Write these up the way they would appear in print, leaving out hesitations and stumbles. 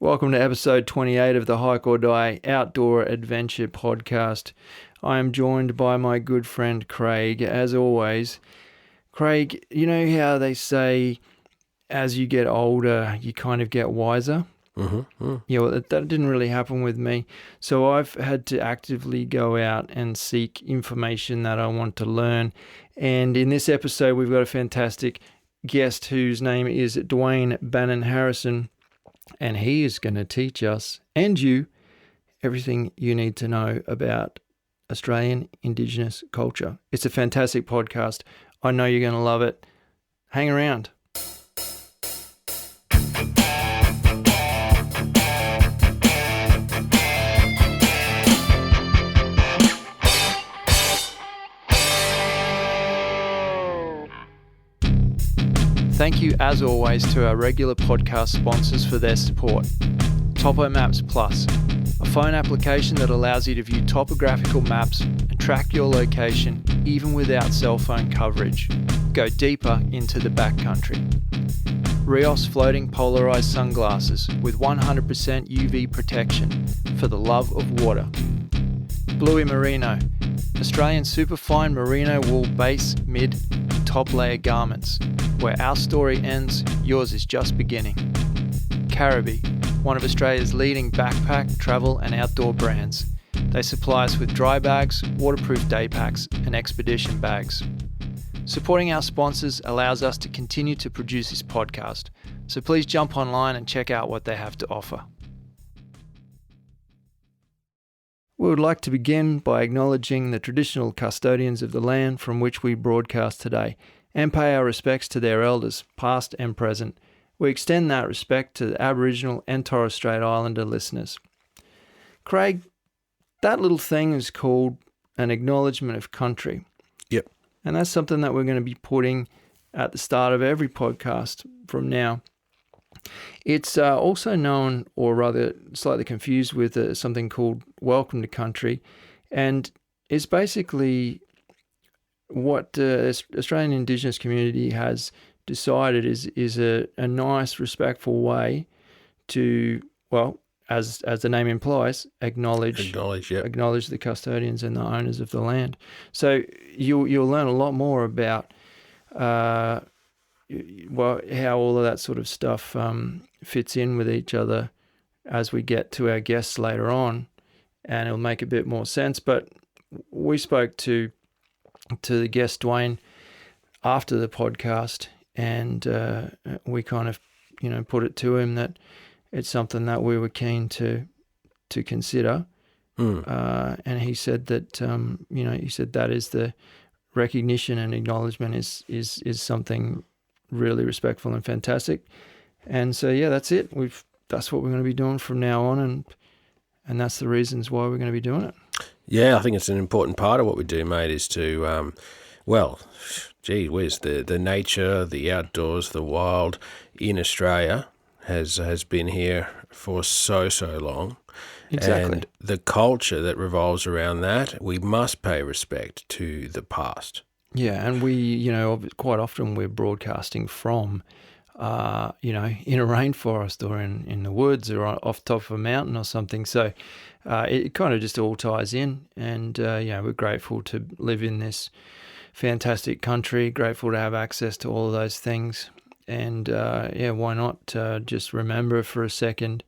Welcome to episode 28 of the Hike or Die Outdoor Adventure Podcast. I am joined by my good friend Craig, as always. Craig, you know how they say as you get older, you kind of get wiser? Yeah, well, that didn't really happen with me. So I've had to actively go out and seek information that I want to learn. And in this episode, we've got a fantastic guest whose name is Dwayne Bannon-Harrison. And he is going to teach us and you everything you need to know about Australian Indigenous culture. It's a fantastic podcast. I know you're going to love it. Hang around. Thank you, as always, to our regular podcast sponsors for their support. Topo Maps Plus, a phone application that allows you to view topographical maps and track your location even without cell phone coverage. Go deeper into the backcountry. Rios floating polarized sunglasses with 100% UV protection for the love of water. Bluey Merino, Australian superfine merino wool base, mid, and top layer garments. Where our story ends, yours is just beginning. Caribbee, one of Australia's leading backpack, travel and outdoor brands. They supply us with dry bags, waterproof day packs and expedition bags. Supporting our sponsors allows us to continue to produce this podcast, so please jump online and check out what they have to offer. We would like to begin by acknowledging the traditional custodians of the land from which we broadcast today, and pay our respects to their elders, past and present. We extend that respect to the Aboriginal and Torres Strait Islander listeners. Craig, that little thing is called an acknowledgement of country. Yep. And that's something that we're going to be putting at the start of every podcast from now. It's also known, or rather slightly confused with something called welcome to country, and it's basically what the Australian Indigenous community has decided is a nice, respectful way to, well, as the name implies, acknowledge the custodians and the owners of the land. So you'll learn a lot more about how all of that sort of stuff fits in with each other as we get to our guests later on, and it'll make a bit more sense. But we spoke to the guest Dwayne after the podcast, and we kind of put it to him that it's something that we were keen to consider. And he said that he said that is the recognition and acknowledgement is something really respectful and fantastic. And so that's it. That's what we're going to be doing from now on, and that's the reasons why we're going to be doing it. Yeah, I think it's an important part of what we do, mate, is to, the nature, the outdoors, the wild in Australia has been here for so long. Exactly. And the culture that revolves around that, we must pay respect to the past. Yeah, and we, quite often we're broadcasting from, in a rainforest or in the woods or off top of a mountain or something. So it kind of just all ties in, and we're grateful to live in this fantastic country, grateful to have access to all of those things, and why not just remember for a second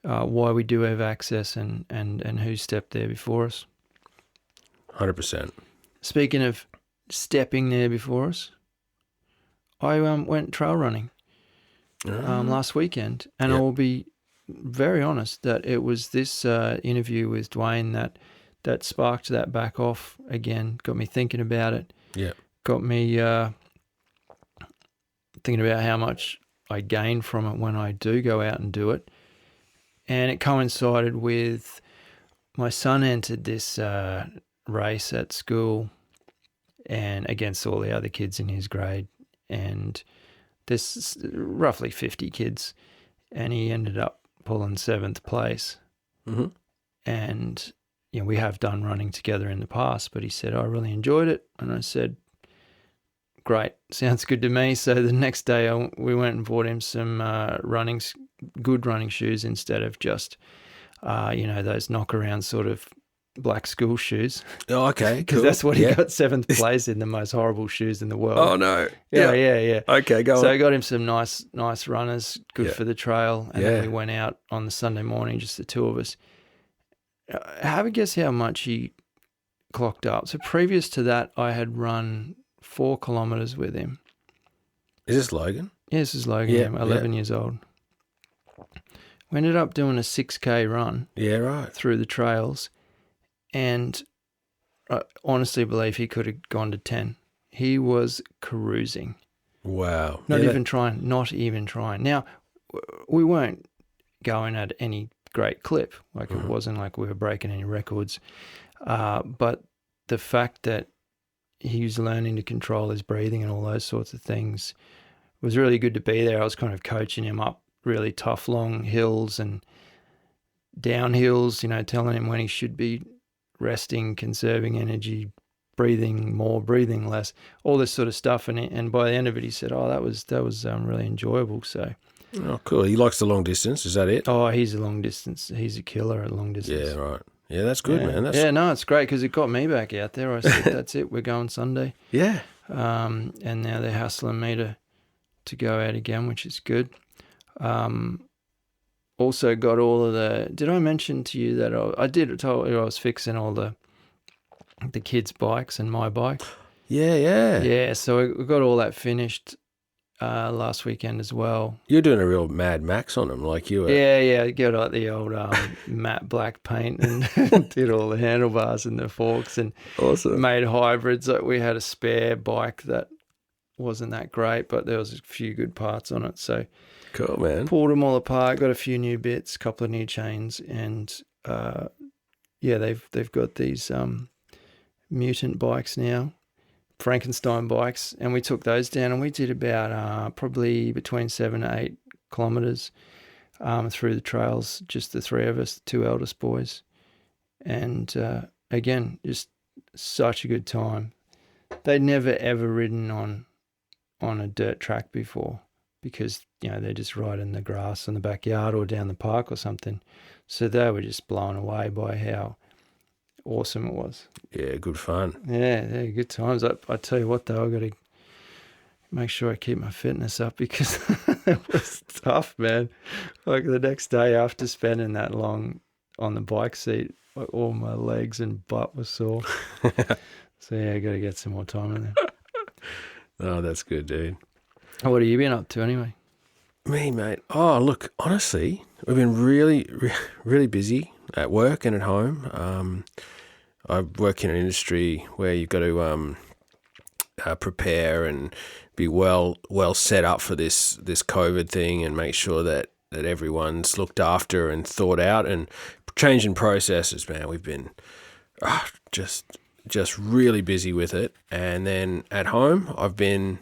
why we do have access and who stepped there before us. 100%. Speaking of stepping there before us, I went trail running last weekend, and I will be very honest that it was this interview with Dwayne that sparked that back off again, got me thinking about it. Yeah. Got me thinking about how much I gain from it when I do go out and do it. And it coincided with my son entered this race at school and against all the other kids in his grade. And there's roughly 50 kids, and he ended up pulling 7th place. Mm-hmm. And we have done running together in the past, but he said, I really enjoyed it. And I said, great. Sounds good to me. So the next day we went and bought him some good running shoes instead of just, those knockaround sort of black school shoes. Oh, okay, Because cool. that's what he got 7th place in, the most horrible shoes in the world. Oh, no. Yeah. Okay, go on. So I got him some nice runners, good for the trail. And then Yeah. we went out on the Sunday morning, just the two of us. Have a guess how much he clocked up. So previous to that, I had run 4 kilometres with him. Is this Logan? Yeah, this is Logan. Yeah, I'm 11 years old. We ended up doing a 6K run Yeah, right. through the trails, and I honestly believe he could have gone to 10. He was cruising. Wow. Not even trying. Now, we weren't going at any great clip. Like, it wasn't like we were breaking any records. But the fact that he was learning to control his breathing and all those sorts of things was really good to be there. I was kind of coaching him up really tough, long hills and downhills, telling him when he should be resting, conserving energy, breathing more, breathing less, all this sort of stuff. And by the end of it, he said, "Oh, that was really enjoyable." So, Oh, cool. He likes the long distance. Is that it? oh, he's a long distance. He's a killer at long distance. Yeah, right. Yeah, that's good, man. No, it's great because it got me back out there. I said, "That's it. We're going Sunday." Yeah. And now they're hustling me to go out again, which is good. Also got all of the. Did I mention to you that I told you I was fixing all the kids' bikes and my bike? Yeah. Yeah, so we got all that finished last weekend as well. You're doing a real Mad Max on them, like you were. Yeah. Got out the old matte black paint and did all the handlebars and the forks and Awesome. made hybrids. Like, we had a spare bike that wasn't that great, but there was a few good parts on it. So Cool, man. pulled them all apart, got a few new bits, a couple of new chains, and they've got these mutant bikes now, Frankenstein bikes, and we took those down and we did about probably between 7 to 8 kilometres through the trails, just the three of us, the two eldest boys, and again, just such a good time. They'd never ever ridden on a dirt track before because they just ride in the grass in the backyard or down the park or something, so they were just blown away by how awesome it was. Yeah, good fun. Yeah, good times. I tell you what though, I got to make sure I keep my fitness up because it was tough, man. Like, the next day after spending that long on the bike seat, like, all my legs and butt were sore. So yeah, I got to get some more time in there. Oh, that's good, dude. What have you been up to anyway? Me, mate. Oh, look, honestly, we've been really, really busy at work and at home. I work in an industry where you've got to prepare and be well set up for this COVID thing and make sure that everyone's looked after and thought out, and changing processes, man. We've been just really busy with it. And then at home, I've been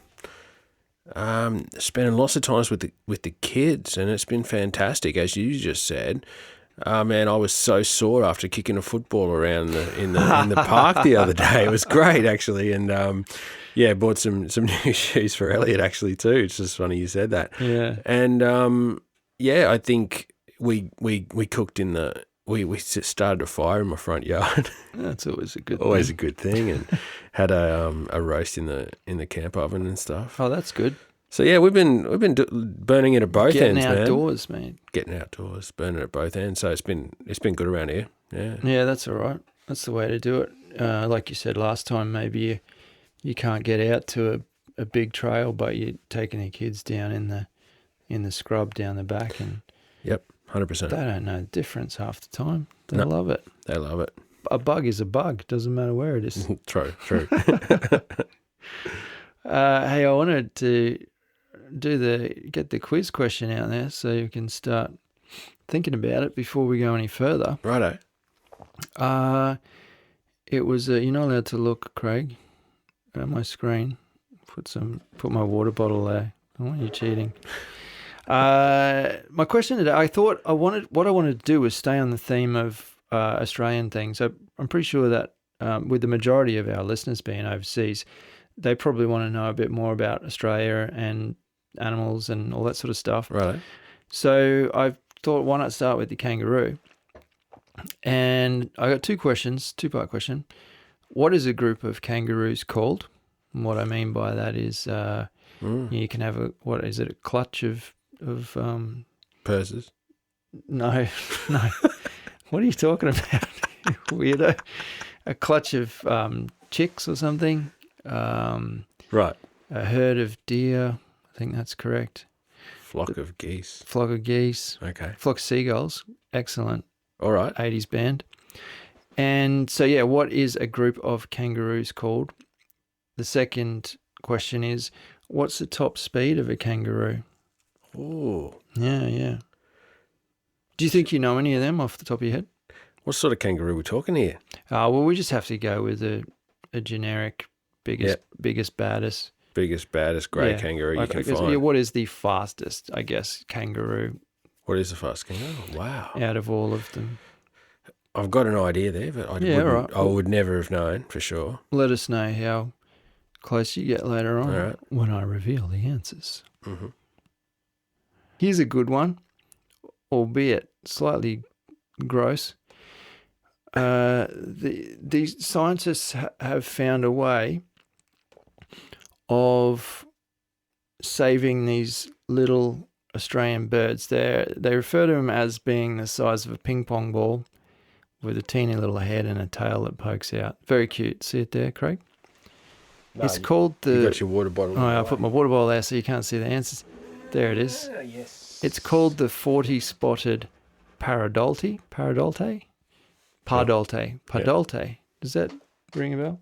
spending lots of times with the kids, and it's been fantastic, as you just said. Man, I was so sore after kicking a football around in the park the other day. It was great, actually, and bought some new shoes for Elliot actually too. It's just funny you said that. Yeah, and I think we cooked in the. We started a fire in my front yard. that's always a good Always thing. a good thing, and had a roast in the camp oven and stuff. Oh, that's good. So yeah, we've been burning it at both Getting ends, outdoors, man. Getting outdoors, burning at both ends. So it's been good around here. Yeah. Yeah, that's all right. That's the way to do it. Like you said last time, maybe you can't get out to a big trail, but you're taking the kids down in the scrub down the back, and Yep, 100%. they don't know the difference half the time. They love it. They love it. A bug is a bug. Doesn't matter where it is. True. Hey, I wanted to get the quiz question out there so you can start thinking about it before we go any further. Righto. It was you're not allowed to look, Craig, at my screen. Put my water bottle there. I want you cheating. My question today, what I wanted to do was stay on the theme of Australian things. I'm pretty sure that with the majority of our listeners being overseas, they probably want to know a bit more about Australia and animals and all that sort of stuff. Right. So I thought, why not start with the kangaroo? And I got two questions, two-part question. What is a group of kangaroos called? And what I mean by that is you can have a clutch of Purses. No. What are you talking about, weirdo? A clutch of chicks or something. Right. A herd of deer. I think that's correct. Flock of geese. Flock of geese. Okay. Flock of seagulls. Excellent. All right. 80s band. And so, yeah, what is a group of kangaroos called? The second question is, what's the top speed of a kangaroo? Oh. Yeah. Do you think you know any of them off the top of your head? What sort of kangaroo are we talking here? Well, we just have to go with a generic biggest, baddest. Biggest, baddest grey kangaroo you can find. Yeah, what is the fastest, I guess, kangaroo? What is the fastest kangaroo? Oh, wow. Out of all of them. I've got an idea there, but I would never have known for sure. Let us know how close you get later on when I reveal the answers. Mm-hmm. Here's a good one, albeit slightly gross. These scientists have found a way of saving these little Australian birds. They refer to them as being the size of a ping pong ball with a teeny little head and a tail that pokes out. Very cute. See it there, Craig? No, it's called the... You got your water bottle. Oh, I put my water bottle there so you can't see the answers. There it is. Yes. It's called the 40-spotted Paradolte. Pardolte. Does that ring a bell?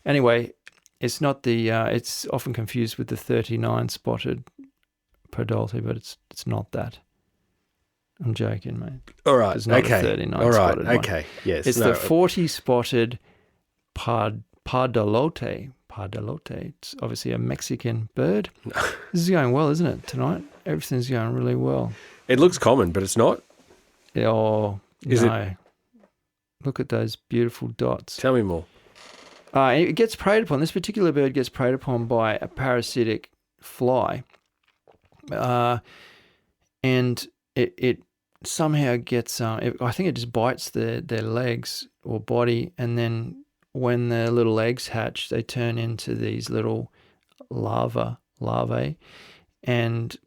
Anyway, it's not the. It's often confused with the 39-spotted Pardolte, but it's not that. I'm joking, mate. All right. It's not okay. a 39-spotted All right. one. Okay. Yes. It's the 40-spotted Pardalote. It's obviously a Mexican bird. This is going well, isn't it, tonight? Everything's going really well. It looks common, but it's not. Oh, is no. it? Look at those beautiful dots. Tell me more. It gets preyed upon. This particular bird gets preyed upon by a parasitic fly. And it somehow gets, I think it just bites their legs or body, and then when the little eggs hatch, they turn into these little larvae, and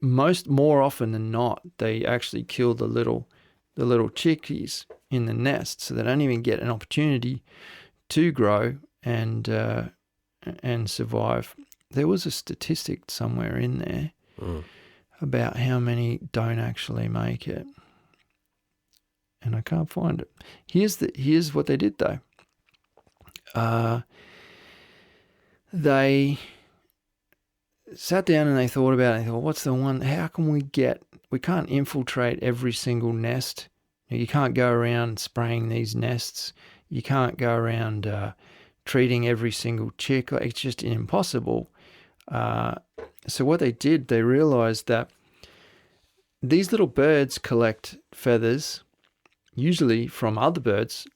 more often than not, they actually kill the little chickies in the nest, so they don't even get an opportunity to grow and survive. There was a statistic somewhere in there about how many don't actually make it, and I can't find it. Here's what they did though. They sat down and they thought about it. They thought, what's the one? How can we can't infiltrate every single nest. You can't go around spraying these nests. You can't go around treating every single chick. It's just impossible. So what they did, they realized that these little birds collect feathers, usually from other birds,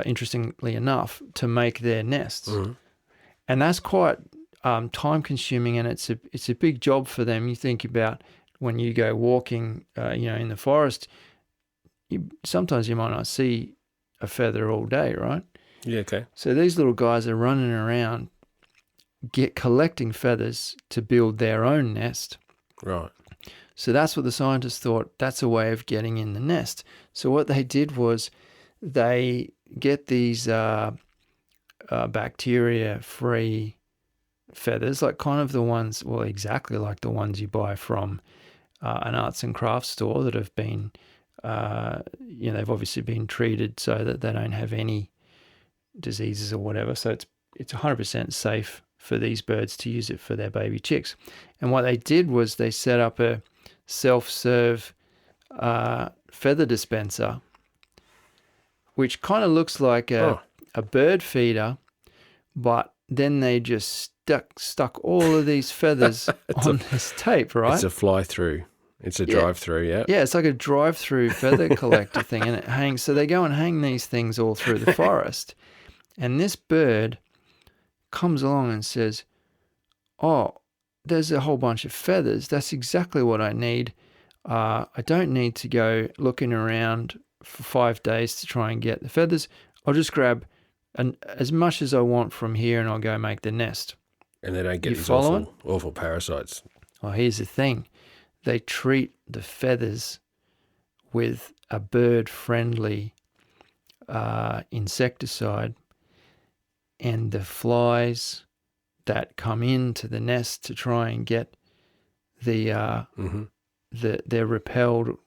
interestingly enough, to make their nests. Mm-hmm. And that's quite time-consuming, and it's a big job for them. You think about when you go walking, in the forest, sometimes you might not see a feather all day, right? Yeah, okay. So these little guys are running around collecting feathers to build their own nest. Right. So that's what the scientists thought, that's a way of getting in the nest. So what they did was they get these bacteria-free feathers, like kind of the ones, well, exactly like the ones you buy from an arts and crafts store that have been, they've obviously been treated so that they don't have any diseases or whatever. So it's 100% safe for these birds to use it for their baby chicks. And what they did was they set up a self-serve feather dispenser, which kind of looks like a bird feeder, but then they just stuck all of these feathers on this tape, right? It's a fly-through. It's a drive-through, yeah. Yeah, it's like a drive-through feather collector thing, and it hangs. So they go and hang these things all through the forest, and this bird comes along and says, oh, there's a whole bunch of feathers. That's exactly what I need. I don't need to go looking around for 5 days to try and get the feathers. I'll just grab as much as I want from here and I'll go make the nest. And they don't get You these following? awful parasites. Well, here's the thing. They treat the feathers with a bird-friendly insecticide, and the flies that come into the nest to try and get they're repelled.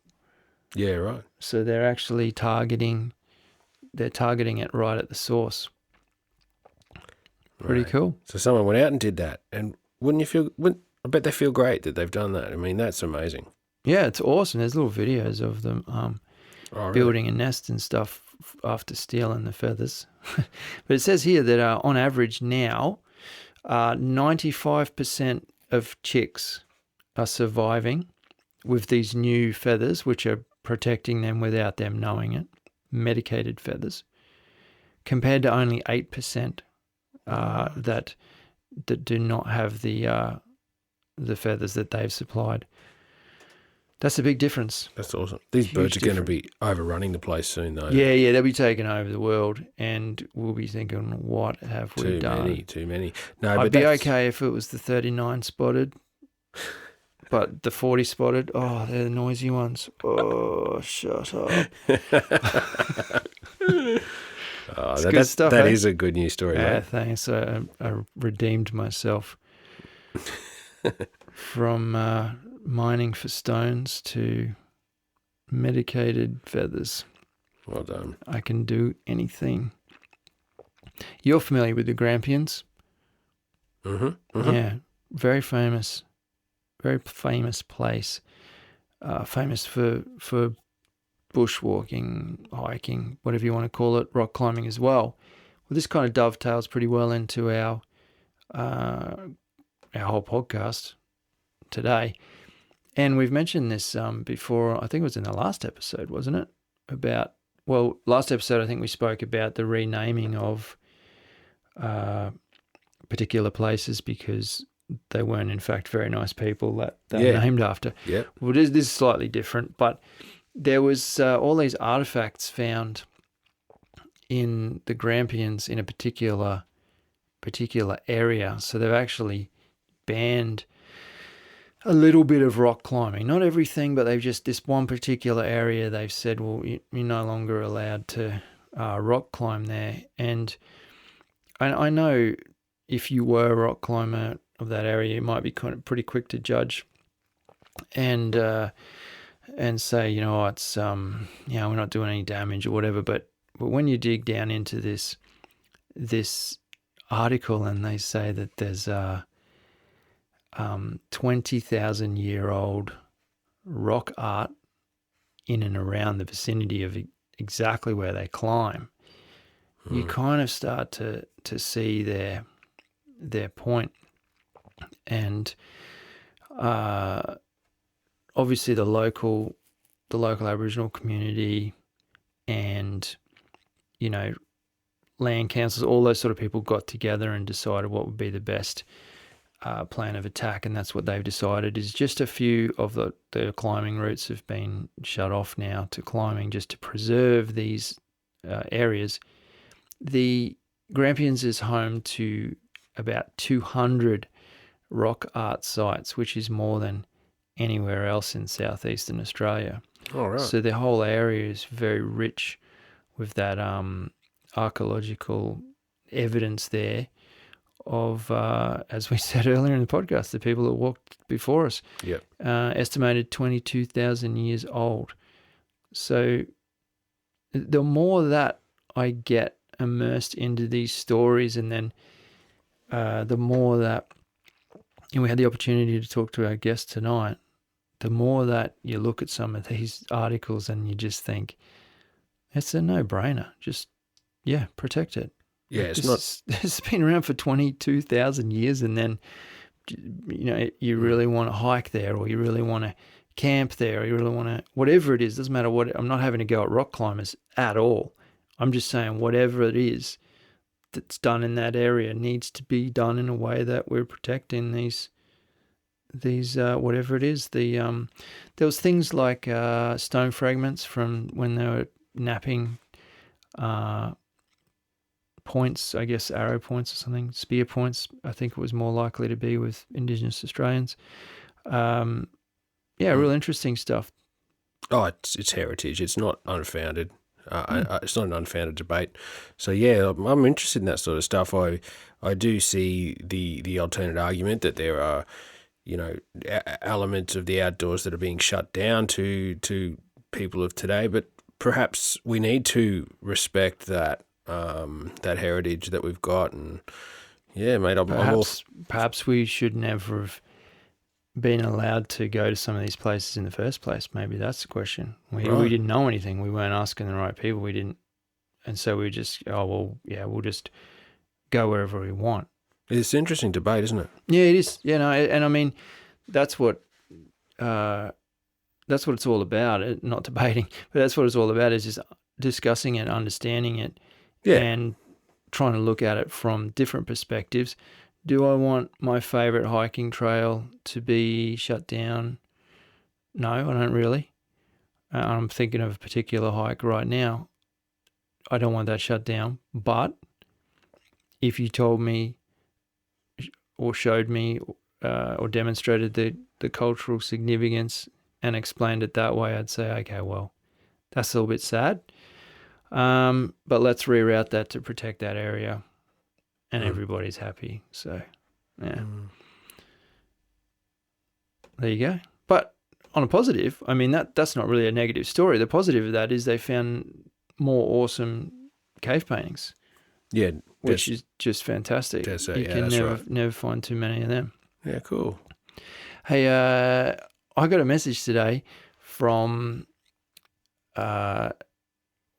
Yeah, right. So they're actually targeting it right at the source. Pretty cool. So someone went out and did that, and I bet they feel great that they've done that. I mean, that's amazing. Yeah, it's awesome. There's little videos of them building a nest and stuff after stealing the feathers. But it says here that on average now, 95% of chicks are surviving with these new feathers, which are protecting them without them knowing it, medicated feathers, compared to only 8% that do not have the feathers that they've supplied. That's a big difference. That's awesome. These birds are going to be overrunning the place soon, though. Yeah, they'll be taking over the world, and we'll be thinking, what have we done? Too many. No, I'd be okay if it was the 39 spotted, but the 40 spotted, oh, they're the noisy ones. Oh, shut up. Good stuff, that eh? is a good news story, Yeah, mate. thanks. I redeemed myself from mining for stones to medicated feathers. Well done. I can do anything. You're familiar with the Grampians? Mm-hmm. Yeah, very famous place. Famous for bushwalking, hiking, whatever you want to call it, rock climbing as well. Well, this kind of dovetails pretty well into our whole podcast today. And we've mentioned this before. I think it was in the last episode, wasn't it? Last episode I think we spoke about the renaming of particular places because they weren't in fact very nice people that they were named after. Yeah. Well, this is slightly different, but there was all these artifacts found in the Grampians in a particular area. So they've actually banned a little bit of rock climbing, not everything, but they've just this one particular area. They've said, well, you're no longer allowed to rock climb there. And I know if you were a rock climber of that area, you might be kind of pretty quick to judge and say, it's we're not doing any damage or whatever. But when you dig down into this article and they say that there's 20,000-year-old rock art in and around the vicinity of exactly where they climb, you kind of start to see their point. And obviously the local Aboriginal community and land councils, all those sort of people got together and decided what would be the best plan of attack, and that's what they've decided is just a few of the climbing routes have been shut off now to climbing just to preserve these areas. The Grampians is home to about 200 rock art sites, which is more than anywhere else in southeastern Australia. All right. So the whole area is very rich with that archaeological evidence there of, as we said earlier in the podcast, the people that walked before us. Yep. Estimated 22,000 years old. So the more that I get immersed into these stories, and then the more that, and we had the opportunity to talk to our guest tonight, the more that you look at some of these articles and you just think, it's a no-brainer. Just, protect it. Yeah, It's been around for 22,000 years, and then you really want to hike there, or you really want to camp there, or you really want to whatever it is. Doesn't matter what. I'm not having to go at rock climbers at all. I'm just saying whatever it is, that's done in that area needs to be done in a way that we're protecting these whatever it is. There was things like stone fragments from when they were napping points, I guess arrow points or something, spear points. I think it was more likely to be with Indigenous Australians. Real interesting stuff. Oh, it's heritage. It's not unfounded. It's not an unfounded debate. So yeah, I'm interested in that sort of stuff. I do see the alternate argument that there are, elements of the outdoors that are being shut down to people of today. But perhaps we need to respect that heritage that we've got. And yeah, mate, perhaps we should never have been allowed to go to some of these places in the first place. Maybe that's the question. We didn't know anything. We weren't asking the right people. We didn't, and so we just we'll just go wherever we want. It's an interesting debate, isn't it? Yeah, it is. Yeah, no, and I mean that's what it's all about. Not debating, but that's what it's all about. Is just discussing it, understanding it, and trying to look at it from different perspectives. Do I want my favourite hiking trail to be shut down? No, I don't really. I'm thinking of a particular hike right now. I don't want that shut down. But if you told me or showed me or demonstrated the cultural significance and explained it that way, I'd say, okay, well, that's a little bit sad. But let's reroute that to protect that area. And everybody's happy. So, yeah. There you go. But on a positive, I mean, that's not really a negative story. The positive of that is they found more awesome cave paintings. Yeah. Which is just fantastic. You can never find too many of them. Yeah, cool. Hey, I got a message today from one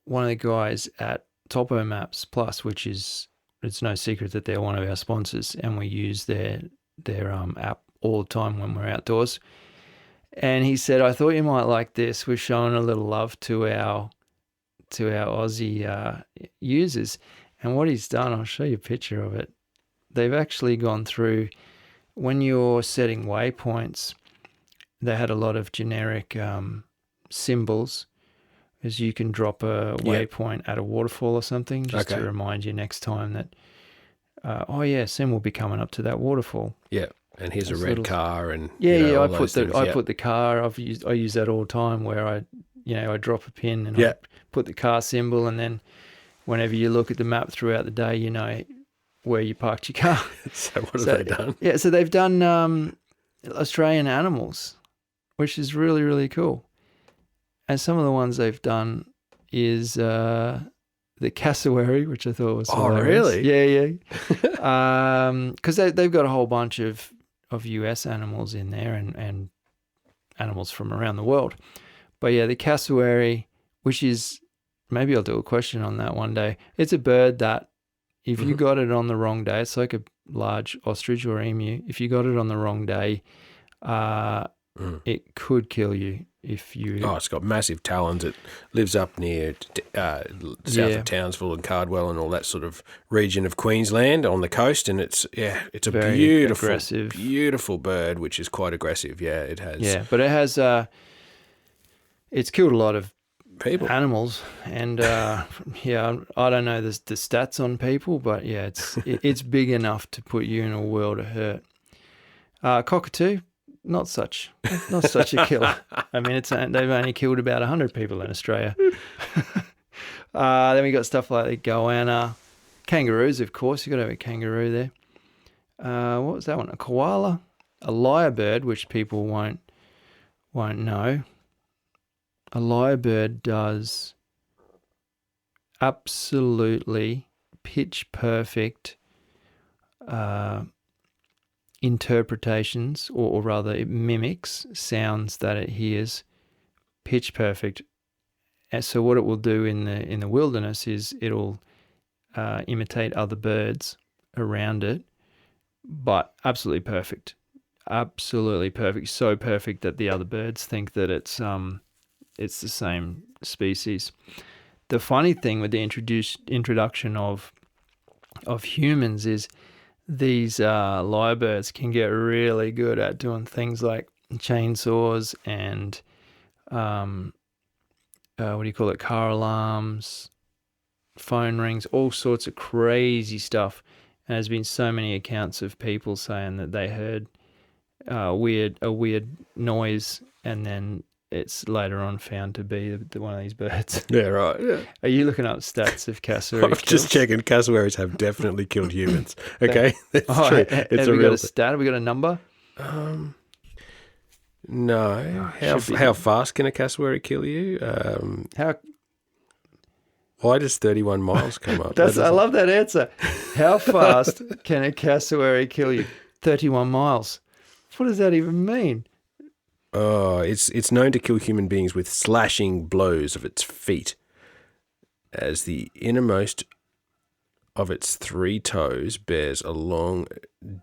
of the guys at Topo Maps Plus, which is... It's no secret that they're one of our sponsors, and we use their app all the time when we're outdoors. And he said, "I thought you might like this. We're showing a little love to our Aussie users." And what he's done, I'll show you a picture of it. They've actually gone through, when you're setting waypoints, they had a lot of generic symbols. Is you can drop a waypoint at a waterfall or something just to remind you next time that, Sam will be coming up to that waterfall. Yeah, and here's a red car and I put the car. I use that all the time where I drop a pin and I put the car symbol, and then whenever you look at the map throughout the day, you know where you parked your car. So what have they done? Yeah, so they've done Australian animals, which is really, really cool. And some of the ones they've done is the cassowary, which I thought was hilarious. Really? Yeah. Because they've got a whole bunch of US animals in there and animals from around the world. But yeah, the cassowary, which is, maybe I'll do a question on that one day. It's a bird that if you got it on the wrong day, it's like a large ostrich or emu. If you got it on the wrong day, it could kill you. It's got massive talons. It lives up near south of Townsville and Cardwell and all that sort of region of Queensland on the coast, and it's a very beautiful bird, which is quite aggressive. Yeah, it has. Yeah, but it has. It's killed a lot of people, animals, and I don't know the stats on people, but yeah, it's big enough to put you in a world of hurt. Cockatoo. Not such a killer. I mean, they've only killed about 100 people in Australia. Then we got stuff like the goanna, kangaroos, of course. You got to have a kangaroo there. What was that one? A koala, a lyrebird, which people won't know. A lyrebird does absolutely pitch perfect interpretations, or rather it mimics sounds that it hears pitch perfect. And so what it will do in the wilderness is it'll imitate other birds around it, but absolutely perfect. So perfect that the other birds think that it's the same species. The funny thing with the introduction of of humans is these lyrebirds can get really good at doing things like chainsaws and car alarms, phone rings, all sorts of crazy stuff. And there's been so many accounts of people saying that they heard a weird noise, and then it's later on found to be one of these birds. Yeah, right. Yeah. Are you looking up stats of cassowary I'm just checking. Cassowaries have definitely killed humans. Okay, that's true. Have we got a stat? Have we got a number? No. How fast can a cassowary kill you? Why does 31 miles come up? I love that answer. How fast can a cassowary kill you? 31 miles. What does that even mean? Oh, it's known to kill human beings with slashing blows of its feet, as the innermost of its 3 toes bears a long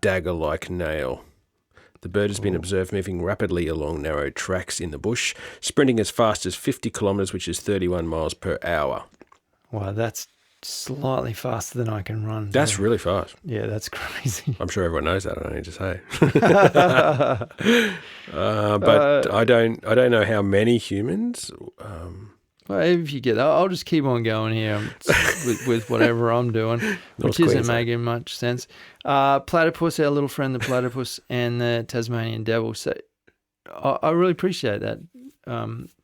dagger-like nail. The bird has been observed moving rapidly along narrow tracks in the bush, sprinting as fast as 50 kilometres, which is 31 miles per hour. Wow, that's slightly faster than I can run. That's really fast. Yeah, that's crazy. I'm sure everyone knows that. I don't need to say. But I don't know how many humans. Well, if you get that, I'll just keep on going here with whatever I'm doing, which isn't making much sense. Platypus, our little friend, the platypus, and the Tasmanian devil. So I really appreciate that.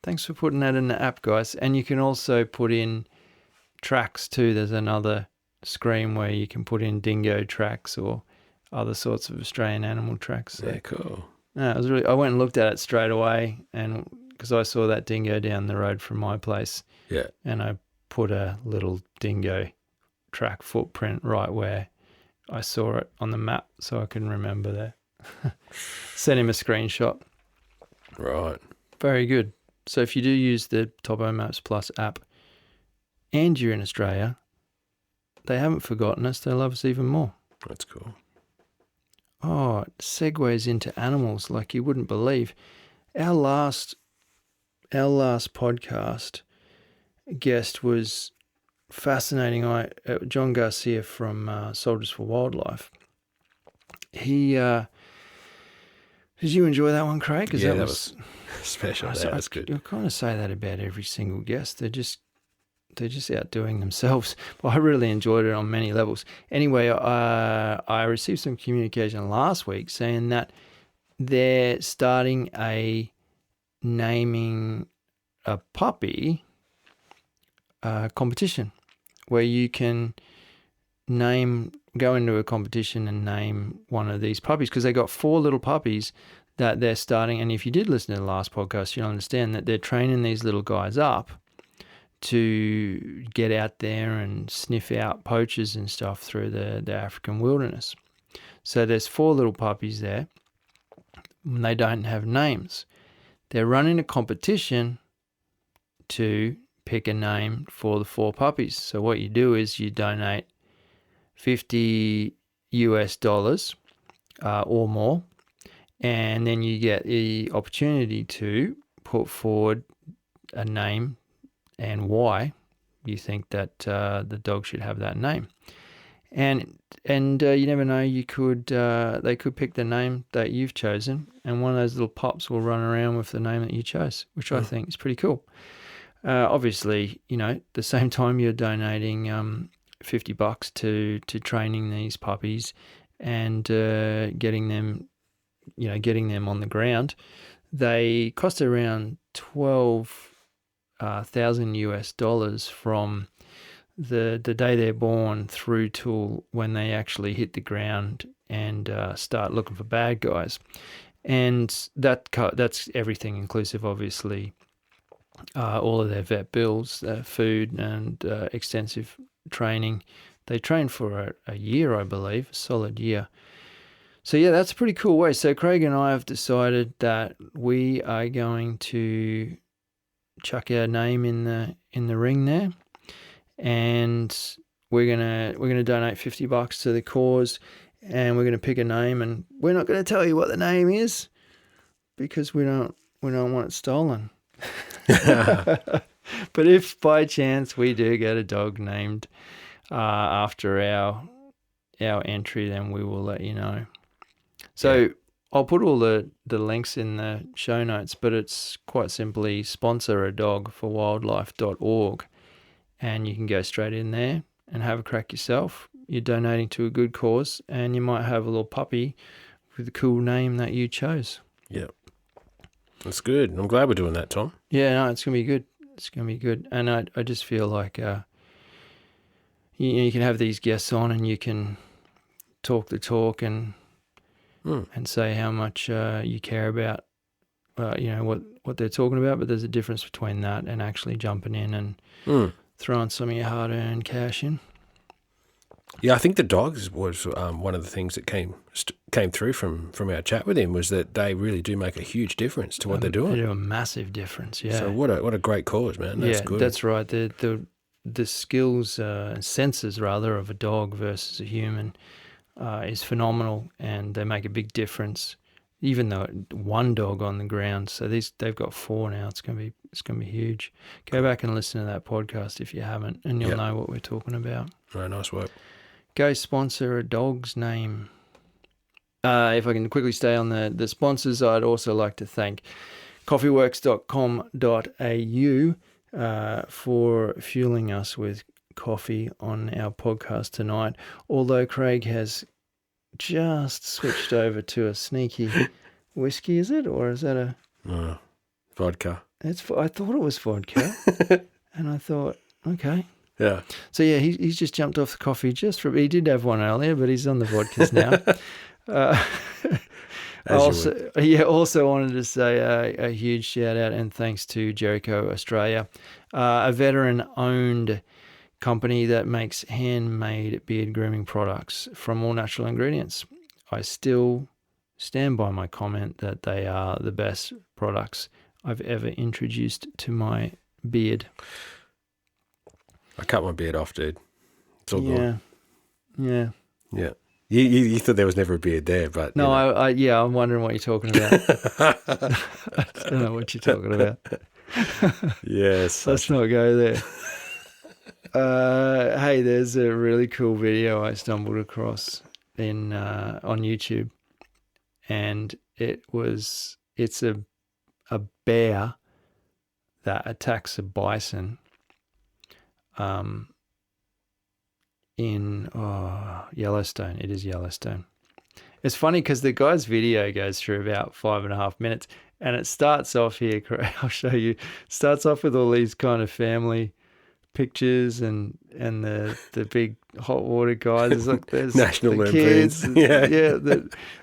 Thanks for putting that in the app, guys. And you can also put in tracks too. There's another screen where you can put in dingo tracks or other sorts of Australian animal tracks. So, yeah, cool. I went and looked at it straight away, and because I saw that dingo down the road from my place. Yeah. And I put a little dingo track footprint right where I saw it on the map so I can remember that. Sent him a screenshot. Right. Very good. So if you do use the Topo Maps Plus app and you're in Australia, they haven't forgotten us. They love us even more. That's cool. Oh, it segues into animals like you wouldn't believe. Our last podcast guest was fascinating. John Garcia from Soldiers for Wildlife. Did you enjoy that one, Craig? Yeah, that was special. That was good. You kind of say that about every single guest. They're just outdoing themselves. But I really enjoyed it on many levels. Anyway, I received some communication last week saying that they're starting naming a puppy competition where you can go into a competition and name one of these puppies, because they got 4 little puppies that they're starting. And if you did listen to the last podcast, you'll understand that they're training these little guys up to get out there and sniff out poachers and stuff through the African wilderness. So there's 4 little puppies there. And they don't have names. They're running a competition to pick a name for the 4 puppies. So what you do is you donate $50 or more, and then you get the opportunity to put forward a name and why you think that the dog should have that name. And you never know, they could pick the name that you've chosen, and one of those little pups will run around with the name that you chose, which I think is pretty cool. Obviously, the same time you're donating $50 to training these puppies and getting them on the ground, they cost around $12,000 from the day they're born through till when they actually hit the ground and start looking for bad guys. And that's everything inclusive, obviously, all of their vet bills, food, and extensive training. They train for a year, I believe, a solid year. So yeah, that's a pretty cool way. So Craig and I have decided that we are going to chuck our name in the ring there, and we're gonna donate $50 to the cause, and we're gonna pick a name, and we're not gonna tell you what the name is because we don't want it stolen. But if by chance we do get a dog named after our our entry, then we will let you know. So I'll put all the links in the show notes, but it's quite simply sponsoradogforwildlife.org, and you can go straight in there and have a crack yourself. You're donating to a good cause, and you might have a little puppy with a cool name that you chose. Yeah. That's good. I'm glad we're doing that, Tom. Yeah, no, it's going to be good. It's going to be good. And I just feel like you can have these guests on and you can talk the talk and say how much you care about, what they're talking about. But there's a difference between that and actually jumping in and throwing some of your hard-earned cash in. Yeah, I think the dogs was one of the things that came through from our chat with him, was that they really do make a huge difference to what they're doing. They do a massive difference, yeah. So what a great cause, man. That's good. That's right. The skills, senses rather, of a dog versus a human is phenomenal, and they make a big difference. Even though one dog on the ground, so they've got 4 now. It's gonna be huge. Go back and listen to that podcast if you haven't, and you'll know what we're talking about. Oh, nice work. Go sponsor a dog's name. If I can quickly stay on the sponsors, I'd also like to thank coffeeworks.com.au for fueling us with coffee on our podcast tonight. Although Craig has just switched over to a sneaky whiskey, is it? Or is that a... vodka. I thought it was vodka. And I thought, okay. Yeah. So, yeah, he's just jumped off the coffee he did have one earlier, but he's on the vodkas now. Also wanted to say a huge shout out and thanks to Jericho Australia, a veteran-owned company that makes handmade beard grooming products from all natural ingredients. I still stand by my comment that they are the best products I've ever introduced to my beard. I cut my beard off, dude. It's all gone. Yeah. You thought there was never a beard there, but... No, I'm wondering what you're talking about. I don't know what you're talking about. Yes. Let's not go there. Hey, there's a really cool video I stumbled across on YouTube, and it's a bear that attacks a bison in Yellowstone. It is Yellowstone. It's funny because the guy's video goes through about 5.5 minutes, and it starts off here. I'll show you. Starts off with all these kind of family pictures and the big hot water guys. There's National the kids.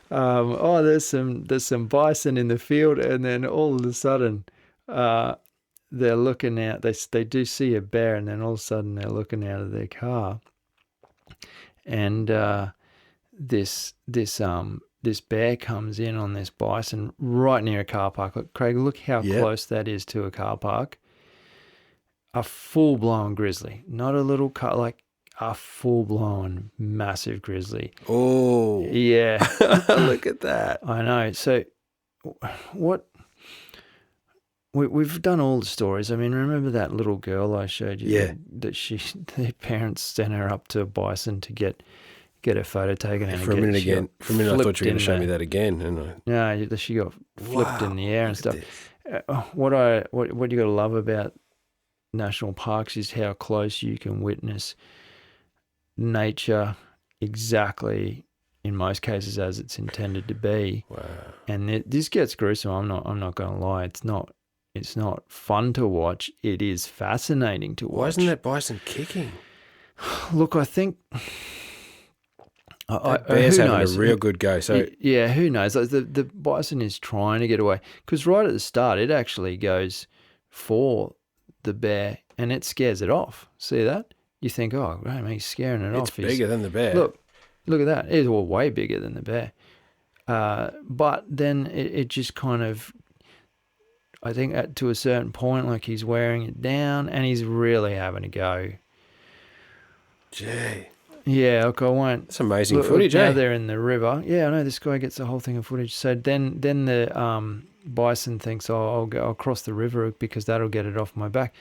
Lampoons. There's some bison in the field, and then all of a sudden, they're looking out. They do see a bear, and then all of a sudden they're looking out of their car, and this bear comes in on this bison right near a car park. Look, Craig, look how close that is to a car park. A full-blown grizzly, not a little car, like a full-blown massive grizzly. Oh, yeah! Look at that. I know. So, what? We've done all the stories. I mean, remember that little girl I showed you? Yeah. That their parents sent her up to a bison to get her photo taken. And For a minute, I thought you were going to show me that again. And no, she got flipped in the air and stuff. What you got to love about national parks is how close you can witness nature exactly, in most cases, as it's intended to be. Wow. And this gets gruesome. I'm not going to lie. It's not fun to watch. It is fascinating to watch. Why isn't that bison kicking? Look, I think bear's having a real good go. So yeah, who knows? Like the bison is trying to get away, because right at the start it actually goes for the bear and it scares it off. See that? You think, oh, man, he's scaring it off. It's bigger than the bear. Look at that. It's way bigger than the bear. But then it just kind of, I think to a certain point, like he's wearing it down and he's really having a go. Gee. Yeah, look, I won't. It's amazing footage, now they're in the river. Yeah, I know, this guy gets the whole thing of footage. So then the bison thinks, oh, I'll cross the river because that'll get it off my back.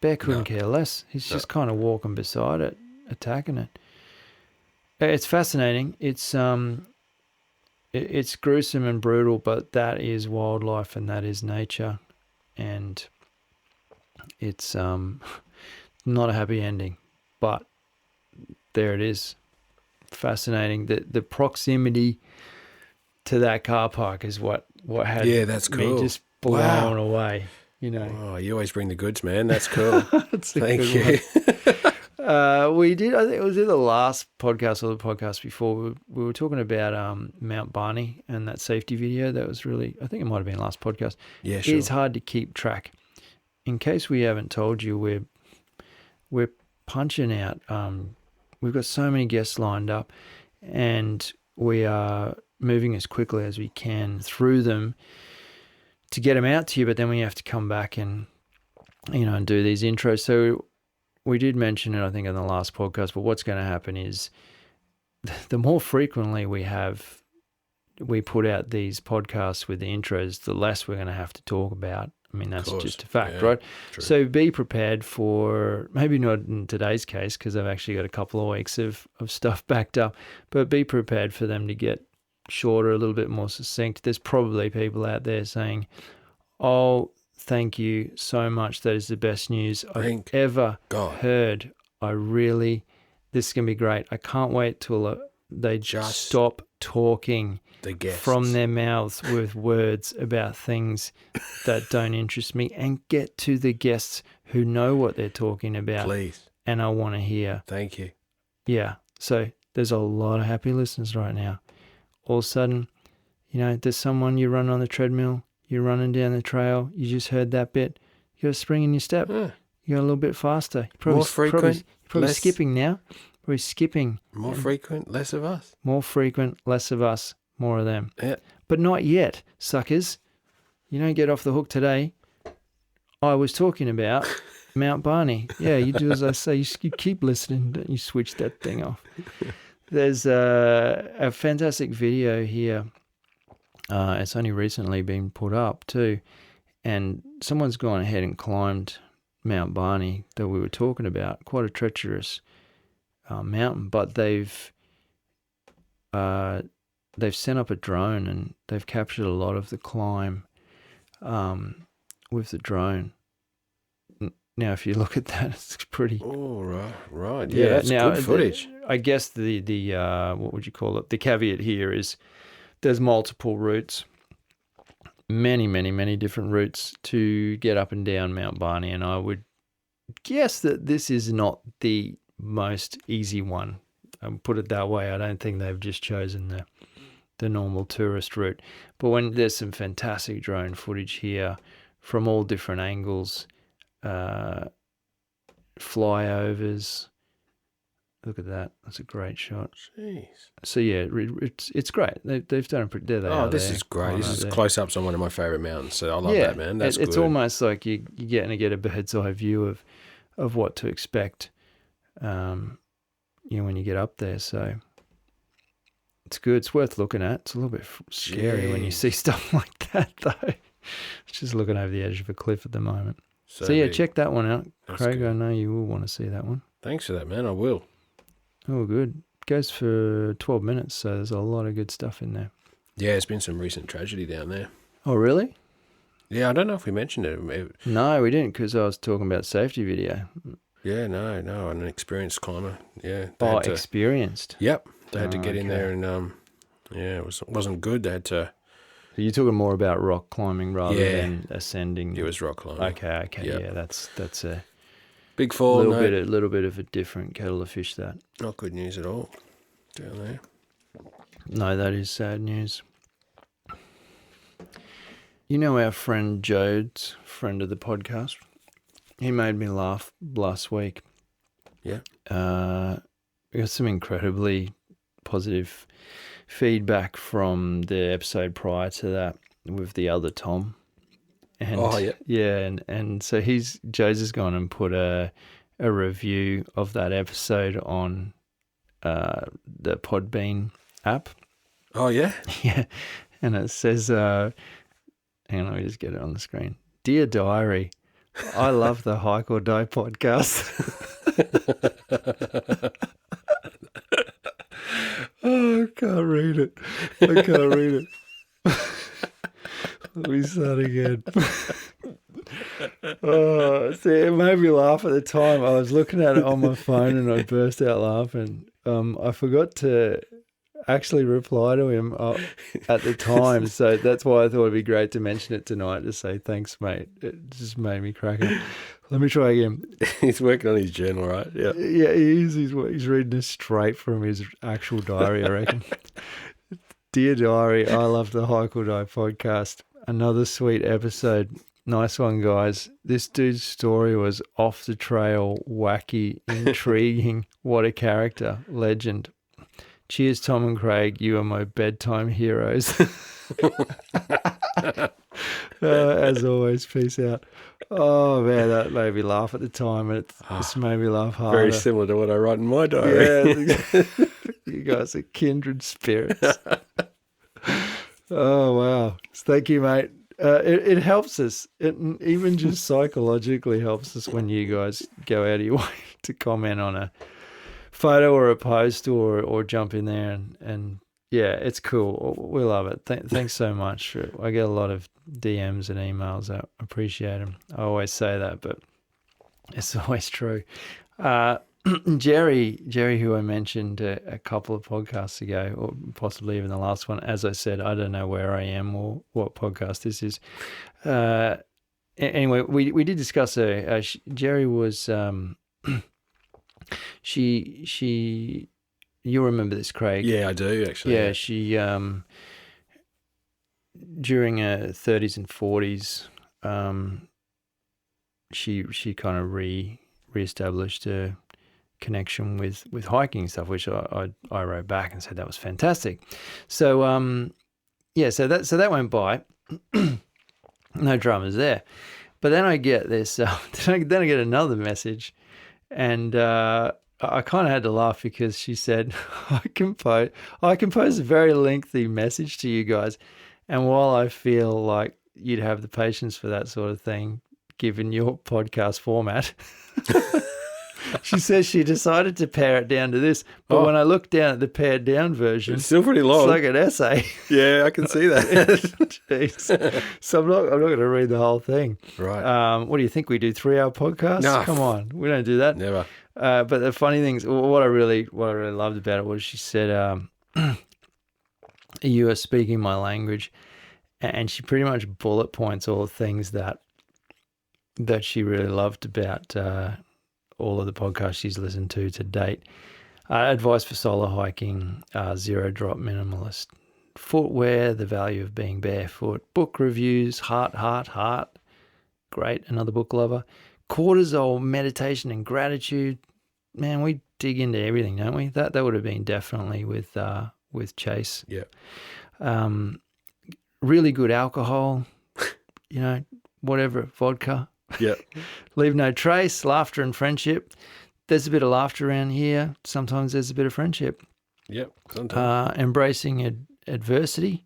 Bear couldn't care less. He's just kind of walking beside it, attacking it. It's fascinating. It's gruesome and brutal, but that is wildlife and that is nature, and it's not a happy ending, but there it is. Fascinating. The proximity to that car park is what had that's me cool. just blown away. You know. Oh, you always bring the goods, man. That's cool. That's a Thank good you. one. We did. I think it was in the last podcast or the podcast before. We were talking about Mount Barney and that safety video. That was really. I think it might have been last podcast. Yeah, sure. It's hard to keep track. In case we haven't told you, we're punching out. We've got so many guests lined up, and we are moving as quickly as we can through them to get them out to you. But then we have to come back and and do these intros. So we did mention it, I think, in the last podcast. But what's going to happen is the more frequently we put out these podcasts with the intros, the less we're going to have to talk about. I mean, that's just a fact, right? True. So be prepared for, maybe not in today's case, because I've actually got a couple of weeks of stuff backed up, but be prepared for them to get shorter, a little bit more succinct. There's probably people out there saying, oh, thank you so much. That is the best news I've ever heard. This is going to be great. I can't wait till they just stop talking from their mouths with words about things that don't interest me and get to the guests who know what they're talking about. Please. And I want to hear. Thank you. Yeah. So there's a lot of happy listeners right now. All of a sudden, there's someone, you run on the treadmill, you're running down the trail, you just heard that bit, you got a spring in your step, you go a little bit faster. More frequent. You're probably skipping now. We're skipping. More frequent, less of us. More frequent, less of us, more of them. Yeah. But not yet, suckers. You don't get off the hook today. I was talking about Mount Barney. Yeah, you do as I say. You keep listening, don't you switch that thing off. There's a fantastic video here. It's only recently been put up too. And someone's gone ahead and climbed Mount Barney that we were talking about. Quite a treacherous mountain, but they've sent up a drone and they've captured a lot of the climb with the drone. Now, if you look at that, it's pretty. Oh, right. Yeah, that's good footage. I guess the what would you call it? The caveat here is there's multiple routes, many different routes to get up and down Mount Barney, and I would guess that this is not the most easy one. Put it that way. I don't think they've just chosen the normal tourist route. But when there's some fantastic drone footage here from all different angles, flyovers. Look at that. That's a great shot. Jeez. So yeah, it's great. They've done it. There they are. This is great. This is close-ups on one of my favourite mountains. So I love that, man. That's good. It's almost like you're getting to get a bird's eye view of what to expect, when you get up there. So it's good. It's worth looking at. It's a little bit scary when you see stuff like that, though. It's just looking over the edge of a cliff at the moment. So yeah, check that one out, Craig. I know you will want to see that one. Thanks for that, man. I will. Oh, good. Goes for 12 minutes, so there's a lot of good stuff in there. Yeah, there's been some recent tragedy down there. Oh, really? Yeah, I don't know if we mentioned it. No, we didn't, because I was talking about safety video. Yeah, no, an experienced climber. Yeah. Experienced? Yep. They had to get in there and, it wasn't good. They had to... So you're talking more about rock climbing rather than ascending? It was rock climbing. Okay. Yep. Yeah, that's a... Big fall. A little bit of a different kettle of fish, that. Not good news at all down there. No, that is sad news. You know our friend Jodes, friend of the podcast? He made me laugh last week. Yeah. We got some incredibly positive feedback from the episode prior to that with the other Tom. And, and so Joe's has gone and put a review of that episode on the Podbean app. Oh, yeah? Yeah. And it says, hang on, let me just get it on the screen. Dear Diary, I love the Hike or Die podcast. can't read it. I can't read it. Let me start again. Oh, see, it made me laugh at the time. I was looking at it on my phone and I burst out laughing. I forgot to actually reply to him at the time, so that's why I thought it'd be great to mention it tonight to say thanks, mate. It just made me crack up. Let me try again. He's working on his journal, right? Yeah. Yeah, he is. He's reading this straight from his actual diary, I reckon. Dear Diary, I love the Hike or Die podcast. Another sweet episode. Nice one, guys. This dude's story was off the trail, wacky, intriguing. What a character. Legend. Cheers, Tom and Craig. You are my bedtime heroes. As always, peace out. Oh, man, that made me laugh at the time, and it just made me laugh harder. Very similar to what I write in my diary. Yeah, you guys are kindred spirits. Oh, wow. Thank you, mate. It helps us. It even just psychologically helps us when you guys go out of your way to comment on a photo or a post or jump in there and yeah, it's cool. We love it. Thanks so much. I get a lot of DMs and emails. I appreciate them. I always say that, but it's always true. Jerry, who I mentioned a couple of podcasts ago, or possibly even the last one, as I said, I don't know where I am or what podcast this is. Anyway, we did discuss Jerry was she you remember this, Craig? Yeah, I do actually. Yeah, she during her 30s and 40s, she kind of reestablished her connection with hiking stuff, which I wrote back and said that was fantastic. So so that went by. No dramas there. But then I get this. Then I get another message, and I kind of had to laugh because she said, I composed a very lengthy message to you guys, and while I feel like you'd have the patience for that sort of thing, given your podcast format, she says she decided to pare it down to this. But when I look down at the pared down version, it's still pretty long. It's like an essay. Yeah, I can see that. Jeez. So I'm not going to read the whole thing. Right. What do you think? We do 3-hour podcasts? No. Come on, we don't do that. Never. But the funny things, what I really loved about it was she said, "You are speaking my language," and she pretty much bullet points all the things that she really loved about all of the podcasts she's listened to date. Advice for solo hiking, zero drop minimalist, footwear, the value of being barefoot, book reviews, heart. Great, another book lover. Cortisol, meditation and gratitude. Man, we dig into everything, don't we? That would have been definitely with Chase. Yeah. Really good alcohol, whatever, vodka. Yeah. Leave no trace, laughter and friendship. There's a bit of laughter around here. Sometimes there's a bit of friendship. Yep. Sometimes. Embracing adversity.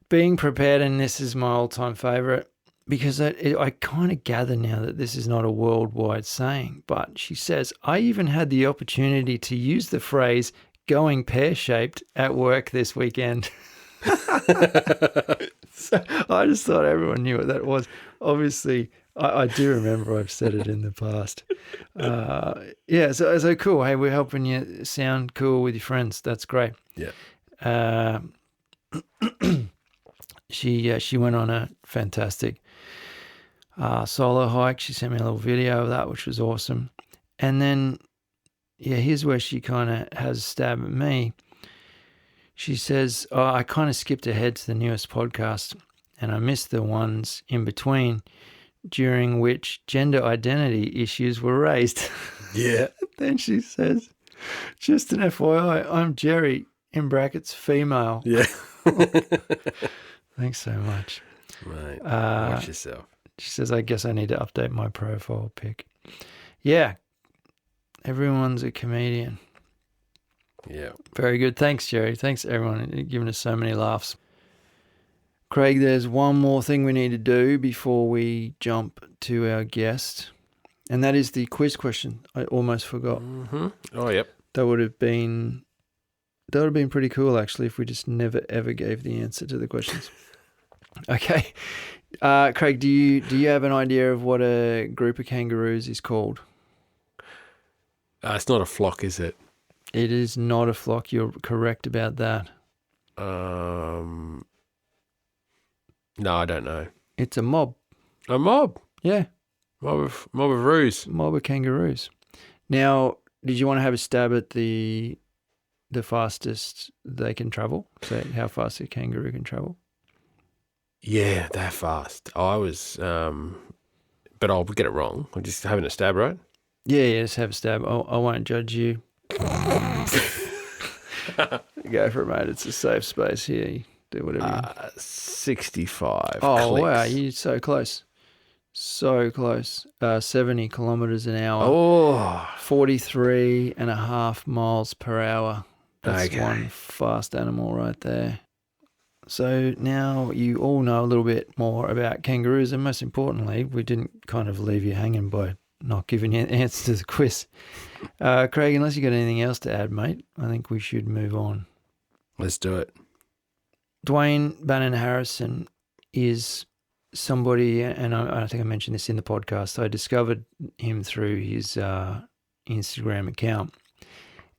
Being prepared, and this is my all-time favourite, because I kind of gather now that this is not a worldwide saying, but she says, I even had the opportunity to use the phrase going pear-shaped at work this weekend. So I just thought everyone knew what that was. Obviously, I do remember I've said it in the past. So cool. Hey, we're helping you sound cool with your friends. That's great. Yeah. She went on a fantastic solo hike. She sent me a little video of that, which was awesome. And then, here's where she kind of has a stab at me. She says, I kind of skipped ahead to the newest podcast and I missed the ones in between during which gender identity issues were raised. Yeah. Then she says, just an FYI, I'm Jerry, in brackets, female. Yeah. Thanks so much. Right. Watch yourself. She says, I guess I need to update my profile pic. Yeah. Everyone's a comedian. Yeah. Very good. Thanks, Jerry. Thanks, everyone. You've given us so many laughs. Craig, there's one more thing we need to do before we jump to our guest, and that is the quiz question. I almost forgot. Mm-hmm. Oh, yep. That would have been That would have been pretty cool, actually, if we just never, ever gave the answer to the questions. Okay. Craig, do you have an idea of what a group of kangaroos is called? It's not a flock, is it? It is not a flock. You're correct about that. No, I don't know. It's a mob. A mob? Yeah. Mob of roos. Mob of kangaroos. Now, did you want to have a stab at the fastest they can travel? So how fast a kangaroo can travel? Yeah, they're fast. I was, but I'll get it wrong. I'm just having a stab, right? Yeah, just have a stab. I won't judge you. Go for it, mate. It's a safe space here. You do whatever. 65. Oh, clicks. wow. You're so close. So close. 70 kilometres an hour. Oh. 43 and a half miles per hour. That's Okay. one fast animal right there. So now you all know a little bit more about kangaroos, and most importantly, we didn't kind of leave you hanging by not giving you an answer to the quiz. Craig, unless you got anything else to add, mate, I think we should move on. Let's do it. Dwayne Bannon-Harrison is somebody, and I think I mentioned this in the podcast, I discovered him through his Instagram account,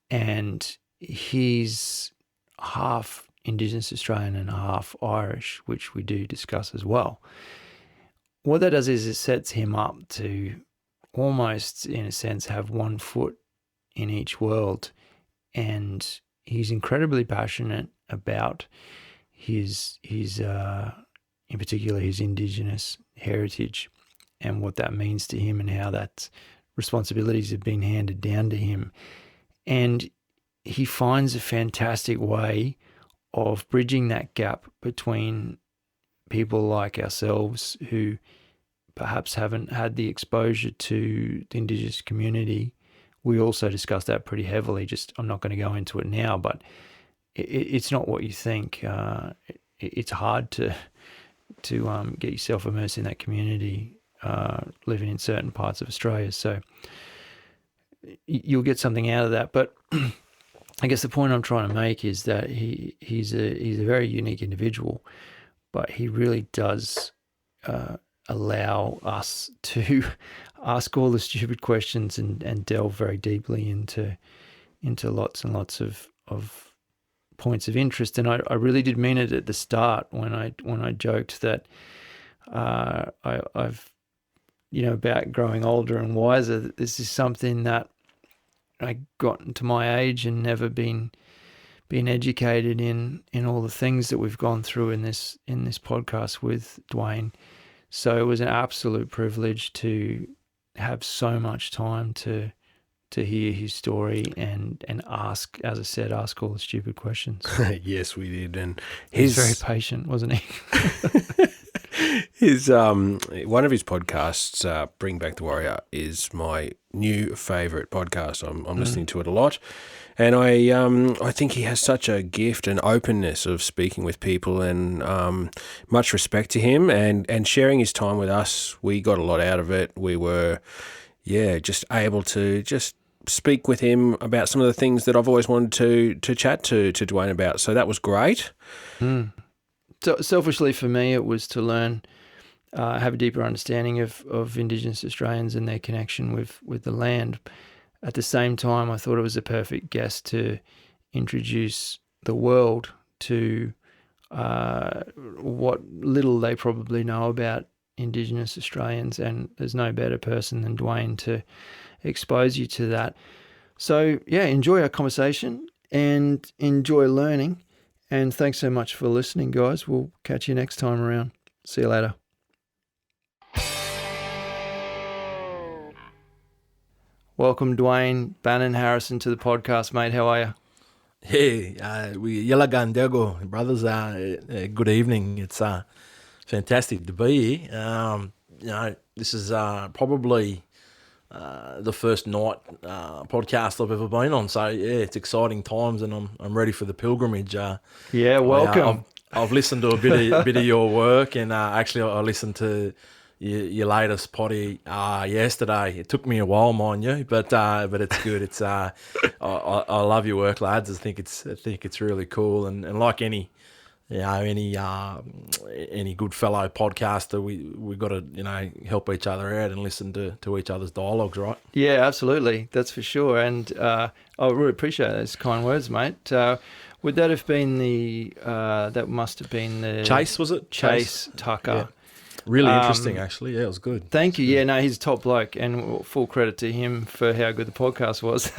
and he's half Indigenous Australian and half Irish, which we do discuss as well. What that does is it sets him up to almost, in a sense, have one foot in each world, and he's incredibly passionate about his in particular his Indigenous heritage and what that means to him and how that responsibilities have been handed down to him. And he finds a fantastic way of bridging that gap between people like ourselves who perhaps haven't had the exposure to the Indigenous community. We also discussed that pretty heavily. Just I'm not going to go into it now, but it's not what you think. It's hard to get yourself immersed in that community, living in certain parts of Australia. So you'll get something out of that. But I guess the point I'm trying to make is that he's a very unique individual, but he really does allow us to ask all the stupid questions and delve very deeply into lots and lots of points of interest. And I really did mean it at the start when I joked that I've about growing older and wiser. This is something that I got to my age and never been educated in all the things that we've gone through in this podcast with Dwayne. So it was an absolute privilege to have so much time to hear his story and ask, as I said, ask all the stupid questions. Yes, we did. And He's very patient, wasn't he? His one of his podcasts, Bring Back the Warrior, is my new favourite podcast. I'm listening to it a lot, and I think he has such a gift and openness of speaking with people, and much respect to him and sharing his time with us. We got a lot out of it. We were, just able to just speak with him about some of the things that I've always wanted to chat to Dwayne about. So that was great. So selfishly for me, it was to learn, have a deeper understanding of Indigenous Australians and their connection with the land. At the same time, I thought it was a perfect guest to introduce the world to what little they probably know about Indigenous Australians, and there's no better person than Dwayne to expose you to that. So, enjoy our conversation and enjoy learning. And thanks so much for listening, guys. We'll catch you next time around. See you later. Welcome, Dwayne Bannon-Harrison, to the podcast, mate. How are you? Hey, Yalagan Dego, brothers. Good evening. It's fantastic to be here. This is probably the first night podcast I've ever been on. So it's exciting times, and I'm ready for the pilgrimage. Welcome. I've listened to a bit of your work, and actually I listened to your latest potty yesterday. It took me a while, mind you, but it's good. It's I love your work, lads. I think it's really cool, and like any good fellow podcaster, we got to help each other out and listen to each other's dialogues, right? Yeah, absolutely. That's for sure. And I really appreciate those kind words, mate. Would that have been that must have been the... Chase, was it? Chase Tucker. Yeah. Really interesting, actually. Yeah, it was good. Thank you. Yeah, no, he's a top bloke, and full credit to him for how good the podcast was.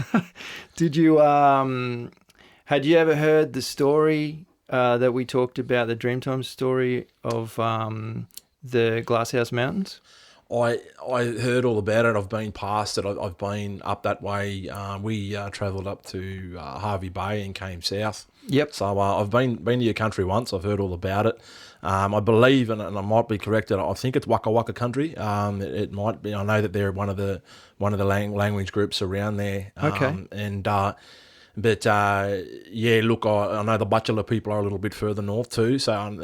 Did you... had you ever heard the story... that we talked about, the Dreamtime story of the Glasshouse Mountains? I heard all about it. I've been past it. I've been up that way. We travelled up to Harvey Bay and came south. Yep. So I've been to your country once. I've heard all about it. I believe, and I might be corrected, I think it's Waka Waka country. It might be. I know that they're one of the language groups around there. Okay. But look, I know the Butchulla people are a little bit further north too, so and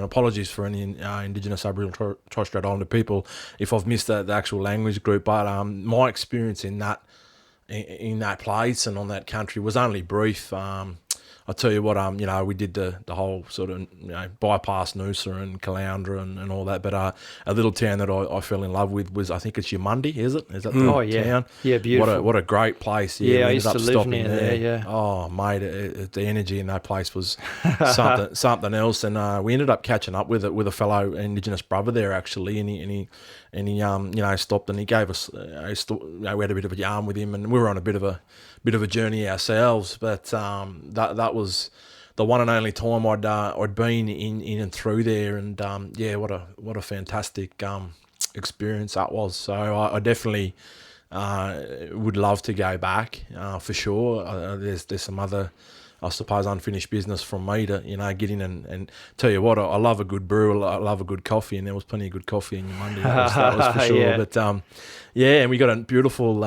apologies for any Indigenous Aboriginal Torres Strait Islander people if I've missed the actual language group, but my experience in that place and on that country was only brief. I tell you what, we did the whole sort of bypass Noosa and Caloundra and all that, but a little town that I fell in love with was, I think it's Yamundi, is it? Is that the town? Yeah, beautiful. What a great place. Yeah, I used to live near there. Yeah. Oh, mate, the energy in that place was something else, and we ended up catching up with a fellow Indigenous brother there actually, and he stopped and he gave us we had a bit of a yarn with him, and we were on a bit of a journey ourselves, but that was the one and only time I'd been in and through there, and what a fantastic experience that was. So I definitely would love to go back for sure. There's some other, I suppose, unfinished business from me to get in and tell you what, I love a good brew, I love a good coffee, and there was plenty of good coffee in your Monday. That was for sure. Yeah. But and we got a beautiful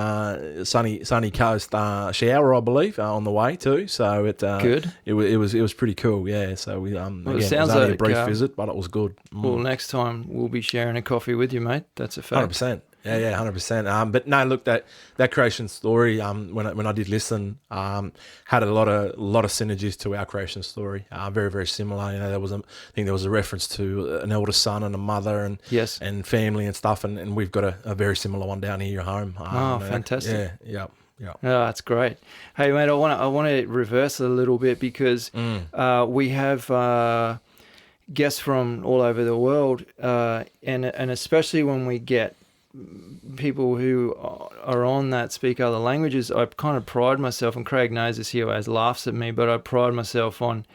sunny coast shower, I believe, on the way too. So good. It was pretty cool. Yeah. So we again, it was only a brief visit, but it was good. Well, next time we'll be sharing a coffee with you, mate. That's a fact. 100%. Yeah, 100%. But no, look, that creation story, when I did listen, had a lot of synergies to our creation story. Very, very similar. I think there was a reference to an elder son and a mother and yes, and family and stuff, and we've got a very similar one down here at home. Fantastic. Yeah. Oh, that's great. Hey, mate, I want to reverse it a little bit because we have guests from all over the world, and especially when we get people who are on that speak other languages, I kind of pride myself, and Craig knows this, he always laughs at me, but I pride myself on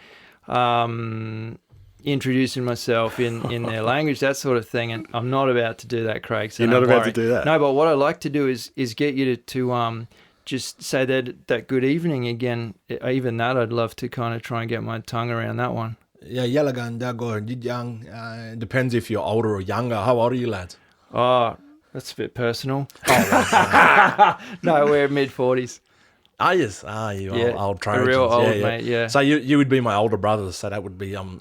introducing myself in their language, that sort of thing, and I'm not about to do that, Craig. So you're not about to do that? No, but what I like to do is get you to just say that good evening again. Even that, I'd love to kind of try and get my tongue around that one. Yeah, Yalagan, Dago, Jijang. Depends if you're older or younger. How old are you, lads? Oh, that's a bit personal. Oh, no, we're mid-40s. Ah, yes. You old Trojans. Real old, mate, yeah. So you would be my older brother, so that would be I'm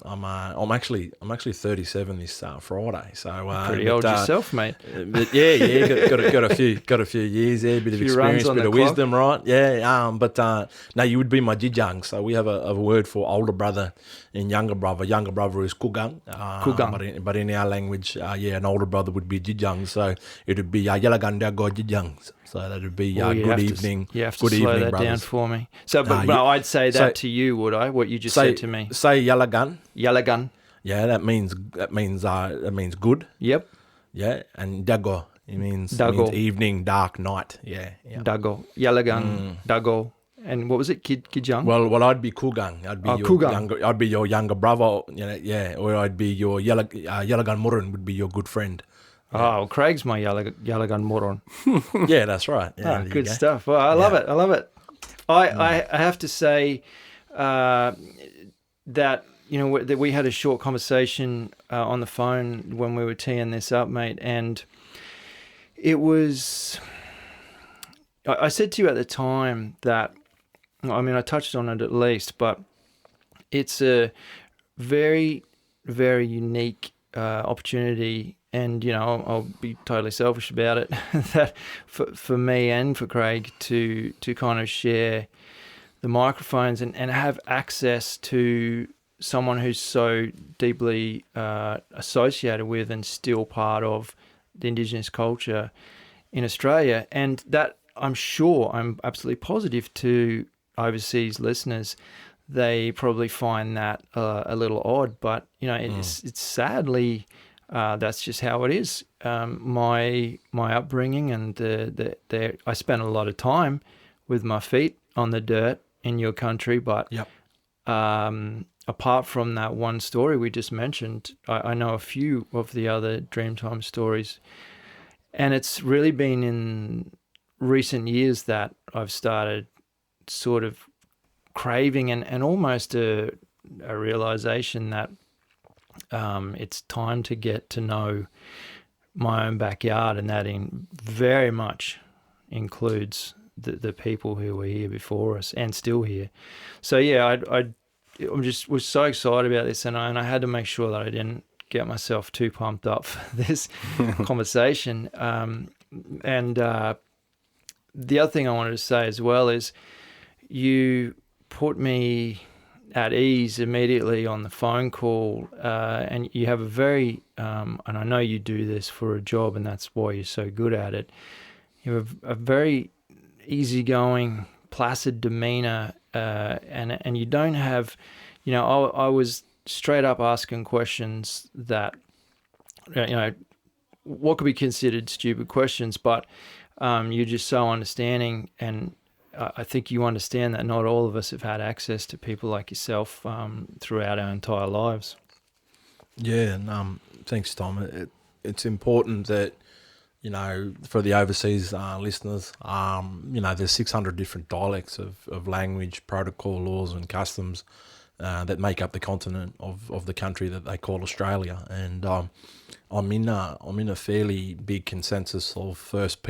actually 37 this Friday. So pretty old yourself, mate. But got a few years there, bit of experience, bit of wisdom, right? Yeah. No, you would be my jijang. So we have a word for older brother and younger brother. Younger brother is kugang. Kugang. But in our language, an older brother would be jijang. So it would be yalaganda go jijang. So that would be good evening. You have to slow that down for me. So, but I'd say that to you, would I? What you just said to me. Say yalagan. Yalagan. Yeah, that means good. Yep. Yeah, and dago. It means evening, dark, night. Yeah. Dago. Yalagan. Dago. And what was it? Kijang? Well, I'd be kugang. I'd be your younger brother. Or I'd be your yalagan murun would be your good friend. Yeah. Oh, Craig's my Yalagan moron. Yeah, that's right. Yeah, good stuff. Well, I love it. I have to say that that we had a short conversation on the phone when we were teeing this up, mate, and it was. I said to you at the time that, I touched on it at least, but it's a very, very unique opportunity and I'll be totally selfish about it, that for me and for Craig to kind of share the microphones and have access to someone who's so deeply associated with and still part of the Indigenous culture in Australia. And that, I'm absolutely positive to overseas listeners, they probably find that a little odd, but it's sadly that's just how it is. My upbringing and I spent a lot of time with my feet on the dirt in your country, but Yep. Apart from that one story we just mentioned, I know a few of the other Dreamtime stories, and it's really been in recent years that I've started sort of craving and almost a realization that it's time to get to know my own backyard, and that very much includes the people who were here before us and still here. So yeah, I was so excited about this, and I had to make sure that I didn't get myself too pumped up for this conversation. And the other thing I wanted to say as well is you put me at ease immediately on the phone call, and you have a very, and I know you do this for a job, and that's why you're so good at it. You have a very easygoing, placid demeanor, and you don't have, I was straight up asking questions that, what could be considered stupid questions, but you're just so understanding, and I think you understand that not all of us have had access to people like yourself throughout our entire lives. Yeah, and thanks, Tom. It's important that, for the overseas listeners, there's 600 different dialects of language, protocol, laws and customs that make up the continent of the country that they call Australia. And I'm in a fairly big consensus of First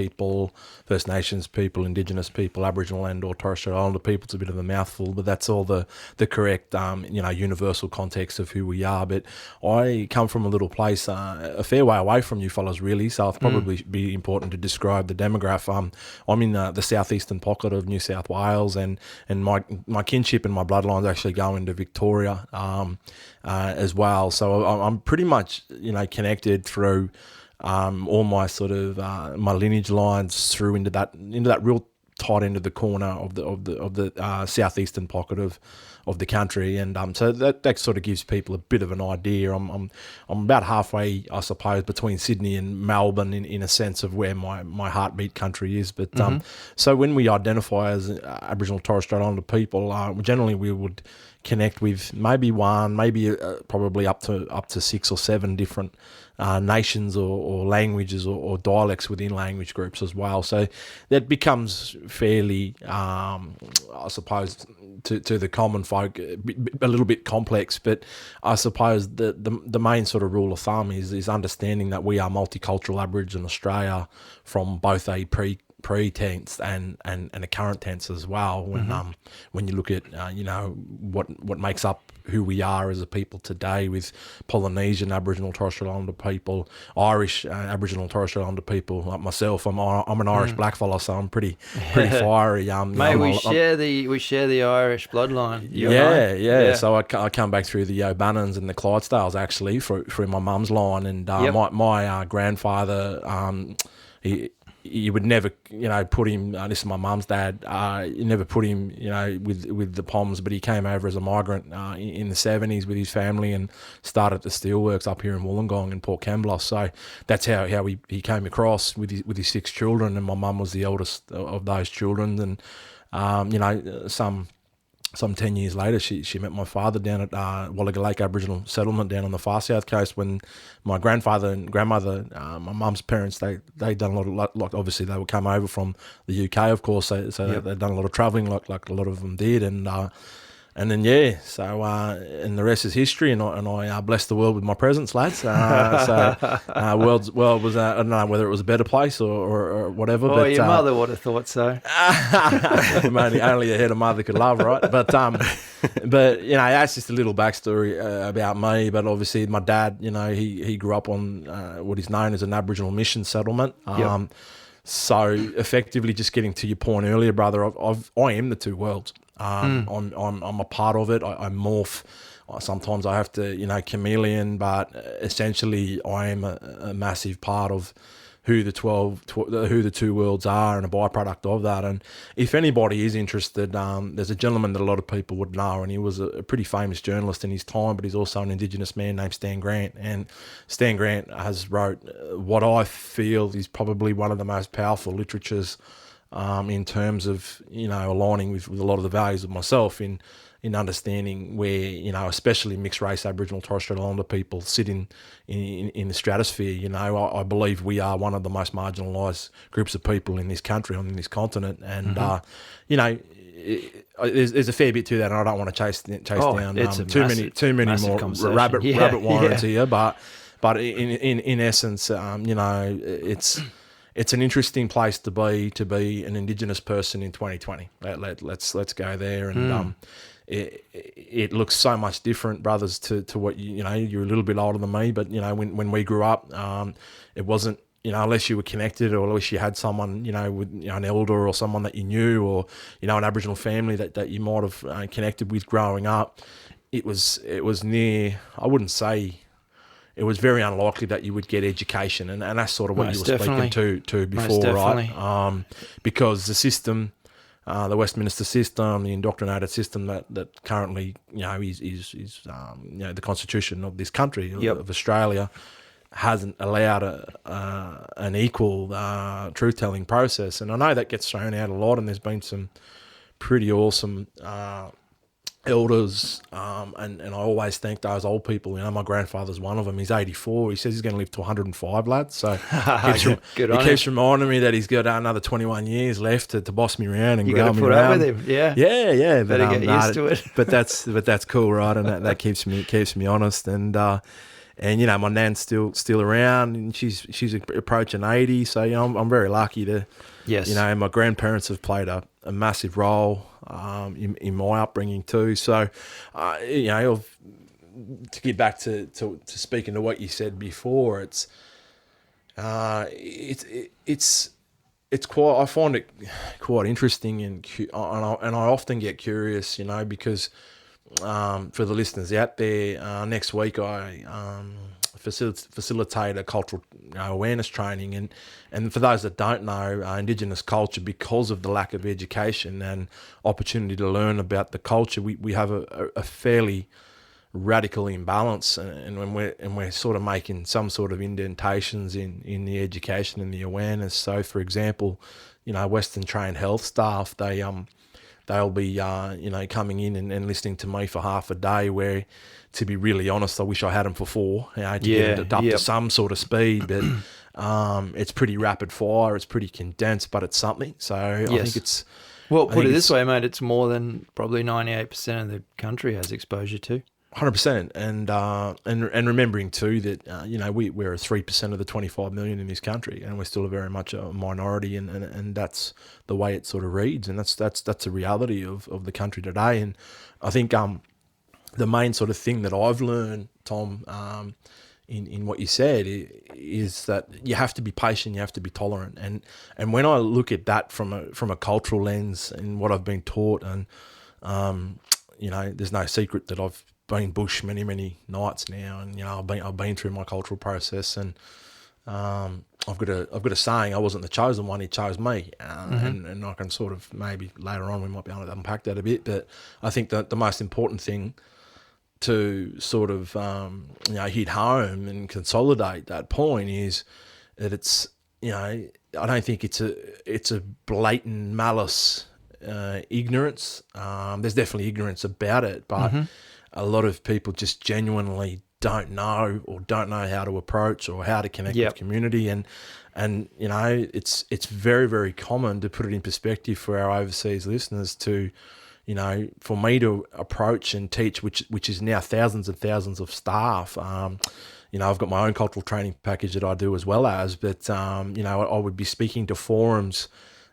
Nations people, Indigenous people, Aboriginal and or Torres Strait Islander people. It's a bit of a mouthful, but that's all the correct universal context of who we are. But I come from a little place a fair way away from you fellas, really, so it'll probably be important to describe the demographic. I'm in the southeastern pocket of New South Wales, and my kinship and my bloodlines actually go into Victoria as well. So I'm pretty much connected through all my sort of my lineage lines through into that real tight end of the corner of the southeastern pocket of the country, and so that sort of gives people a bit of an idea. I'm about halfway, I suppose, between Sydney and Melbourne in a sense of where my heartbeat country is. But so when we identify as Aboriginal Torres Strait Islander people, generally we would connect with maybe probably up to 6 or 7 different nations or languages or dialects within language groups as well. So that becomes fairly, I suppose, to the common folk, a little bit complex. But I suppose the main sort of rule of thumb is understanding that we are multicultural Aboriginal Australia from both a pre-tense and a current tense as well. When you look at what makes up who we are as a people today, with Polynesian Aboriginal Torres Strait Islander people, Irish Aboriginal Torres Strait Islander people, like myself. I'm an Irish blackfella, so I'm pretty fiery. Mate, we share the Irish bloodline. Yeah. So I come back through the O'Bannons and the Clydesdales actually through my mum's line, and my grandfather, you would never, put him. This is my mum's dad. You never put him, with the Poms, but he came over as a migrant in the 70s with his family and started the steelworks up here in Wollongong and Port Kembla. So that's how he came across with his 6 children, and my mum was the eldest of those children. And some 10 years later, she met my father down at Wallaga Lake Aboriginal Settlement down on the far south coast, when my grandfather and grandmother, my mum's parents, they done a lot, obviously they would come over from the UK, of course, so they'd done a lot of travelling like a lot of them did, and And then so and the rest is history. And I blessed the world with my presence, lads. World was I don't know whether it was a better place or whatever. Oh, but your mother would have thought so. only a head of mother could love, right? But that's just a little backstory about me. But obviously, my dad, he grew up on what is known as an Aboriginal mission settlement. Yep. So effectively, just getting to your point earlier, brother, I am the two worlds. I'm a part of it. I morph. Sometimes I have to, chameleon, but essentially I am a massive part of who the two worlds are and a byproduct of that. And if anybody is interested, there's a gentleman that a lot of people would know, and he was a pretty famous journalist in his time, but he's also an Indigenous man named Stan Grant. And Stan Grant has wrote what I feel is probably one of the most powerful literatures in terms of, aligning with a lot of the values of myself in understanding where, especially mixed race Aboriginal Torres Strait Islander people sit in the stratosphere. I believe we are one of the most marginalised groups of people in this country, on this continent. And, there's a fair bit to that, and I don't want to chase down too many more rabbit warrens here. But in essence, it's an interesting place to be an Indigenous person in 2020. Let's go there. And it looks so much different, brothers, to what you're a little bit older than me, but when we grew up, it wasn't, unless you were connected or unless you had someone, with an elder or someone that you knew, or an Aboriginal family that you might have connected with growing up. It was near, I wouldn't say, it was very unlikely that you would get education, and that's sort of what you were speaking to before, right? Because the system, the Westminster system, the indoctrinated system that currently, is the constitution of this country, of Australia, hasn't allowed an equal truth-telling process. And I know that gets thrown out a lot, and there's been some pretty awesome elders, and I always thank those old people. My grandfather's one of them. He's 84. He says he's going to live to 105, lads. So he keeps reminding me that he's got another 21 years left to boss me around and grow me around. You got to put up with him, yeah. Better get used to it. But that's cool, right? And that keeps me honest. And my nan's still around, and she's approaching 80. So I'm very lucky to. Yes. My grandparents have played a massive role in my upbringing too. So, to get back to speaking to what you said before, it's quite. I find it quite interesting, and I often get curious, because for the listeners out there, next week I facilitate a cultural awareness training, and for those that don't know, Indigenous culture, because of the lack of education and opportunity to learn about the culture, we have a fairly radical imbalance, and when we're sort of making some sort of indentations in the education and the awareness. So, for example, Western trained health staff, they'll be coming in and listening to me for half a day, where, to be really honest, I wish I had them for 4, to get it up to some sort of speed. But it's pretty rapid fire, it's pretty condensed, but it's something. So I think it's... Well, put it this way, mate, it's more than probably 98% of the country has exposure to. 100%, and remembering too that we're 3% of the 25 million in this country, and we're still very much a minority, and that's the way it sort of reads, and that's a reality of the country today. And I think the main sort of thing that I've learned, Tom, in what you said, is that you have to be patient, you have to be tolerant, and when I look at that from a cultural lens and what I've been taught, and there's no secret that I've been bush many nights now, and I've been through my cultural process, and I've got a saying: I wasn't the chosen one; he chose me. And I can sort of, maybe later on we might be able to unpack that a bit, but I think that the most important thing to sort of hit home and consolidate that point is that it's I don't think it's a blatant malice, ignorance. There's definitely ignorance about it, but a lot of people just genuinely don't know how to approach or how to connect with community, and it's very, very common, to put it in perspective for our overseas listeners, to for me to approach and teach, which is now thousands and thousands of staff. I've got my own cultural training package that I do as well as, but I would be speaking to forums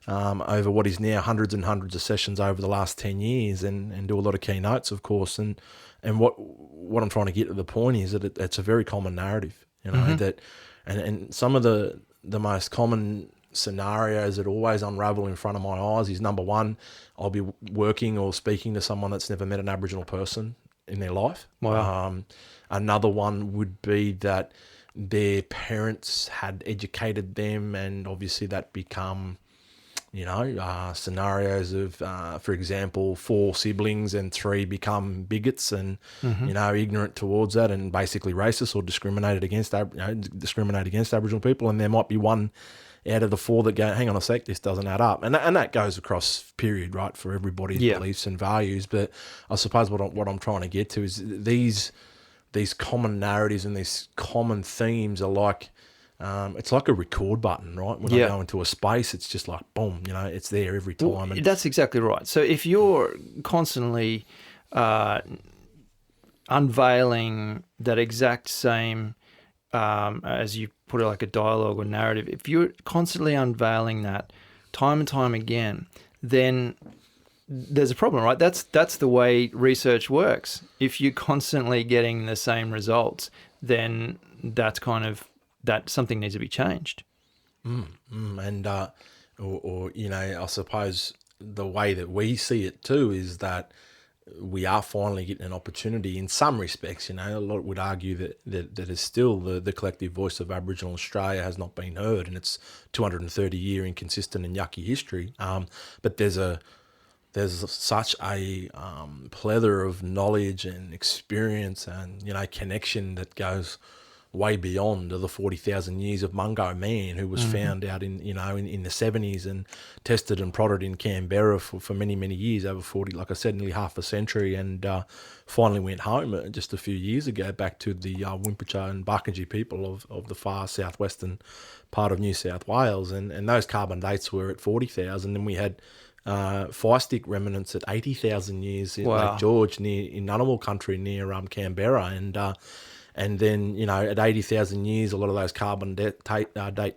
over what is now hundreds and hundreds of sessions over the last 10 years and do a lot of keynotes, of course. And what I'm trying to get to the point is that it's a very common narrative, that, and some of the most common scenarios that always unravel in front of my eyes is, number one, I'll be working or speaking to someone that's never met an Aboriginal person in their life. Wow. Another one would be that their parents had educated them, and obviously that become, scenarios of, for example, 4 siblings and 3 become bigots and, ignorant towards that and basically racist or discriminate against Aboriginal people. And there might be one out of the 4 that go, hang on a sec, this doesn't add up. And that goes across period, right, for everybody's beliefs and values. But I suppose what I'm trying to get to is these common narratives and these common themes are like, it's like a record button, right? When I go into a space, it's just like, boom, it's there every time. Well, that's exactly right. So if you're constantly unveiling that exact same, as you put it, like a dialogue or narrative, if you're constantly unveiling that time and time again, then there's a problem, right? That's the way research works. If you're constantly getting the same results, then that's kind of, that something needs to be changed. And I suppose the way that we see it too is that we are finally getting an opportunity in some respects. A lot would argue that is still the collective voice of Aboriginal Australia has not been heard, and it's 230-year inconsistent and yucky history. But there's such a plethora of knowledge and experience and connection that goes way beyond the 40,000 years of Mungo man who was found out in the 70s and tested and prodded in Canberra for many, many years, over 40, like I said, nearly half a century, and finally went home just a few years ago back to the Wimpicha and Barkindji people of the far southwestern part of New South Wales, and those carbon dates were at 40,000, and we had fire stick remnants at 80,000 years in Lake George in Ngunnawal country near Canberra, and then, at 80,000 years, a lot of those carbon date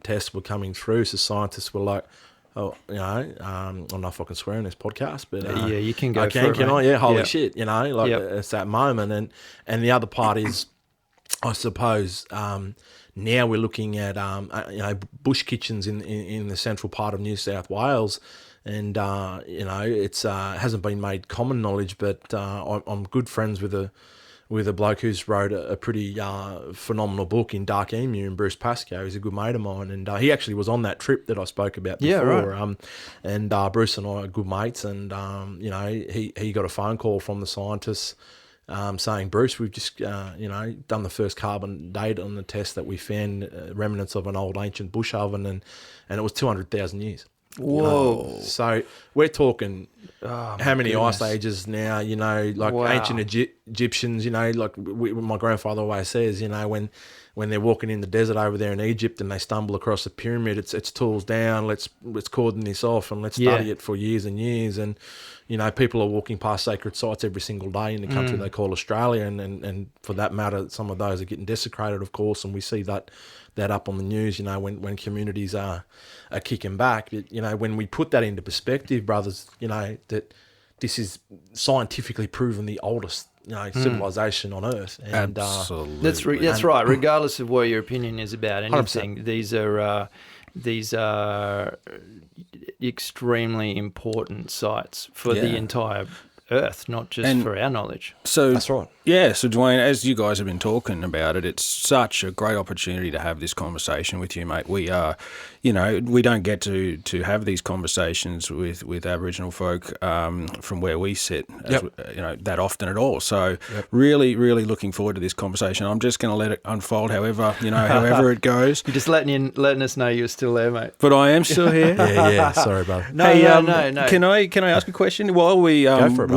tests were coming through. So scientists were like, I don't know if I can swear in this podcast, but you can go. Can I? Yeah, holy shit! It's that moment. And the other part is, I suppose, now we're looking at bush kitchens in the central part of New South Wales. And it's hasn't been made common knowledge, but I'm good friends with a bloke who's wrote a pretty phenomenal book in Dark Emu, and Bruce Pascoe. He's a good mate of mine, and he actually was on that trip that I spoke about before. Yeah, right. And Bruce and I are good mates, and he got a phone call from the scientists saying, Bruce, we've just done the first carbon date on the test that we found remnants of an old ancient bush oven, and it was 200,000 years. Whoa. So we're talking how many ice ages now, ancient Egyptians, my grandfather always says, when they're walking in the desert over there in Egypt and they stumble across a pyramid, it's tools down, let's cordon this off and let's study it for years and years. And, people are walking past sacred sites every single day in the country they call Australia. And for that matter, some of those are getting desecrated, of course. And we see that up on the news, when communities are kicking back. But, when we put that into perspective, brothers, that this is scientifically proven the oldest, civilization on Earth. And, absolutely. That's right. Regardless of what your opinion is about anything, 100%. These are extremely important sites for the entire Earth, not just for our knowledge. So that's right. Yeah, so Dwayne, as you guys have been talking about it, it's such a great opportunity to have this conversation with you, mate. We are, we don't get to have these conversations with Aboriginal folk from where we sit, that often at all. So really, really looking forward to this conversation. I'm just going to let it unfold however it goes. You're just letting us know you're still there, mate. But I am still here. Yeah. Sorry, brother. No. Can I ask a question while we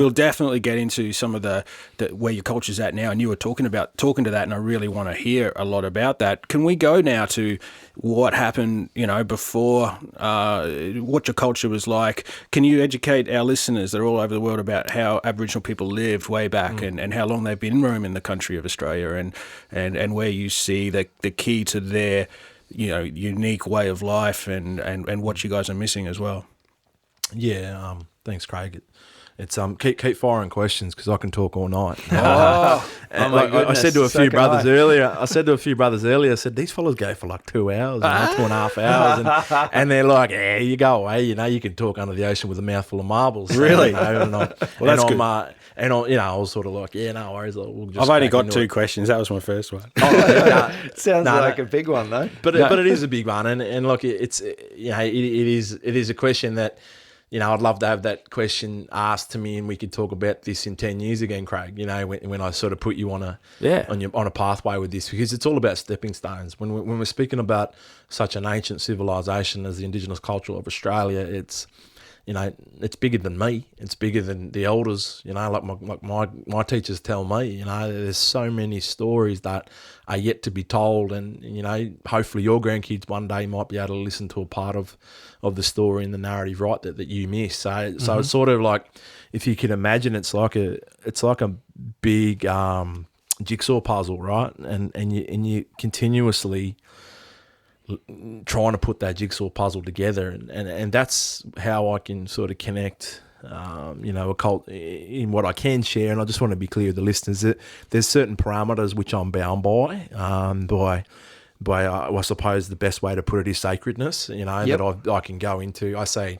we'll definitely get into some of the where your culture's at now, and you were talking to that, and I really want to hear a lot about that. Can we go now to what happened, before, what your culture was like? Can you educate our listeners that are all over the world about how Aboriginal people lived way back and how long they've been roaming the country of Australia, and where you see the key to their unique way of life and what you guys are missing as well? Yeah, thanks, Craig. It's keep firing questions because I can talk all night. And my goodness, I said to a few brothers earlier. I said these fellas go for like 2 hours, 2.5 hours, and they're like, "Yeah, you go away. You can talk under the ocean with a mouthful of marbles." Really? That's good. I was sort of like, "Yeah, no worries. We'll just." I've only got 2 questions. That was my first one. Sounds like a big one though. But it is a big one, and look, it is a question that. I'd love to have that question asked to me, and we could talk about this in 10 years again, Craig. When I sort of put you on a pathway with this, because it's all about stepping stones. When we're speaking about such an ancient civilization as the Indigenous culture of Australia, it's bigger than me. It's bigger than the elders. Like my teachers tell me. There's so many stories that are yet to be told, and hopefully your grandkids one day might be able to listen to a part of the story and the narrative, right, that you miss. So it's sort of like, if you can imagine, it's like a big jigsaw puzzle, right? And you continuously trying to put that jigsaw puzzle together, and that's how I can sort of connect a cult in what I can share. And I just want to be clear with the listeners that there's certain parameters which I'm bound by I suppose the best way to put it is sacredness, that I can go into. I say,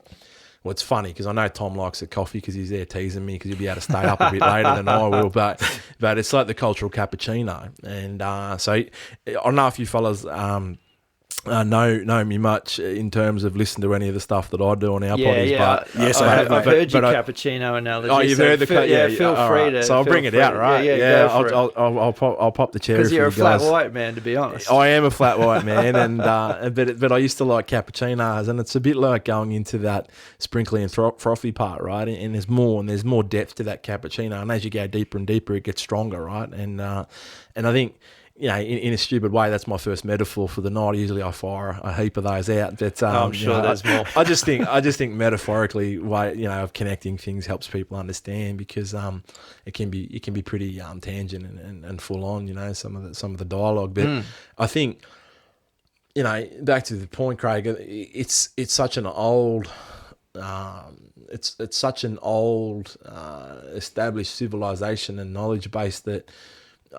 well, it's funny because I know Tom likes a coffee because he's there teasing me because he'll be able to stay up a bit later than I will, but it's like the cultural cappuccino. And so I don't know if you fellas know me much in terms of listening to any of the stuff that I do on our potties. But yes, I've heard your cappuccino analogy. Oh, you've heard the feel free to. So I'll bring it out, right? I'll pop the cherry. Because you're a flat guys. white man, to be honest. I am a flat white man, and but I used to like cappuccinos, and it's a bit like going into that sprinkly and frothy part, right? And there's more depth to that cappuccino, and as you go deeper and deeper, it gets stronger, right? And I think. In a stupid way, that's my first metaphor for the night. Usually, I fire a heap of those out, but I'm sure there's more. I just think metaphorically, of connecting things helps people understand, because it can be pretty tangent and full on. Some of the dialogue, but I think back to the point, Craig. It's such an old. It's such an old established civilization and knowledge base that.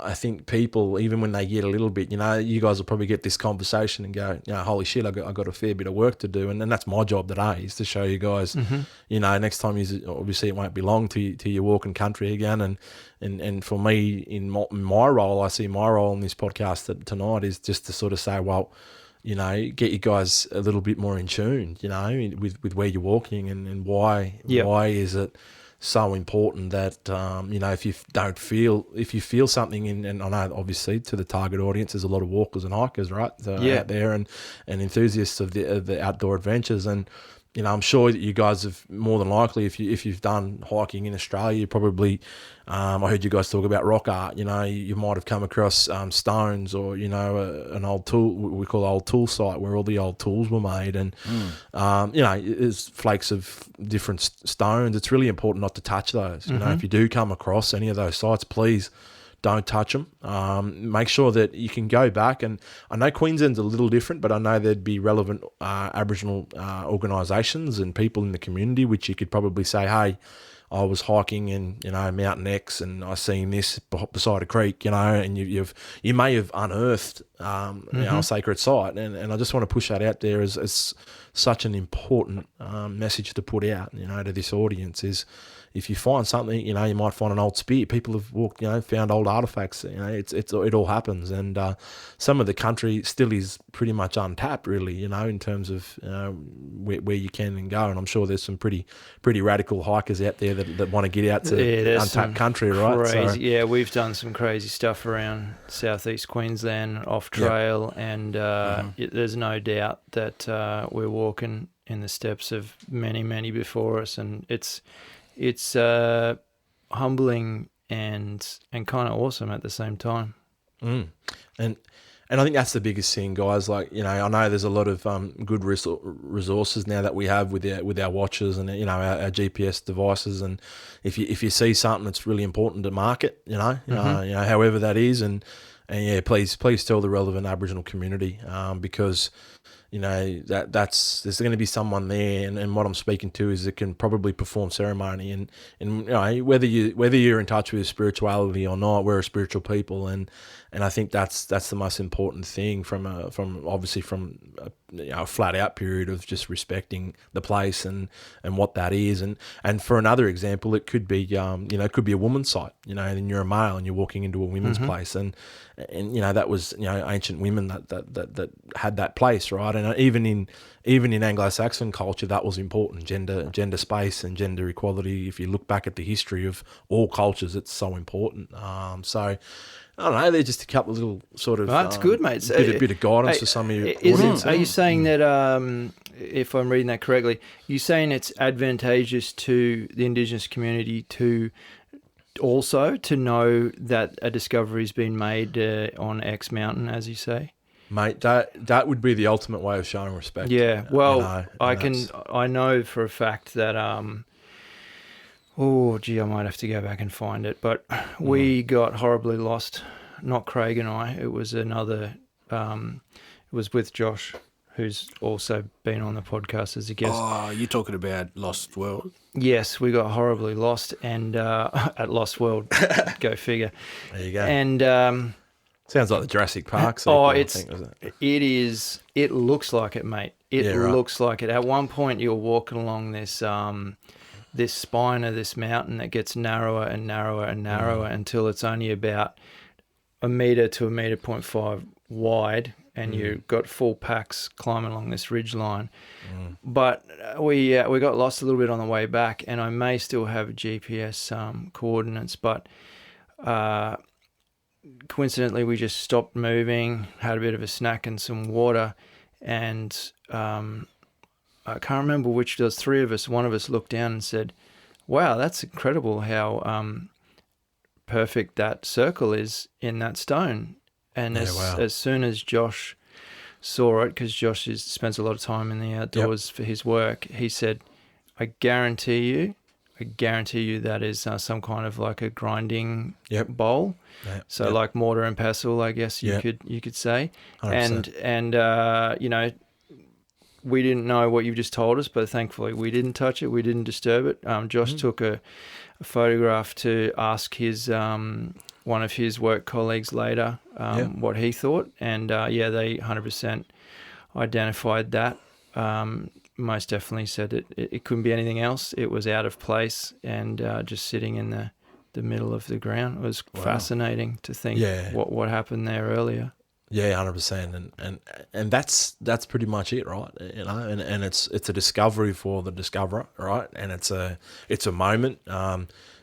I think people, even when they get a little bit, you guys will probably get this conversation and go, holy shit, I got a fair bit of work to do, and that's my job today, is to show you guys, next time obviously it won't be long till you walk in country again, and for me in my role, I see my role in this podcast tonight is just to sort of say, well, get you guys a little bit more in tune, with where you're walking and why is it so important that if you feel something and I know obviously to the target audience there's a lot of walkers and hikers, right, out there and enthusiasts of the outdoor adventures, and I'm sure that you guys have more than likely, if you've done hiking in Australia, you probably I heard you guys talk about rock art. You might have come across stones, or an old tool, we call old tool site, where all the old tools were made, and there's flakes of different stones. It's really important not to touch those. If you do come across any of those sites, please don't touch them. Make sure that you can go back, and I know Queensland's a little different, but I know there'd be relevant Aboriginal organisations and people in the community which you could probably say, hey, I was hiking in Mountain X and I seen this beside a creek, and you may have unearthed a sacred site, and I just want to push that out there as such an important message to put out, to this audience is. If you find something, you might find an old spear. People have walked, found old artifacts. It all happens, and some of the country still is pretty much untapped, really. In terms of where you can and go. And I'm sure there's some pretty radical hikers out there that want to get out to untapped country, right? Crazy, yeah. We've done some crazy stuff around southeast Queensland off trail, and there's no doubt that we're walking in the steps of many before us, and it's humbling and kind of awesome at the same time. And I think that's the biggest thing, guys. Like, you know, I know there's a lot of good resources now that we have with our watches and, you know, our GPS devices. And if you see something that's really important to market, you know, however that is, and yeah, please tell the relevant Aboriginal community, because, you know, there's going to be someone there, and what I'm speaking to is that can probably perform ceremony, and you know, whether you're in touch with spirituality or not, we're a spiritual people, and I think that's the most important thing from a flat out period of just respecting the place and what that is, and for another example, it could be it could be a woman's site, you know, and you're a male and you're walking into a women's place, and you know, that was, you know, ancient women that had that place, right? And even in Anglo-Saxon culture, that was important. Gender space and gender equality. If you look back at the history of all cultures, it's so important. So I don't know. They're just a couple of little sort of. That's good, mate. Bit of guidance for some of your audience. Are you saying that, if I'm reading that correctly, you're saying it's advantageous to the Indigenous community to also to know that a discovery's been made on X mountain, as you say? Mate, that would be the ultimate way of showing respect. Yeah, well, I know for a fact that oh gee, I might have to go back and find it, but we got horribly lost. Not Craig and I. It was another. It was with Josh, who's also been on the podcast as a guest. Oh, you're talking about Lost World? Yes, we got horribly lost, and at Lost World, go figure. There you go. And sounds like the Jurassic Park sequel, it looks like it, mate. It looks like it. At one point, you're walking along this this spine of this mountain that gets narrower and narrower and narrower until it's only about 1 meter to 1.5 meters wide, and you've got full packs climbing along this ridge line. But we got lost a little bit on the way back, and I may still have GPS coordinates, but coincidentally we just stopped moving, had a bit of a snack and some water, and I can't remember which. There was 3 of us. One of us looked down and said, "Wow, that's incredible how perfect that circle is in that stone." And as soon as Josh saw it, because Josh spends a lot of time in the outdoors for his work, he said, I guarantee you that is some kind of like a grinding bowl. So like mortar and pestle, I guess you could say. 100%. And you know, we didn't know what you've just told us, but thankfully we didn't touch it. We didn't disturb it. Josh took a photograph to ask his one of his work colleagues later what he thought, and they 100% identified that. Most definitely said it couldn't be anything else. It was out of place and just sitting in the middle of the ground. It was fascinating to think what happened there earlier. Yeah, 100%, and that's pretty much it, right? You know, and it's a discovery for the discoverer, right? And it's a moment.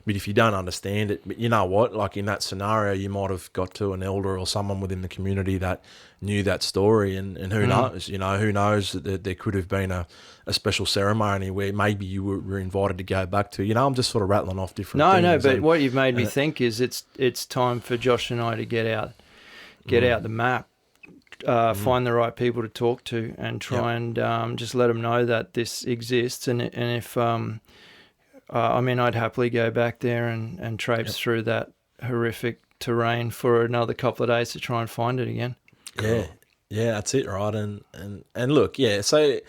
But if you don't understand it, but you know what? Like in that scenario, you might have got to an elder or someone within the community that knew that story, and who knows? You know, who knows that there could have been a special ceremony where maybe you were invited to go back to. You know, I'm just sort of rattling off different things. No, but what you've made me think is it's time for Josh and I to get out the map, find the right people to talk to, and try and just let them know that this exists. And if I mean, I'd happily go back there and traipse through that horrific terrain for another couple of days to try and find it again. Cool. Yeah, that's it, right? And look, so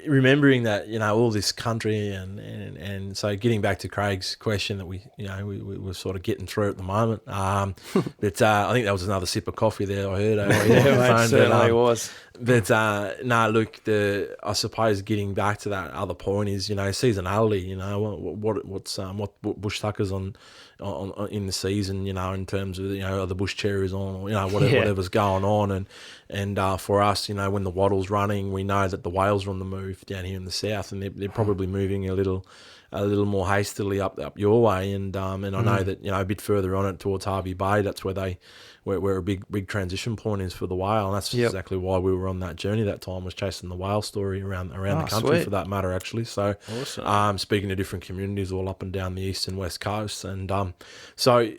remembering that, you know, all this country and so getting back to Craig's question that we were sort of getting through at the moment. But I think that was another sip of coffee there I heard. It certainly was. But look, I suppose getting back to that other point is, you know, seasonality. You know, what bush tuckers on in the season. You know, in terms of, you know, are the bush cherries on, or, you know, whatever's going on, and for us, you know, when the wattle's running, we know that the whales are on the move down here in the south, and they're probably moving a little more hastily up your way. And I know that a bit further on it towards Harvey Bay, that's where a big transition point is for the whale, and that's exactly why we were on that journey that time, was chasing the whale story around the country, sweet. for that matter, actually. So, Awesome. speaking to different communities all up and down the east and west coast, and so.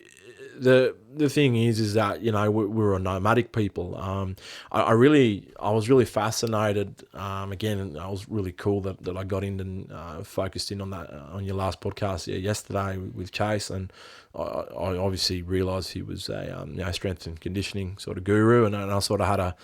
The thing is that we're a nomadic people. I was really fascinated. Again, I was really cool that I got in and focused in on that on your last podcast yesterday with Chase, and I obviously realised he was a strength and conditioning sort of guru, and I sort of had a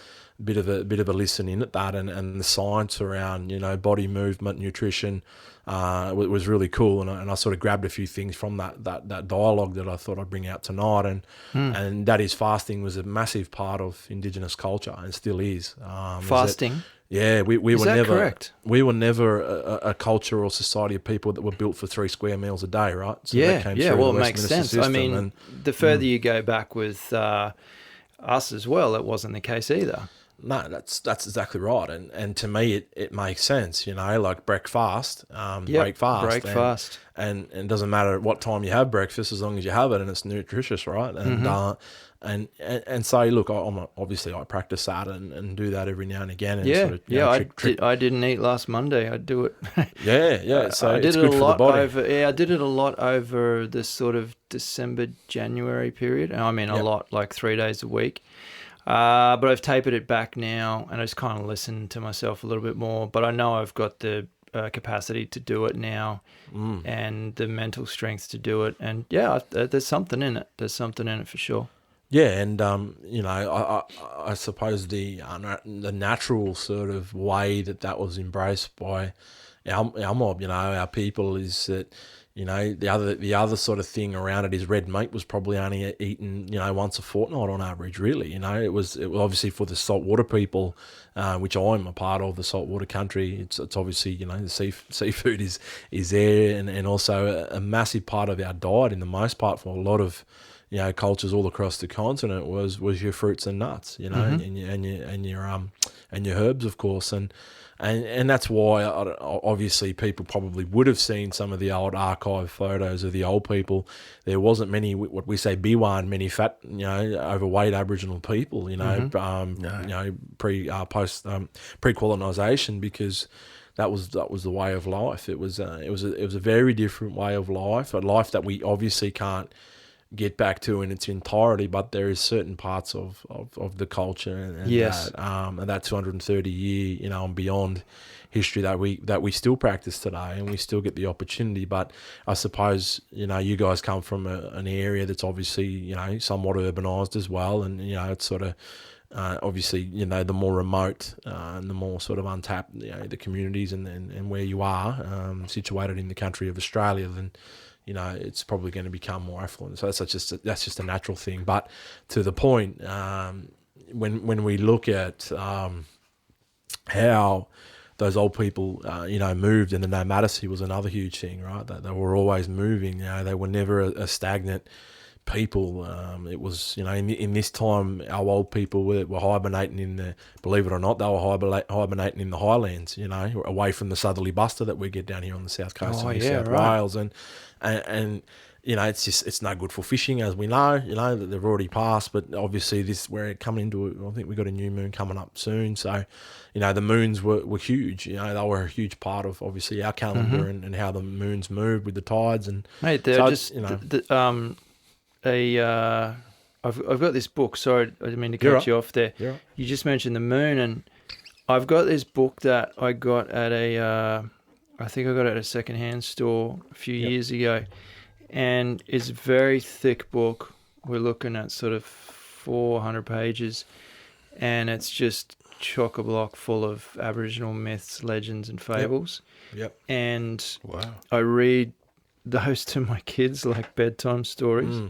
bit of a listen in at that, and the science around body movement, nutrition. Was really cool, and I sort of grabbed a few things from that dialogue that I thought I'd bring out tonight, and that is fasting was a massive part of Indigenous culture and still is. Fasting? Yeah, we Is were that never correct? We were never a culture or society of people that were built for 3 square meals a day, right? So that came through well, the it makes Westminster sense. I system, mean, and the further you go back with us as well, it wasn't the case either. no, that's exactly right, and to me it makes sense, like breakfast, breakfast. and it doesn't matter what time you have breakfast as long as you have it and it's nutritious, right? And so look, I practice that and do that every now and again. And I didn't eat last Monday. I do it. So I did it's it good a for lot the body. I did it a lot over this sort of December, January period. I mean, a lot, like 3 days a week. But I've tapered it back now, and I just kind of listen to myself a little bit more. But I know I've got the capacity to do it now, and the mental strength to do it. And there's something in it. There's something in it for sure. Yeah, and I suppose the natural sort of way that was embraced by our mob, our people, is that the other sort of thing around it is red meat was probably only eaten once a fortnight on average. Really, it was obviously for the saltwater people, which I'm a part of, the saltwater country. It's obviously the seafood is there, and also a massive part of our diet, in the most part, for a lot of cultures all across the continent, was your fruits and nuts, and your herbs, of course, and that's why obviously people probably would have seen some of the old archive photos of the old people. There wasn't many, what we say biwan, many fat, overweight Aboriginal people, pre-colonization, because that was the way of life. It was a very different way of life, a life that we obviously can't get back to in its entirety, but there is certain parts of the culture and that 230 year and beyond history that we still practice today, and we still get the opportunity. But I suppose you guys come from an area that's obviously somewhat urbanized as well, and it's sort of obviously the more remote and the more sort of untapped the communities and where you are situated in the country of Australia, then it's probably going to become more affluent. So that's just a natural thing. But to the point, when we look at how those old people, moved, and the nomadicity was another huge thing, right? That they were always moving. They were never a stagnant people. It was, in this time, our old people were hibernating believe it or not, they were hibernating in the highlands, away from the southerly buster that we get down here on the south coast of New South Wales, and it's no good for fishing, as we know, that they've already passed. But obviously we're coming into, I think we've got a new moon coming up soon. So, the moons were huge. They were a huge part of obviously our calendar and how the moons moved with the tides. And mate, they're I've got this book. Sorry, I didn't mean to cut you off there. Yeah. You just mentioned the moon, and I've got this book that I got at I think I got it at a secondhand store a few years ago, and it's a very thick book. We're looking at sort of 400 pages, and it's just chock-a-block full of Aboriginal myths, legends, and fables. Yep. And Wow. I read those to my kids like bedtime stories,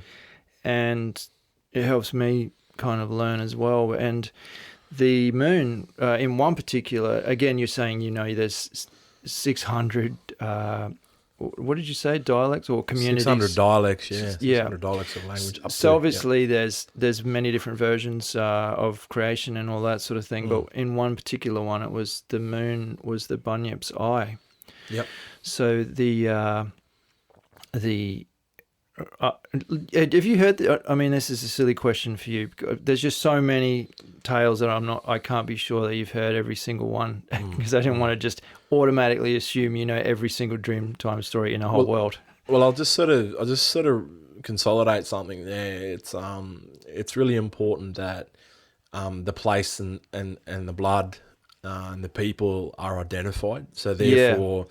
and it helps me kind of learn as well. And the moon, in one particular, again, you're saying there's 600 what did you say, dialects or communities? 600 dialects, yeah. Yeah. 600 dialects of language. So obviously there's many different versions of creation and all that sort of thing. But in one particular one, it was the moon was the bunyip's eye. Yep. So have you heard? I mean, this is a silly question for you. There's just so many tales that I can't be sure that you've heard every single one because I didn't want to just automatically assume you know every single Dreamtime story in the whole world. Well, I'll just sort of consolidate something there. It's really important that the place and the blood and the people are identified. So therefore,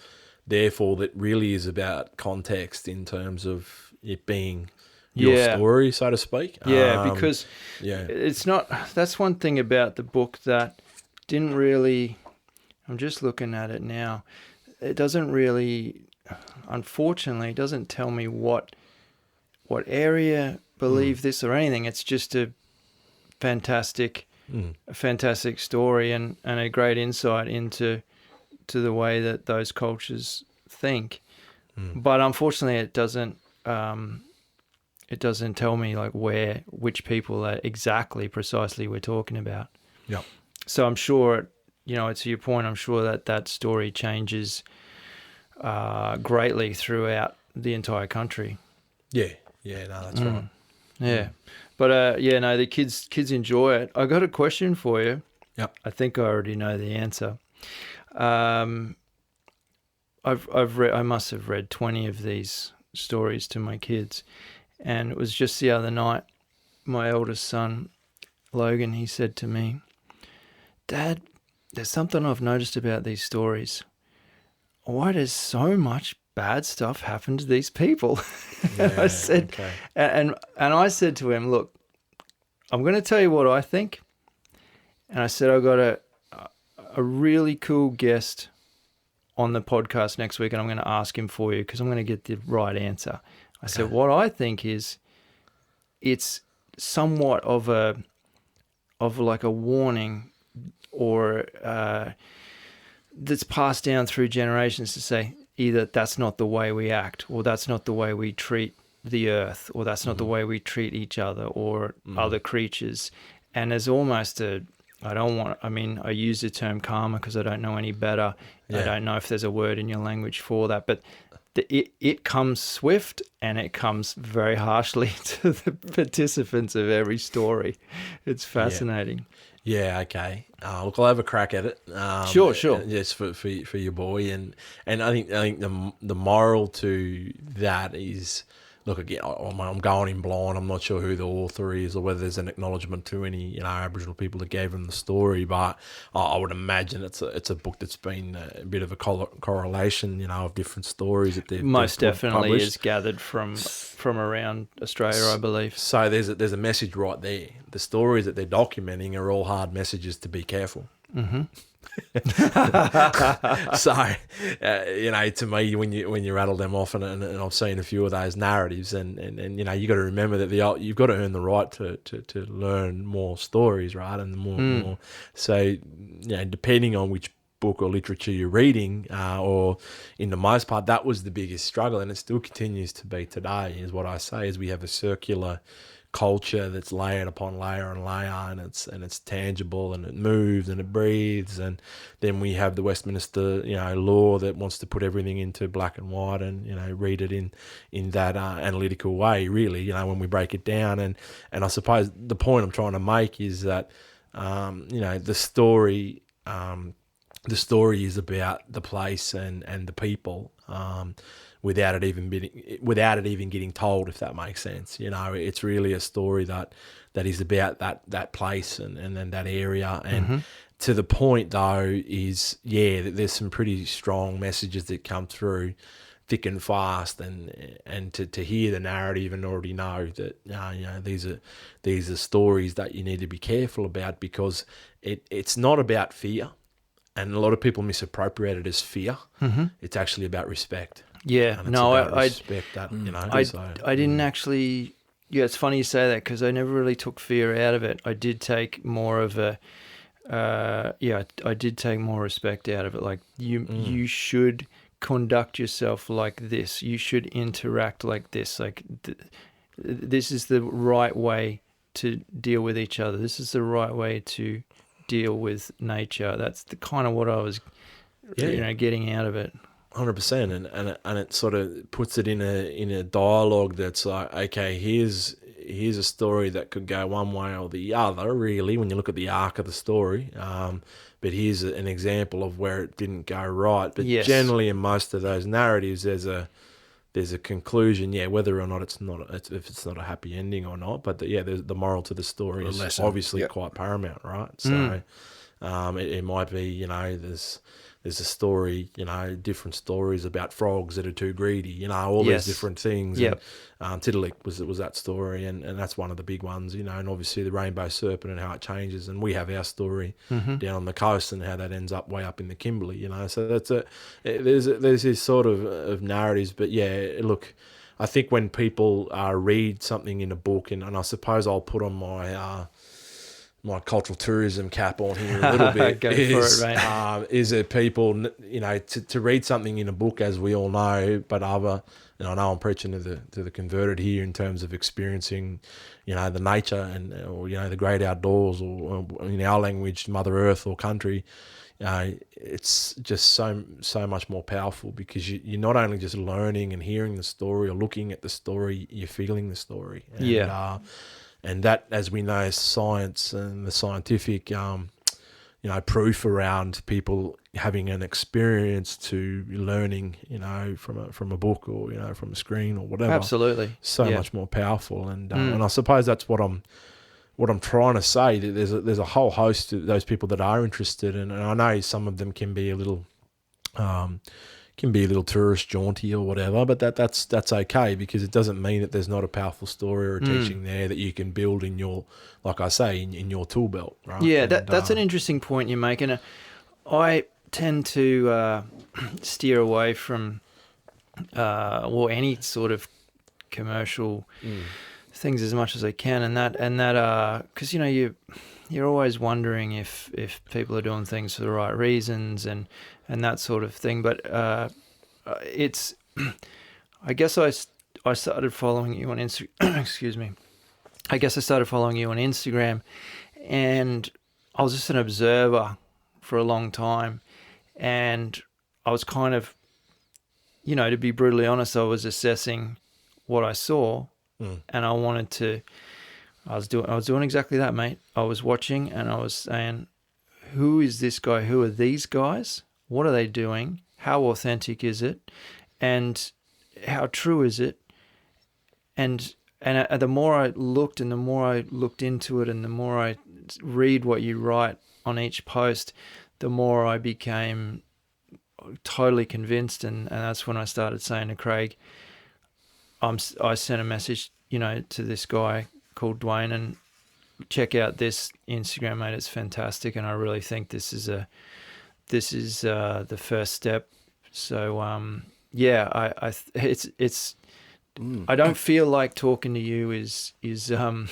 that really is about context in terms of it being your story, so to speak. Yeah, because it's not. That's one thing about the book that didn't really. I'm just looking at it now. It doesn't really, unfortunately, it doesn't tell me what area believe this or anything. It's just a fantastic story and a great insight into the way that those cultures think. But unfortunately, it doesn't tell me like which people are precisely we're talking about. Yeah. So I'm sure, to your point, I'm sure that story changes greatly throughout the entire country. Yeah. Yeah. No, that's right. Yeah. But the kids enjoy it. I got a question for you. Yep. I think I already know the answer. I must have read 20 of these stories to my kids, and it was just the other night. My eldest son, Logan, he said to me, "Dad, there's something I've noticed about these stories. Why does so much bad stuff happen to these people?" And I said, okay. and I said to him, "Look, I'm going to tell you what I think." And I said, "I got a really cool guest on the podcast next week, and I'm going to ask him for you because I'm going to get the right answer." I said, "What I think is, it's somewhat of like a warning, or that's passed down through generations to say either that's not the way we act, or that's not the way we treat the earth, or that's not the way we treat each other or other creatures." And there's almost I use the term karma because I don't know any better. Yeah. I don't know if there's a word in your language for that, but it comes swift and it comes very harshly to the participants of every story. It's fascinating. Yeah, okay. Look, I'll have a crack at it. Sure. Yes, for your boy, and I think the moral to that is, look, again, I'm going in blind. I'm not sure who the author is or whether there's an acknowledgement to any Aboriginal people that gave him the story, but I would imagine it's a book that's been a bit of a correlation, of different stories that they've definitely published. is gathered from around Australia, I believe. So there's a message right there. The stories that they're documenting are all hard messages to be careful. Mm-hmm. So, to me, when you rattle them off, and I've seen a few of those narratives, and you got to remember that you've got to earn the right to learn more stories, right? And more. So, depending on which book or literature you're reading, or in the most part, that was the biggest struggle, and it still continues to be today. Is what I say is we have a circular culture that's layered upon layer and layer, and it's tangible, and it moves and it breathes, and then we have the Westminster law that wants to put everything into black and white and read it in that analytical way, really, when we break it down, and I suppose the point I'm trying to make is that the story is about the place and the people, without it even getting told, if that makes sense. It's really a story that is about that place and then that area. And to the point, though, is there's some pretty strong messages that come through thick and fast, and to hear the narrative and already know that these are stories that you need to be careful about, because it's not about fear, and a lot of people misappropriate it as fear. It's actually about respect. Yeah, I respect that. I didn't actually. Yeah, it's funny you say that because I never really took fear out of it. I did take more of a. I did take more respect out of it. Like you should conduct yourself like this. You should interact like this. Like this is the right way to deal with each other. This is the right way to deal with nature. That's the kind of what I was, getting out of it. 100%, and it sort of puts it in a dialogue that's like, okay, here's a story that could go one way or the other, really, when you look at the arc of the story. But here's an example of where it didn't go right. But generally, in most of those narratives, there's a conclusion. Yeah, whether or not if it's not a happy ending or not. But the moral to the story is obviously quite paramount, right? So it might be, there's a story, different stories about frogs that are too greedy, all these different things. Yep. And Tiddalik was that story, and that's one of the big ones, and obviously the rainbow serpent and how it changes. And we have our story down on the coast and how that ends up way up in the Kimberley, So that's there's this sort of narratives. But look, I think when people read something in a book, and I suppose I'll put on my cultural tourism cap on here a little bit. Go for it, mate. Is it people, to read something in a book, as we all know, but other, I know I'm preaching to the converted here in terms of experiencing, the nature or the great outdoors, or in our language, Mother Earth or country. It's just so much more powerful, because you're not only just learning and hearing the story or looking at the story, you're feeling the story. And, and that, as we know, science and the scientific, proof around people having an experience to learning, from a book or from a screen or whatever. Absolutely, much more powerful. And I suppose that's what I'm trying to say. There's a whole host of those people that are interested, and I know some of them can be a little tourist jaunty or whatever, but that's okay, because it doesn't mean that there's not a powerful story or a teaching there that you can build in your, like I say, in your tool belt, right? Yeah, that's an interesting point you're making. I tend to steer away from any sort of commercial things as much as I can, and that because you're always wondering if people are doing things for the right reasons and that sort of thing. But it's, I guess I started following you on Instagram. Excuse me. I guess I started following you on Instagram, and I was just an observer for a long time, and I was kind of, to be brutally honest, I was assessing what I saw, and I wanted to. I was doing exactly that, mate. I was watching, and I was saying, who is this guy? Who are these guys? What are they doing? How authentic is it? And how true is it? And the more I looked, and the more I looked into it, and the more I read what you write on each post, the more I became totally convinced. And that's when I started saying to Craig, I sent a message, to this guy called Dwayne, and check out this Instagram, mate. It's fantastic, and I really think this is the first step. So I don't feel like talking to you is in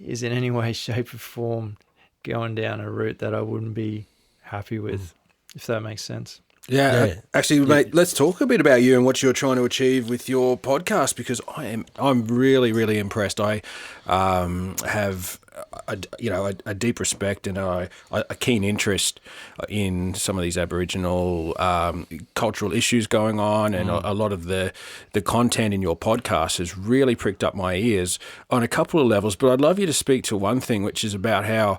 any way, shape, or form going down a route that I wouldn't be happy with, if that makes sense. Yeah. Actually, mate, let's talk a bit about you and what you're trying to achieve with your podcast, because I'm really, really impressed. I have a deep respect and a keen interest in some of these Aboriginal cultural issues going on, and a lot of the content in your podcast has really pricked up my ears on a couple of levels. But I'd love you to speak to one thing, which is about how,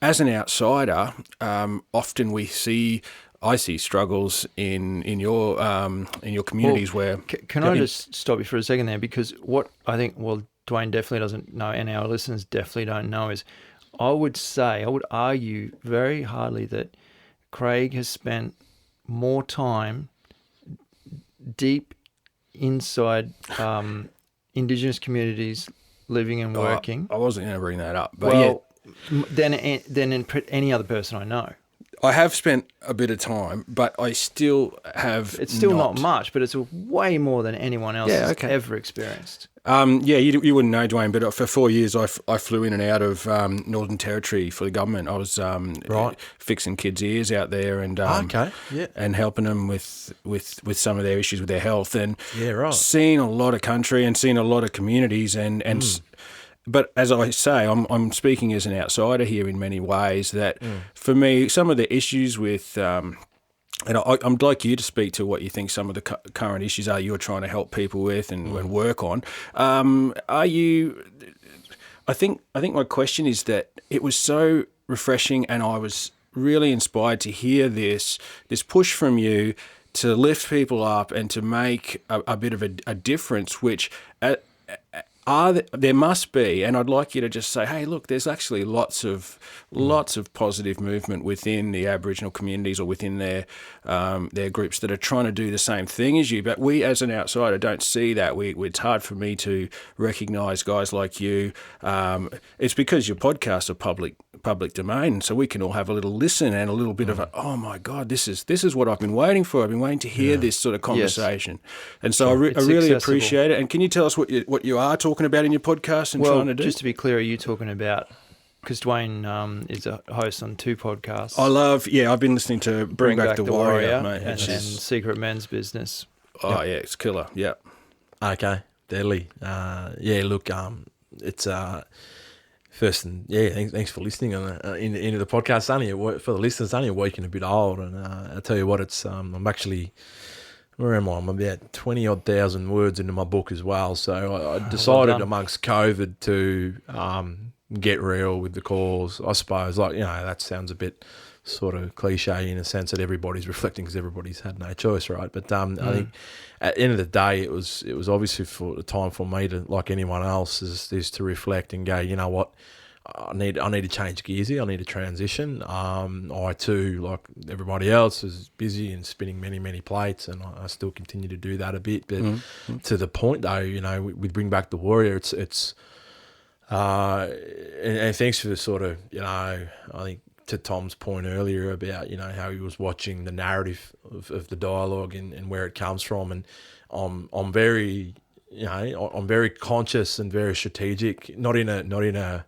as an outsider, often I see struggles in your communities. Well, where can I just stop you for a second there, because what I think, Dwayne definitely doesn't know, and our listeners definitely don't know, is I would argue very hardly that Craig has spent more time deep inside Indigenous communities, living and working. I wasn't going to bring that up, but than in any other person I know. I have spent a bit of time, but I still have. It's still not much, but it's way more than anyone else has ever experienced. You wouldn't know, Dwayne, but for 4 years I flew in and out of Northern Territory for the government. I was fixing kids' ears out there and and helping them with some of their issues with their health and seeing a lot of country and seeing a lot of communities and. But as I say, I'm speaking as an outsider here in many ways. That for me, some of the issues with, and I'd like you to speak to what you think some of the current issues are you're trying to help people with and work on. Are you? I think my question is that it was so refreshing, and I was really inspired to hear this push from you to lift people up and to make a bit of a difference, which. There must be, and I'd like you to just say, hey, look, there's actually lots of positive movement within the Aboriginal communities or within their groups that are trying to do the same thing as you. But we, as an outsider, don't see that. It's hard for me to recognise guys like you. It's because your podcasts are public domain, so we can all have a little listen and a little bit of oh my God, this is what I've been waiting for. I've been waiting to hear this sort of conversation, and so I really appreciate it. And can you tell us what you are talking about in your podcast and trying to do? Just to be clear, are you talking about, because Dwayne is a host on 2 podcasts. I've been listening to Bring Back the Warrior, mate, and Secret Men's Business. Oh yeah, it's killer. Yeah. Okay, deadly. Look, it's first, and thanks for listening into the podcast. For the listeners, only a week and a bit old, and I tell you what, it's I'm actually. Where am I? I'm about 20,000 words into my book as well. So I decided amongst COVID to get real with the cause. I suppose, that sounds a bit sort of cliche in a sense that everybody's reflecting because everybody's had no choice, right? But I think at the end of the day, it was obviously for the time for me to, like anyone else, is to reflect and go, you know what? I need to change gears here. I need to transition. I too, like everybody else, is busy and spinning many, many plates, and I still continue to do that a bit. But to the point, though, we Bring Back the Warrior. It's and thanks for the sort of, I think to Tom's point earlier about how he was watching the narrative of the dialogue and where it comes from, and I'm very I'm very conscious and very strategic, not in a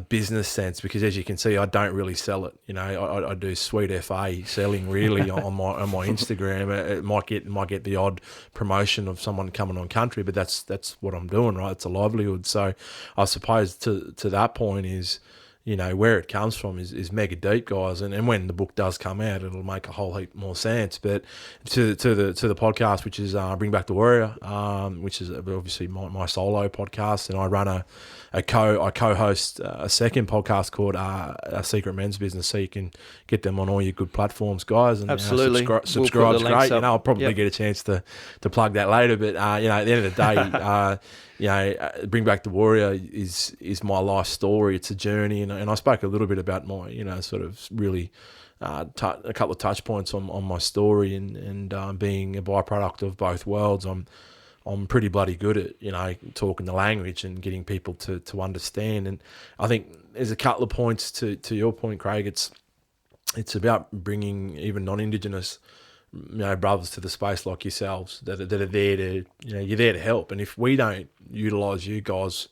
business sense, because as you can see, I don't really sell it. I do sweet FA selling really on my Instagram. It might get the odd promotion of someone coming on country, but that's what I'm doing, right? It's a livelihood. So I suppose to that point is, where it comes from is mega deep, guys. And when the book does come out, it'll make a whole heap more sense. But to the podcast, which is Bring Back the Warrior, which is obviously my solo podcast, and I run I co-host a second podcast called Secret Men's Business, so you can get them on all your good platforms, guys. And absolutely, subscribe's great. I'll probably get a chance to plug that later. But at the end of the day, Bring Back the Warrior is my life story. It's a journey, and I spoke a little bit about my sort of really a couple of touch points on my story and being a byproduct of both worlds. I'm pretty bloody good at, talking the language and getting people to understand. And I think there's a couple of points to your point, Craig. It's about bringing even non-Indigenous, brothers to the space like yourselves that are there to, you're there to help. And if we don't utilise you guys,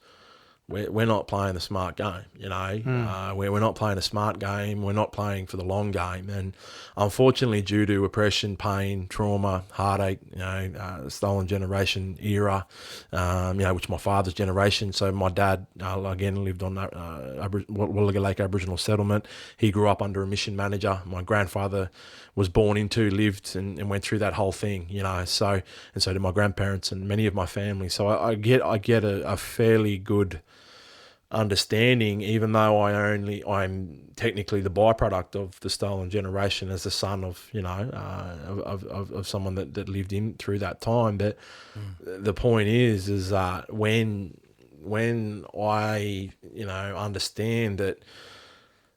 we're not playing the smart game, we're not playing a smart game. We're not playing for the long game. And unfortunately, due to oppression, pain, trauma, heartache, stolen generation era, which my father's generation. So my dad, again, lived on Wallaga Lake Aboriginal settlement. He grew up under a mission manager. My grandfather was born into, lived and went through that whole thing, so did my grandparents and many of my family. So I get a fairly good understanding, even though I'm technically the byproduct of the stolen generation as the son of of someone that lived in through that time. But the point is that when I understand that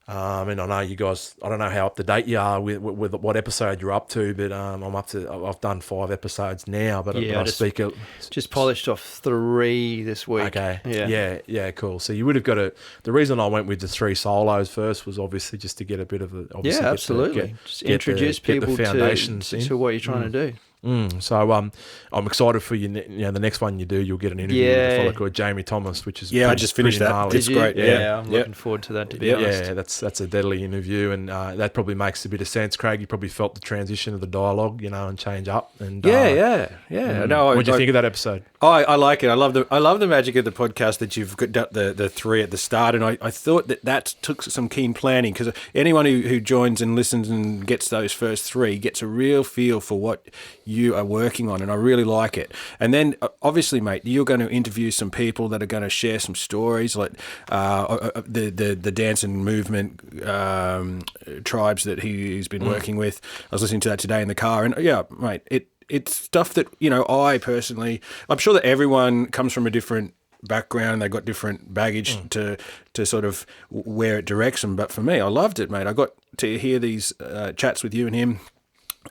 And I know you guys, I don't know how up to date you are with what episode you're up to, but I've done 5 episodes now, but Yeah, I just polished off 3 this week. Okay. Yeah. Cool. So you would have got the reason I went with the 3 solos first was obviously just to get a bit of absolutely. Just introduce people to what you're trying to do. So I'm excited for you. The next one you do, you'll get an interview with a fellow called Jamie Thomas, which is I just finished that. gnarly. It's great. Yeah, I'm looking forward to that. To be honest, Yeah, that's a deadly interview, and that probably makes a bit of sense. Craig, you probably felt the transition of the dialogue, and change up. And No, what do you think of that episode? I like it. I love the magic of the podcast that you've got the 3 at the start, and I thought that took some keen planning, because anyone who joins and listens and gets those first 3 gets a real feel for what you are working on, and I really like it. And then obviously, mate, you're going to interview some people that are going to share some stories, like the dance and movement tribes that he's been working with. I was listening to that today in the car, and yeah, mate, it's stuff that, I personally, I'm sure that everyone comes from a different background, they've got different baggage to sort of where it directs them. But for me, I loved it, mate. I got to hear these chats with you and him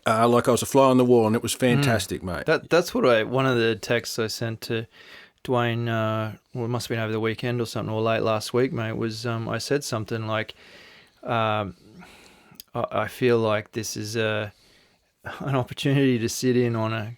like I was a fly on the wall, and it was fantastic, mate. That's what one of the texts I sent to Dwayne, it must have been over the weekend or something, or late last week, mate, was I said something like, I feel like this is an opportunity to sit in on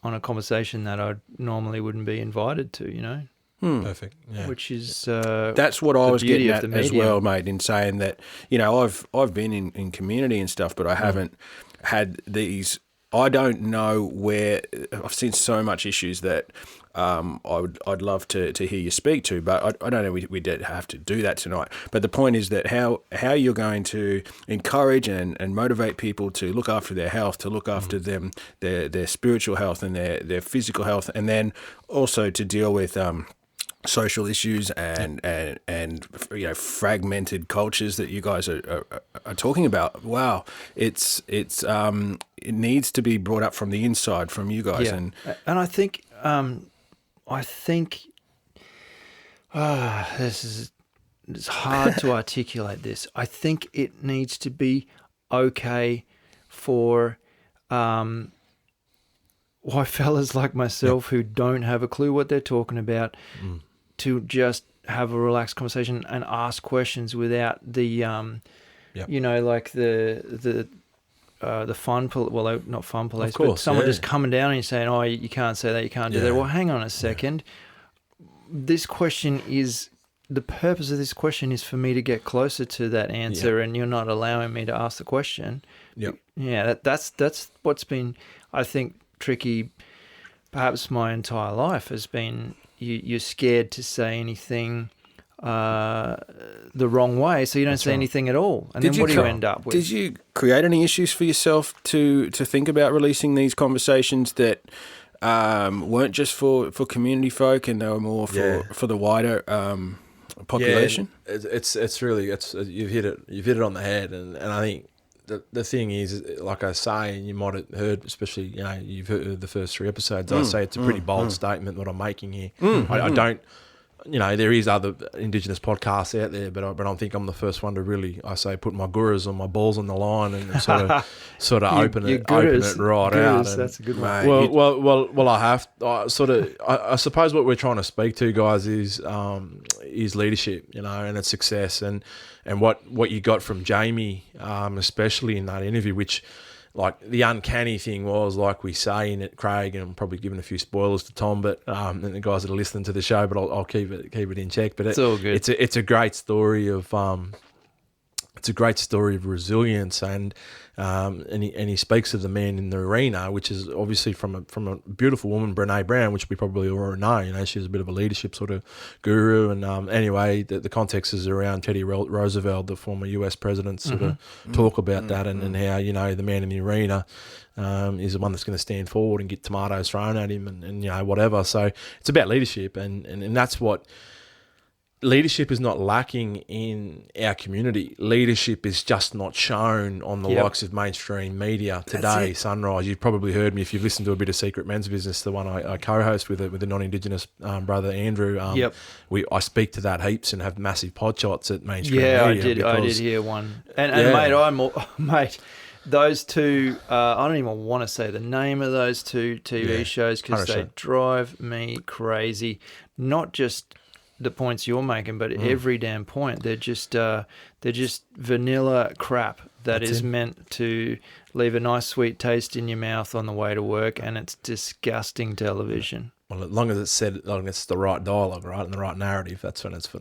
a conversation that I normally wouldn't be invited to, Perfect. Yeah. Which is that's what I was getting at as medium. well, mate, in saying that, I've been in community and stuff, but I haven't had these. I don't know where. I've seen so much issues that I'd love to hear you speak to, but I don't know we did have to do that tonight. But the point is that how you're going to encourage and motivate people to look after their health, to look after them, their spiritual health and their physical health, and then also to deal with social issues and fragmented cultures that you guys are talking about. Wow, it needs to be brought up from the inside, from you guys. And I think it's hard to articulate this. I think it needs to be okay for white fellas like myself who don't have a clue what they're talking about to just have a relaxed conversation and ask questions without the like the fun not fun police, but someone just coming down and saying, oh, you can't say that, you can't do that. Well, hang on a second. This question is, the purpose of this question is for me to get closer to that answer, and you're not allowing me to ask the question. That's what's been, I think, tricky perhaps my entire life has been you're scared to say anything the wrong way, so you don't say anything at all. And then what do you end up with? Did you create any issues for yourself to think about releasing these conversations that weren't just for community folk, and they were more for the wider population? It's really you've hit it on the head, and I think the thing is, like I say, and you might have heard, especially you've heard the first 3 episodes. I say it's a pretty bold statement that I'm making here. I don't. There is other Indigenous podcasts out there, but I think I'm the first one to really, put my gurus on my balls on the line and sort of open it right out. And, that's a good one. Well, I suppose what we're trying to speak to, guys, is leadership, and its success, and what you got from Jamie, especially in that interview, which. Like, the uncanny thing was, like we say in it, Craig, and I'm probably giving a few spoilers to Tom, but and the guys that are listening to the show, but I'll keep it in check. But it's all good. It's a great story of resilience, and he speaks of the man in the arena, which is obviously from a beautiful woman, Brene Brown, which we probably already know. She's a bit of a leadership sort of guru, and anyway, the context is around Teddy Roosevelt, the former U.S. president, sort of talk about that, and how the man in the arena is the one that's going to stand forward and get tomatoes thrown at him, and whatever. So it's about leadership, and that's what. leadership is not lacking in our community. Leadership is just not shown on the likes of mainstream media today. Sunrise, you've probably heard me if you've listened to a bit of Secret Men's Business, the one I co-host with the non-Indigenous brother Andrew. I speak to that heaps and have massive pod shots at mainstream media. I did hear one. And mate, those two, I don't even want to say the name of those two TV shows because they drive me crazy. Not just the points you're making, but every damn point. They're just vanilla crap that is meant to leave a nice sweet taste in your mouth on the way to work, and it's disgusting television. Well, as long as it's said, it's the right dialogue, right, and the right narrative. That's when it's So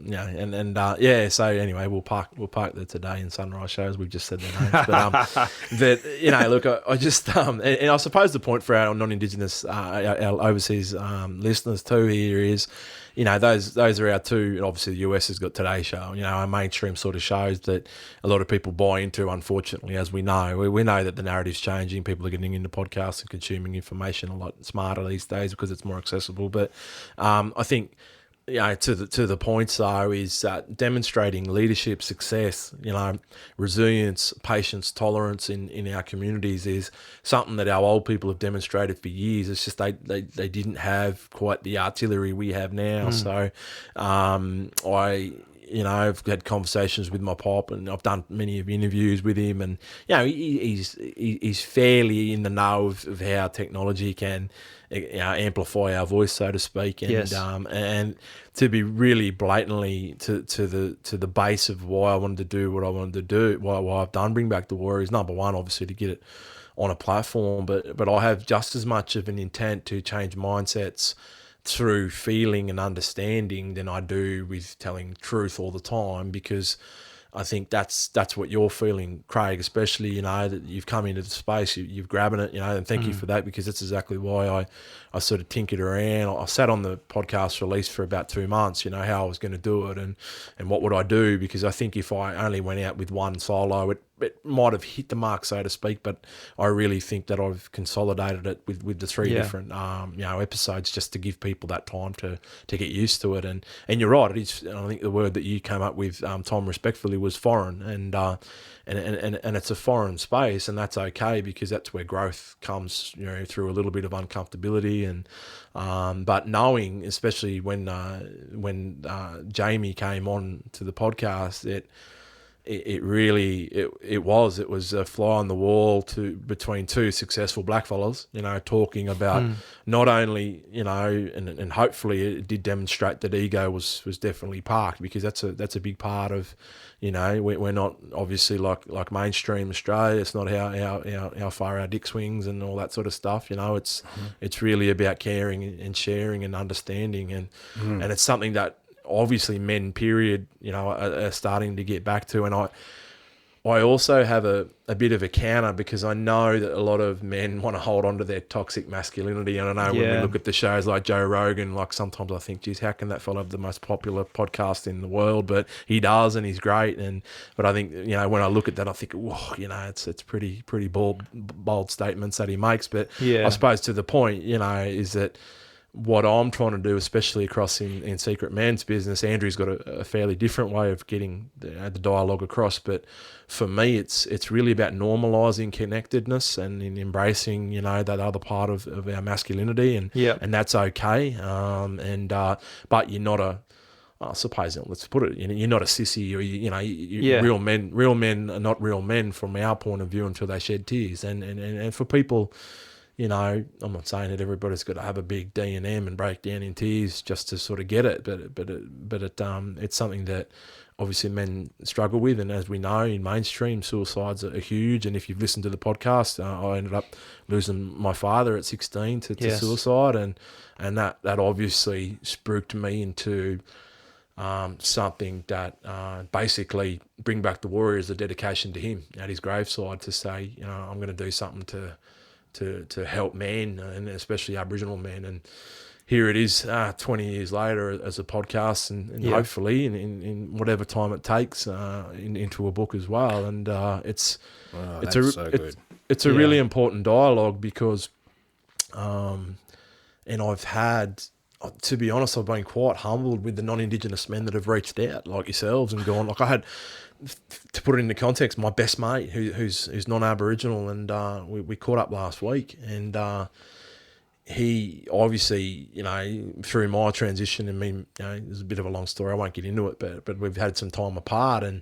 anyway, we'll park the Today and Sunrise shows. We've just said their names, but look, I just and I suppose the point for our non-Indigenous, our overseas listeners too here is, those are our two. And obviously, the US has got Today Show. Our mainstream sort of shows that a lot of people buy into. Unfortunately, as we know, we know that the narrative's changing. People are getting into podcasts and consuming information a lot smarter these days because it's more accessible. But I think, to the points though, is demonstrating leadership, success, resilience, patience, tolerance in our communities is something that our old people have demonstrated for years. It's just they didn't have quite the artillery we have now. So I've had conversations with my pop, and I've done many interviews with him, and he's fairly in the know of how technology can amplify our voice, so to speak, and and to be really blatantly to the base of why I wanted to do what I wanted to do, why I've done Bring Back the Warriors. Number one, obviously, to get it on a platform, but I have just as much of an intent to change mindsets through feeling and understanding than I do with telling truth all the time, because I think that's what you're feeling, Craig, especially, that you've come into the space, you've grabbing it, and thank you for that, because that's exactly why I sort of tinkered around. I sat on the podcast release for about 2 months, how I was going to do it and what would I do, because I think if I only went out with one solo, it might have hit the mark, so to speak, but I really think that I've consolidated it with the 3 different episodes, just to give people that time to get used to it. And you're right, it is. I think the word that you came up with, Tom, respectfully, was foreign, and it's a foreign space, and that's okay, because that's where growth comes, through a little bit of uncomfortability, and but knowing, especially when Jamie came on to the podcast, it was a fly on the wall between two successful blackfellas, talking about not only, and hopefully it did demonstrate that ego was definitely parked, because that's a big part of, we're not obviously like mainstream Australia. It's not how far our dick swings and all that sort of stuff. It's really about caring and sharing and understanding, and it's something that obviously men, period, are starting to get back to. And I also have a bit of a counter, because I know that a lot of men want to hold on to their toxic masculinity. And I know when we look at the shows like Joe Rogan, like sometimes I think, geez, how can that fellow have the most popular podcast in the world? But he does, and he's great. But I think, when I look at that, I think, whoa, it's pretty bold statements that he makes. But I suppose to the point, is that what I'm trying to do, especially across in Secret Men's Business, Andrew's got a fairly different way of getting the dialogue across. But for me, it's really about normalising connectedness and in embracing, that other part of our masculinity, and that's okay. But you're not I suppose, let's put it, you're not a sissy, or real men are not real men from our point of view until they shed tears. And for people, I'm not saying that everybody's got to have a big D&M and break down in tears just to sort of get it, but it's something that obviously men struggle with, and as we know, in mainstream, suicides are huge. And if you've listened to the podcast, I ended up losing my father at 16 to suicide, and that obviously spooked me into something that basically Bring Back the Warriors, a dedication to him at his graveside, to say, I'm going to do something to help men, and especially Aboriginal men. And here it is, 20 years later, as a podcast, and hopefully in whatever time it takes, into a book as well. And it's a really important dialogue, because and I've had to be honest, I've been quite humbled with the non-Indigenous men that have reached out, like yourselves, and gone. Like I had, to put it into context, my best mate who's non-Aboriginal, and we caught up last week, and he obviously, through my transition, there's a bit of a long story. I won't get into it, but we've had some time apart, and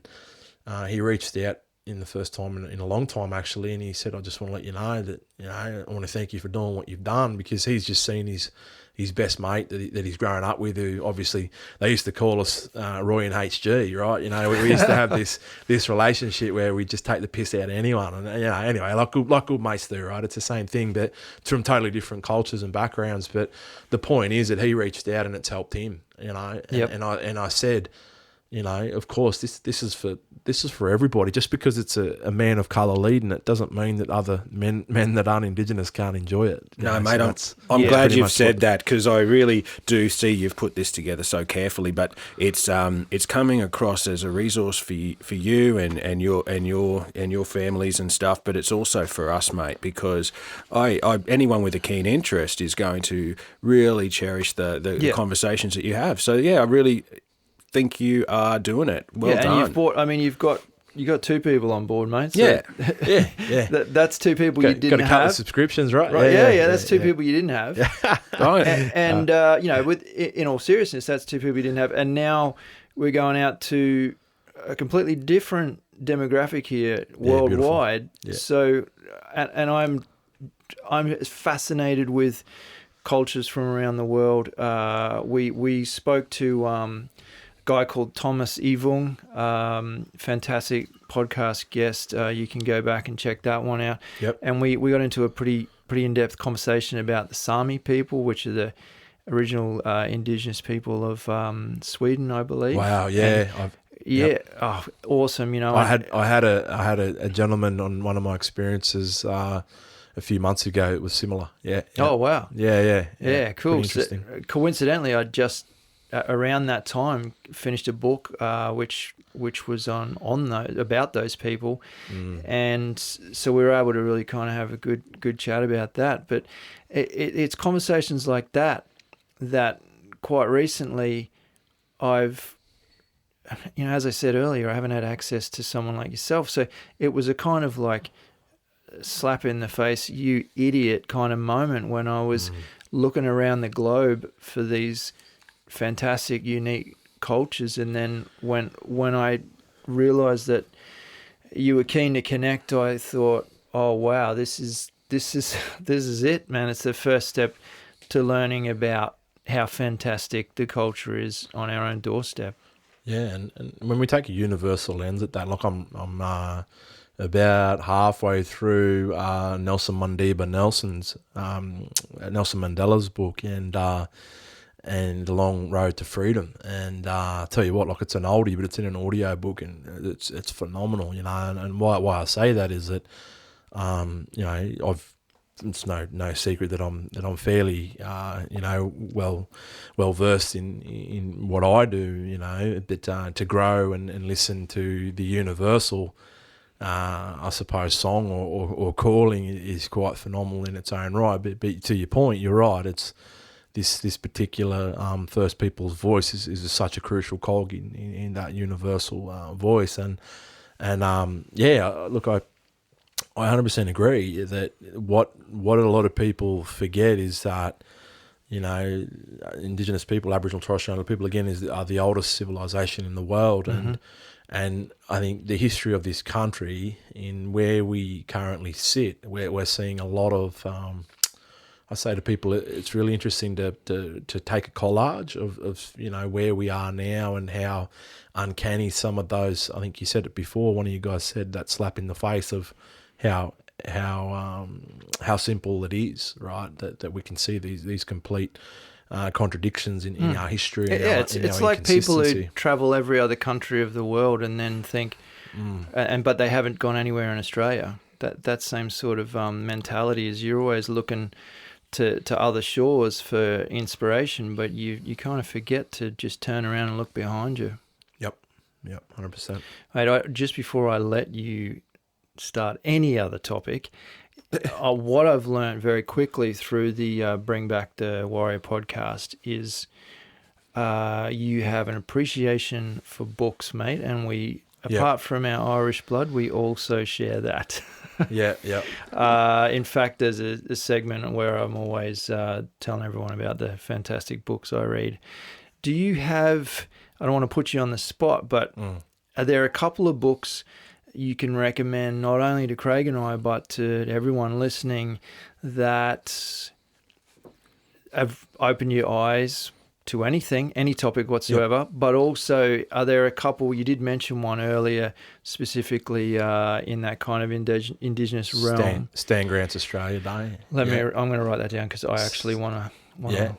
he reached out in the first time in a long time, actually, and he said, I just want to let you know that, I want to thank you for doing what you've done, because he's just seen his best mate that he's grown up with, who obviously they used to call us Roy and HG, right? We used to have this relationship where we just take the piss out of anyone, and anyway, like good mates do, right? It's the same thing, but from totally different cultures and backgrounds. But the point is that he reached out and it's helped him, and I said, of course, this is for everybody. Just because it's a man of colour leading it doesn't mean that other men that aren't Indigenous can't enjoy it. No, mate, I'm glad you've said that, because I really do see you've put this together so carefully. But it's coming across as a resource for you and your families and stuff. But it's also for us, mate, because anyone with a keen interest is going to really cherish the conversations that you have. So I really think you are doing it. Well done. And you've got two people on board, mate. So Yeah. That's two people you didn't have. Got a couple of subscriptions, right? Yeah. That's two people you didn't have. Right. And in all seriousness, that's two people you didn't have. And now we're going out to a completely different demographic here worldwide. Yeah. So, and I'm fascinated with cultures from around the world. We spoke to guy called Thomas Evung, fantastic podcast guest. You can go back and check that one out. Yep. And we got into a pretty in-depth conversation about the Sami people, which are the original Indigenous people of Sweden, I believe. Wow, yeah. Awesome. I had a gentleman on one of my experiences a few months ago. It was similar. Yeah. Oh wow. Yeah. Cool. Interesting. So, coincidentally, I just around that time finished a book which was about those people, and so we were able to really kind of have a good chat about that. But it's conversations like that quite recently I've, as I said earlier, I haven't had access to someone like yourself, so it was a kind of like slap in the face, you idiot kind of moment when I was looking around the globe for these fantastic, unique cultures, and then when I realized that you were keen to connect, I thought, oh wow, this is it, man. It's the first step to learning about how fantastic the culture is on our own doorstep. Yeah, and when we take a universal lens at that, like I'm about halfway through Nelson Mandela's book, and The Long Road to Freedom. And I tell you what, like, it's an oldie, but it's in an audio book, and it's phenomenal, and why I say that is that, it's no secret that I'm fairly, well versed in what I do, but to grow and listen to the universal, I suppose, song or calling is quite phenomenal in its own right. But to your point, you're right. It's this particular First Peoples voice is such a crucial cog in that universal voice, and look, I 100% agree that what a lot of people forget is that Indigenous people, Aboriginal, Torres Strait Islander people, again, are the oldest civilisation in the world, and I think the history of this country, in where we currently sit, we're seeing a lot of. I say to people, it's really interesting to take a collage of where we are now and how uncanny some of those. I think you said it before. One of you guys said that slap in the face of how simple it is, right? That we can see these complete contradictions in our history. It's like people who travel every other country of the world and then think, but they haven't gone anywhere in Australia. That same sort of mentality is you're always looking to other shores for inspiration, but you kind of forget to just turn around and look behind you. Yep, 100%. Mate, just before I let you start any other topic, what I've learned very quickly through the Bring Back the Warrior podcast is you have an appreciation for books, mate, and we, apart from our Irish blood, we also share that. Yeah. In fact, there's a segment where I'm always telling everyone about the fantastic books I read. Do you have, I don't want to put you on the spot, but are there a couple of books you can recommend not only to Craig and I, but to everyone listening that have opened your eyes to anything, any topic whatsoever, but also are there a couple, you did mention one earlier, specifically in that kind of Indigenous realm. Stan Grant's Australia Day. I'm going to write that down because I actually want to.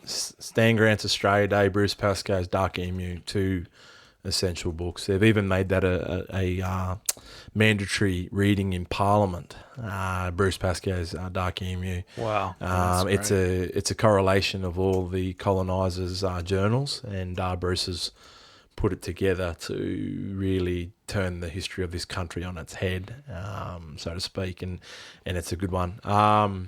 Stan Grant's Australia Day, Bruce Pascoe's Dark Emu, two essential books. They've even made that a mandatory reading in Parliament. Bruce Pascoe's Dark Emu. Wow, it's a correlation of all the colonisers' journals, and Bruce has put it together to really turn the history of this country on its head, so to speak, and it's a good one.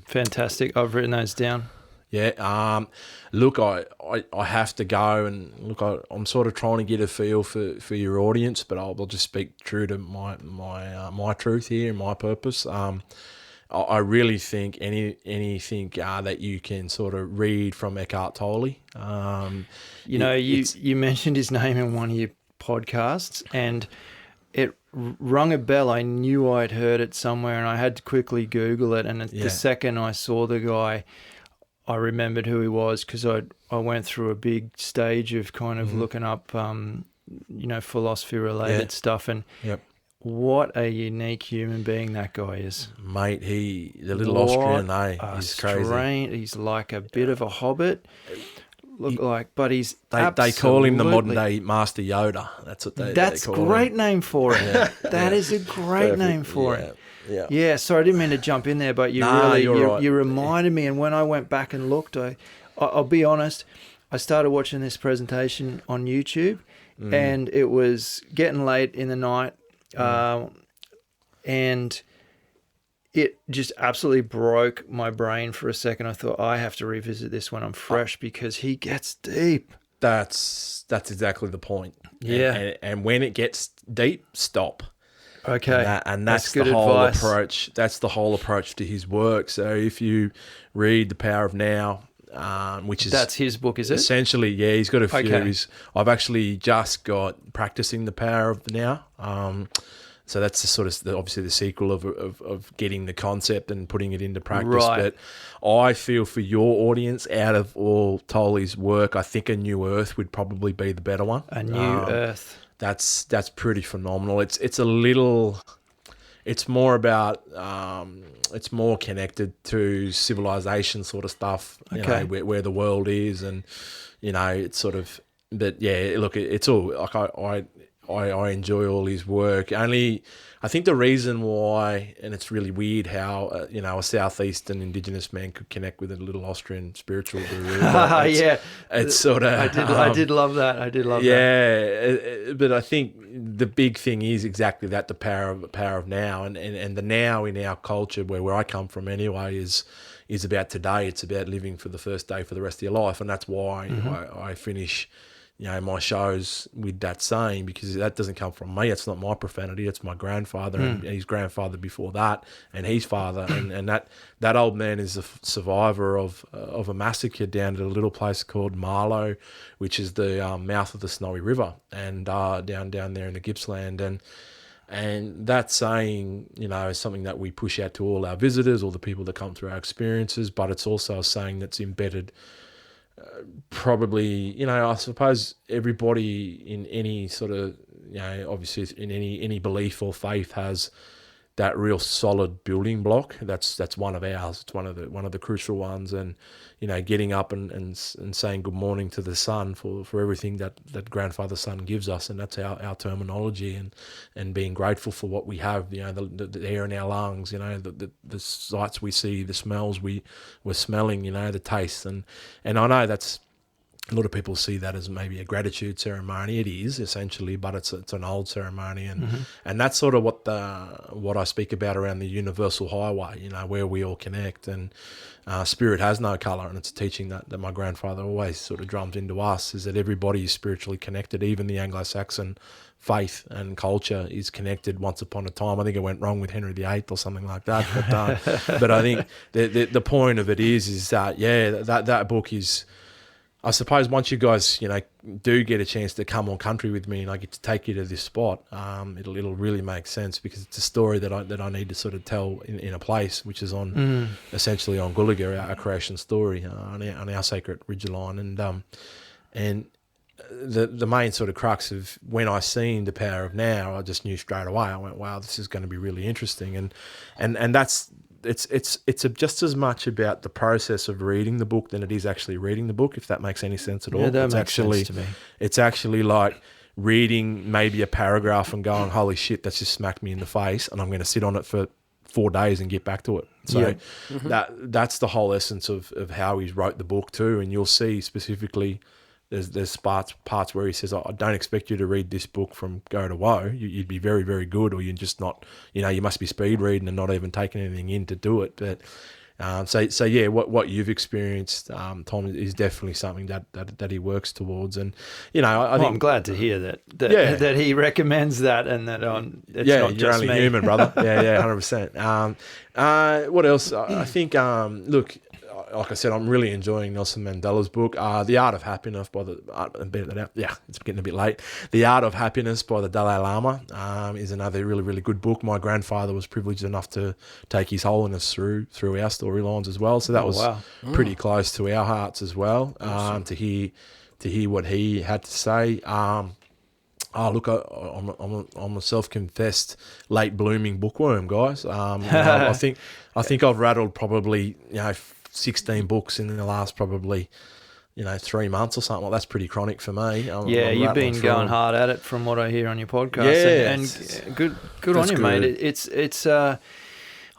Fantastic. I've written those down. Yeah. Look, I have to go, and look, I'm sort of trying to get a feel for your audience, but I'll just speak true to my truth here and my purpose. I really think anything that you can sort of read from Eckhart Tolle. You mentioned his name in one of your podcasts, and it rung a bell. I knew I'd heard it somewhere, and I had to quickly Google it. And the second I saw the guy, I remembered who he was, because I went through a big stage of kind of looking up, philosophy-related stuff. And what a unique human being that guy is. Mate, the little Austrian, he's crazy. He's like a bit of a hobbit. But he's they call him the modern day Master Yoda. That's what they call him. Great name for him. That is a great name for him. Yeah. Sorry, I didn't mean to jump in there, but you reminded me. And when I went back and looked, I'll be honest, I started watching this presentation on YouTube, and it was getting late in the night, and it just absolutely broke my brain for a second. I thought, I have to revisit this when I'm fresh, because he gets deep. That's exactly the point. Yeah. And when it gets deep, stop. Okay. And that's the whole approach. That's the whole approach to his work. So if you read The Power of Now, which is... That's his book, is it? Essentially, yeah. He's got a few. Okay. I've actually just got Practicing the Power of the Now. So that's obviously the sequel of getting the concept and putting it into practice. Right. But I feel for your audience, out of all Tolle's work, I think A New Earth would probably be the better one. A New Earth. That's pretty phenomenal. It's a little, it's more about, it's more connected to civilization sort of stuff. Okay. Where the world is, and it's sort of. But yeah, look, it's all like I enjoy all his work. Only, I think the reason why, and it's really weird how a southeastern Indigenous man could connect with a little Austrian spiritual guru. It's sort of. I did love that. I did love that. Yeah, but I think the big thing is exactly that: the power of now, and the now in our culture, where I come from anyway, is about today. It's about living for the first day for the rest of your life, and that's why I finish. My shows with that saying, because that doesn't come from me. It's not my profanity. It's my grandfather and his grandfather before that, and his father. And that old man is a survivor of a massacre down at a little place called Marlow, which is the mouth of the Snowy River, and down there in the Gippsland. And that saying, is something that we push out to all our visitors, all the people that come through our experiences, but it's also a saying that's embedded probably, I suppose everybody in any sort of, obviously in any belief or faith has that real solid building block. That's one of ours. It's one of the crucial ones. And getting up and saying good morning to the sun for everything that grandfather sun gives us, and that's our terminology, and being grateful for what we have. The air in our lungs. The sights we see, the smells we're smelling. The taste, and I know that's a lot of people see that as maybe a gratitude ceremony. It is essentially, but it's an old ceremony, and that's sort of what I speak about around the universal highway. You know, where we all connect, and spirit has no colour, and it's a teaching that my grandfather always sort of drummed into us, is that everybody is spiritually connected. Even the Anglo-Saxon faith and culture is connected. Once upon a time, I think it went wrong with Henry VIII or something like that. But I think the point of it is that that book is. I suppose once you guys, do get a chance to come on country with me and I get to take you to this spot, it'll really make sense, because it's a story that I need to sort of tell in a place which is on essentially on Gulliga, our creation story, on our sacred ridgeline, and the main sort of crux of when I seen The Power of Now, I just knew straight away. I went, wow, this is going to be really interesting, and that's. It's just as much about the process of reading the book than it is actually reading the book, if that makes any sense at all. Yeah, that makes sense to me. It's actually like reading maybe a paragraph and going, holy shit, that's just smacked me in the face, and I'm going to sit on it for 4 days and get back to it. So that's the whole essence of how he wrote the book too, and you'll see specifically there's parts where he says, I don't expect you to read this book from go to woe. You'd be very, very good, or you're just not, you must be speed reading and not even taking anything in to do it. But what you've experienced, Tom, is definitely something that he works towards. And, I think I'm glad to hear that he recommends that, and that it's not you're just only me. human, brother. 100%. What else? I think, look, like I said, I'm really enjoying Nelson Mandela's book, The Art of Happiness it's getting a bit late. The Art of Happiness by the Dalai Lama is another really, really good book. My grandfather was privileged enough to take His Holiness through our storylines as well, so that was pretty close to our hearts as well. To hear what he had to say. Look, I'm a self-confessed late blooming bookworm, guys. I think I've rattled probably 16 books in the last probably 3 months or something. Well, that's pretty chronic for me. You've been going hard at it from what I hear on your podcast. And good on you, mate. It's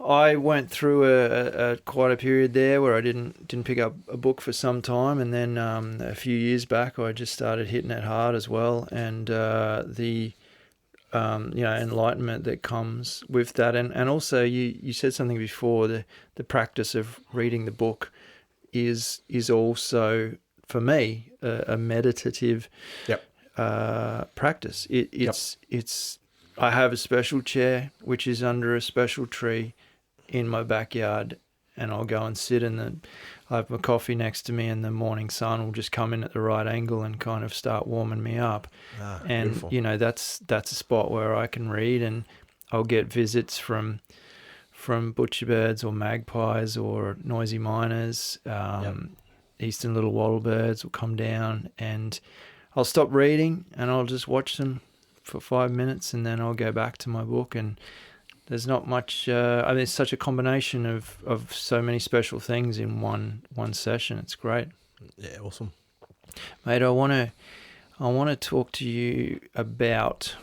I went through a quite a period there where I didn't pick up a book for some time, and then a few years back I just started hitting it hard as well, and the enlightenment that comes with that, and also you said something before, the practice of reading the book is also for me a meditative practice. It's I have a special chair which is under a special tree in my backyard, and I'll go and sit I have my coffee next to me, and the morning sun will just come in at the right angle and kind of start warming me up. And beautiful. That's a spot where I can read, and I'll get visits from butcher birds or magpies or noisy miners. Eastern little wattle birds will come down, and I'll stop reading and I'll just watch them for 5 minutes, and then I'll go back to my book. And there's not much. It's such a combination of so many special things in one session. It's great. Yeah, awesome, mate. I want to talk to you about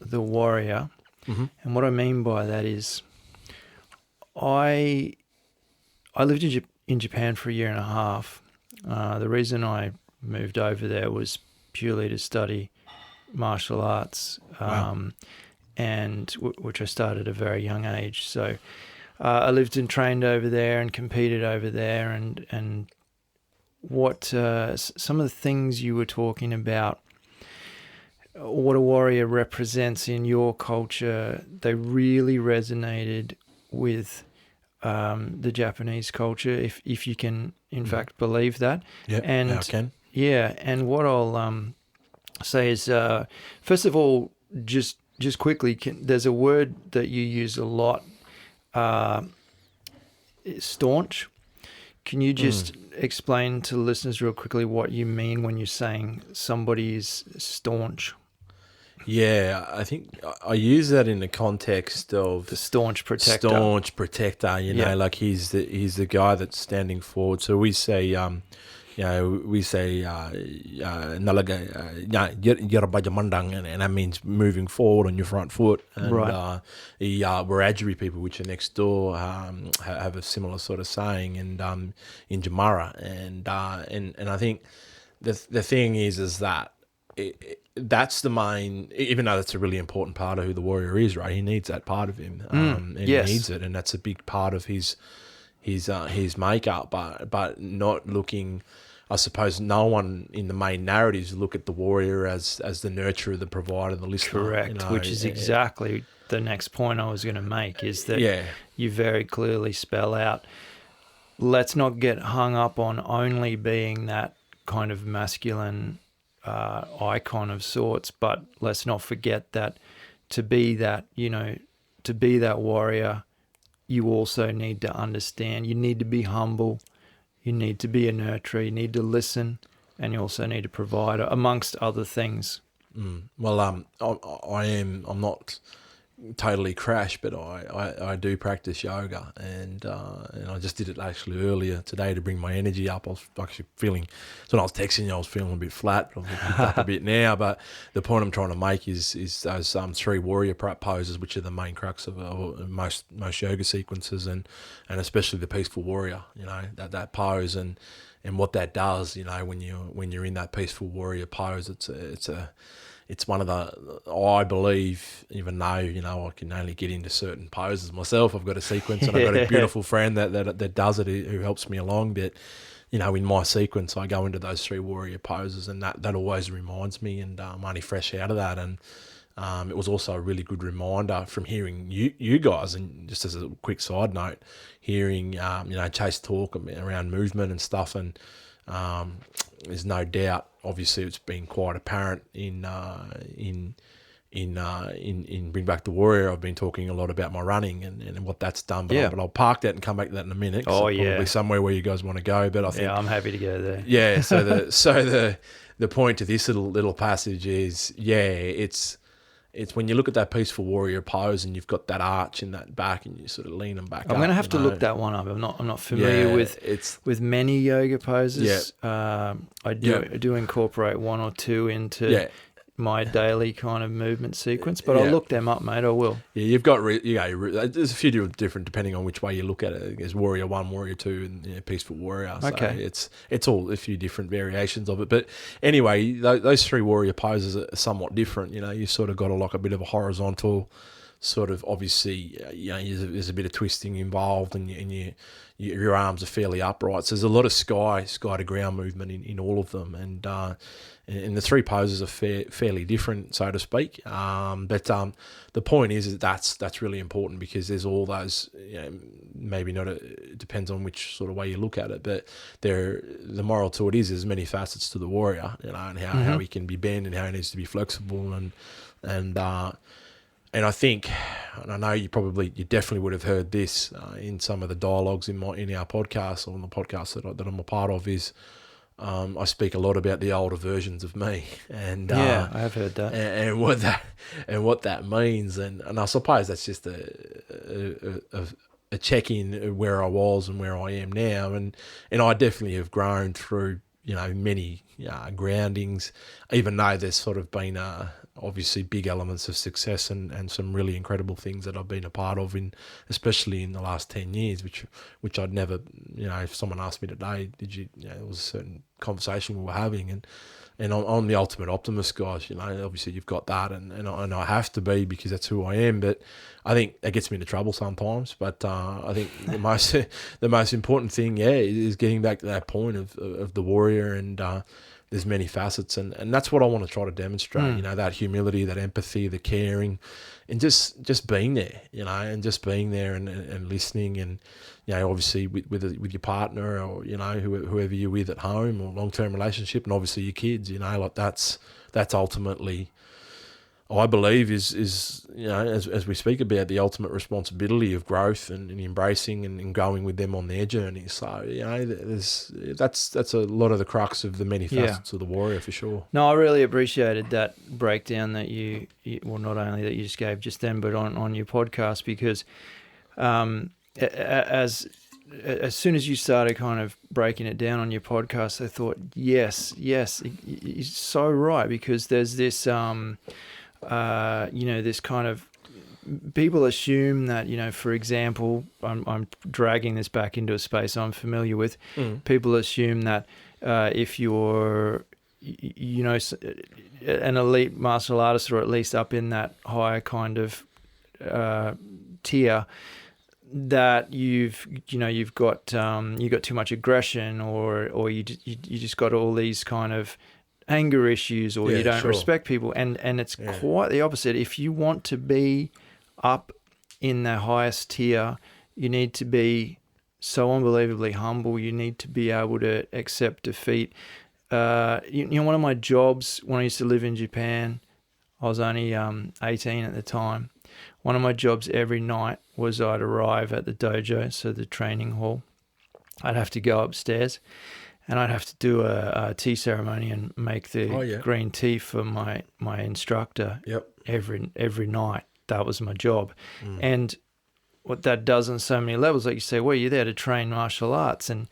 the warrior, and what I mean by that is, I lived in Japan for a year and a half. The reason I moved over there was purely to study martial arts. Wow. And which I started at a very young age. So I lived and trained over there and competed over there, and what some of the things you were talking about, what a warrior represents in your culture, they really resonated with the Japanese culture, if you can in fact believe that. Yeah, and I can. Yeah, and what I'll say is, first of all, just quickly, there's a word that you use a lot, staunch. Can you just explain to the listeners real quickly what you mean when you're saying somebody is staunch? Yeah, I think I use that in the context of the staunch protector. Like he's the guy that's standing forward. So we say, we say nalaga yarabajamandang, and that means moving forward on your front foot. And Right. the Wiradjuri people, which are next door, have a similar sort of saying, and in Jamara, and I think the thing is that that's the main, even though that's a really important part of who the warrior is, right? He needs that part of him, and yes. he needs it, and that's a big part of his makeup, but not looking. I suppose no one in the main narratives look at the warrior as the nurturer, the provider, the listener. Correct, which is exactly the next point I was going to make, is that you very clearly spell out, let's not get hung up on only being that kind of masculine icon of sorts, but let's not forget that to be that warrior, you also need to understand, you need to be humble, you need to be a nurturer, you need to listen, and you also need to provide, amongst other things. Well, I'm not totally crash, but I do practice yoga, and I just did it actually earlier today to bring my energy up. I was actually feeling, so when I was texting you, I was feeling a bit flat, but I've picked up a bit now. But the point I'm trying to make is those 3 warrior poses, which are the main crux of most yoga sequences, and especially the peaceful warrior. That pose and what that does. When you're in that peaceful warrior pose, it's one of the, I believe, even though, I can only get into certain poses myself, I've got a sequence, and I've got a beautiful friend that does it, who helps me along. But, in my sequence, I go into those 3 warrior poses, and that always reminds me, and I'm only fresh out of that. And it was also a really good reminder from hearing you guys, and just as a quick side note, hearing, Chase talk around movement and stuff, and there's no doubt, obviously, it's been quite apparent in Bring Back the Warrior. I've been talking a lot about my running and what that's done, but I'll park that and come back to that in a minute. Probably somewhere where you guys want to go, but I think I'm happy to go there. Yeah, so the point to this little passage is, it's when you look at that peaceful warrior pose and you've got that arch in that back and you sort of lean them back up. I'm going to have to look that one up. I'm not familiar with many yoga poses. I do incorporate 1 or 2 into my daily kind of movement sequence, but I'll look them up, mate. I will. Yeah, you've got there's a few different depending on which way you look at it. There's Warrior 1, Warrior 2, and Peaceful Warrior. So it's all a few different variations of it. But anyway, those 3 warrior poses are somewhat different. You sort of got a bit of a horizontal sort of, obviously, there's a bit of twisting involved, and your arms are fairly upright. So there's a lot of sky to ground movement in all of them, and the 3 poses are fairly different, so to speak. But the point is that's really important, because there's all those, maybe not, it depends on which sort of way you look at it, but the moral to it is there's many facets to the warrior, and how he can be bent and how he needs to be flexible, and I think, and I know you definitely would have heard this in some of the dialogues in our podcast, or on the podcast that I'm a part of, is I speak a lot about the older versions of me, and I have heard that, and what that means, and I suppose that's just a check-in where I was and where I am now, and I definitely have grown through many groundings, even though there's sort of been obviously big elements of success and some really incredible things that I've been a part of, especially in the last 10 years, which I'd never, if someone asked me today, it was a certain conversation we were having, and I'm the ultimate optimist, guys. Obviously you've got that, and I have to be, because that's who I am. But I think that gets me into trouble sometimes. But I think the most important thing, is getting back to that point of the warrior, and there's many facets, and that's what I want to try to demonstrate. That humility, that empathy, the caring, and just being there, and just being there and listening, and obviously with your partner, or whoever you're with at home, or long-term relationship, and obviously your kids, like that's ultimately, I believe, is as we speak about, the ultimate responsibility of growth and embracing and going with them on their journey. So that's a lot of the crux of the many facets of the warrior, for sure. No, I really appreciated that breakdown that you well, not only that you just gave just then, but on your podcast, because as as soon as you started kind of breaking it down on your podcast, I thought, yes, you're so right, because there's this, this kind of, people assume that, for example, I'm dragging this back into a space I'm familiar with. People assume that if you're, an elite martial artist, or at least up in that higher kind of tier, that you've got too much aggression, or you just got all these kind of anger issues, or you don't respect people, and it's quite the opposite. If you want to be up in the highest tier, you need to be so unbelievably humble. You need to be able to accept defeat. One of my jobs when I used to live in Japan, I was only 18 at the time. One of my jobs every night was I'd arrive at the dojo, so the training hall. I'd have to go upstairs, and I'd have to do a tea ceremony and make the green tea for my instructor. Every night. That was my job. And what that does on so many levels, like you say, well, you're there to train martial arts, and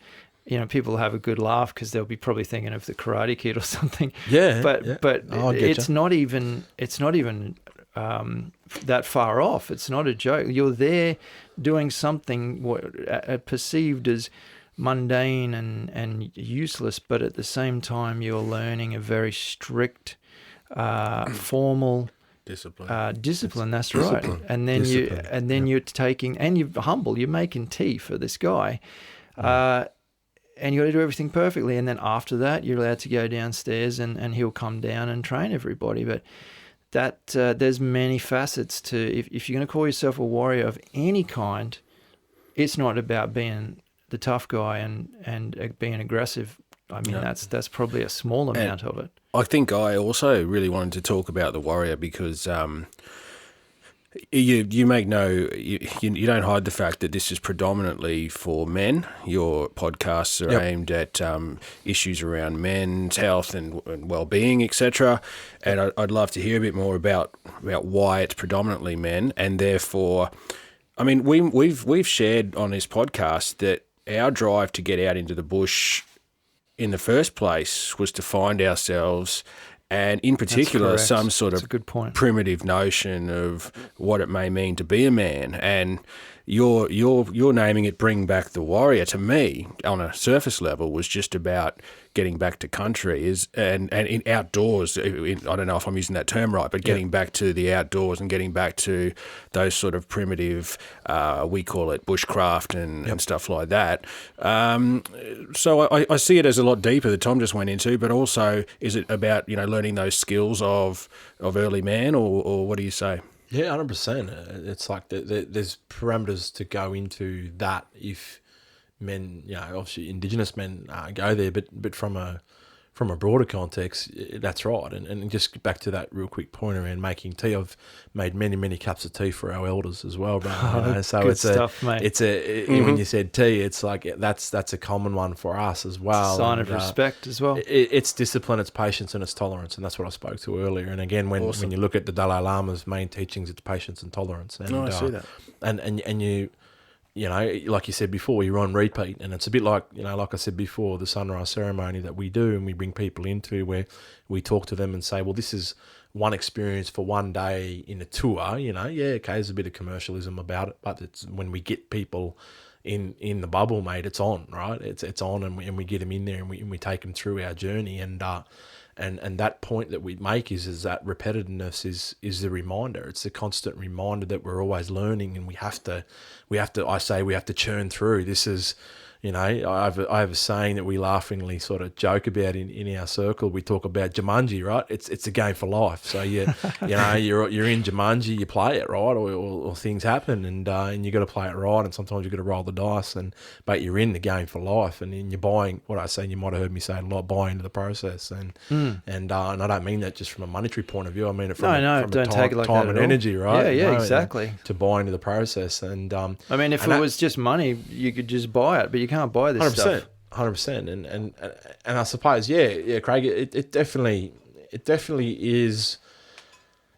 people have a good laugh because they'll be probably thinking of the Karate Kid or something. But it's not even that far off. It's not a joke. You're there doing something perceived as mundane and useless, but at the same time you're learning a very strict, formal discipline. That's right. And then you're taking, and you're humble. You're making tea for this guy, and you got to do everything perfectly. And then after that, you're allowed to go downstairs, and he'll come down and train everybody. But that there's many facets to, if you're going to call yourself a warrior of any kind, it's not about being the tough guy and being aggressive. I mean, that's probably a small amount of it. I think I also really wanted to talk about the warrior because you make you don't hide the fact that this is predominantly for men. Your podcasts are aimed at issues around men's health and well-being, etc. And I'd love to hear a bit more about why it's predominantly men, and therefore, I mean, we've shared on this podcast that our drive to get out into the bush in the first place was to find ourselves, and in particular some sort of primitive notion of what it may mean to be a man. And you're naming it Bring Back the Warrior, to me, on a surface level, was just about getting back to country and in outdoors. I don't know if I'm using that term right, but getting back to the outdoors and getting back to those sort of primitive, we call it bushcraft and stuff like that. So I see it as a lot deeper that Tom just went into, but also is it about learning those skills of early man, or what do you say? Yeah, 100%. It's like there's parameters to go into that if men, obviously Indigenous men go there, but from a broader context, that's right. And just back to that real quick point around making tea, I've made many cups of tea for our elders as well, bro. So good it's stuff, mate. It's when you said tea, it's like that's a common one for us as well. It's a sign of respect as well. It's discipline, it's patience, and it's tolerance, and that's what I spoke to earlier. And again, when you look at the Dalai Lama's main teachings, it's patience and tolerance. And, I see that. And you. Like you said before, you're on repeat, and it's a bit like, like I said before, the sunrise ceremony that we do and we bring people into, where we talk to them and say, well, this is one experience for one day in a tour, okay, there's a bit of commercialism about it, but it's when we get people in the bubble, mate, it's on, right? It's on, and we get them in there, and we take them through our journey, and that point that we make is that repetitiveness is the reminder. It's the constant reminder that we're always learning, and we have to churn through. This is, I have a saying that we laughingly sort of joke about in our circle. We talk about Jumanji, right? It's a game for life. So you're in Jumanji, you play it, right? Or things happen, and you got to play it right, and sometimes you got to roll the dice, but you're in the game for life, and then you're buying, what I say, you might have heard me say a lot, buy into the process, and I don't mean that just from a monetary point of view. I mean it from time and energy, right? Yeah, exactly. To buy into the process, and I mean, if it was just money, you could just buy it, but you can't buy this 100%, stuff. 100%, and I suppose, Craig, it definitely is.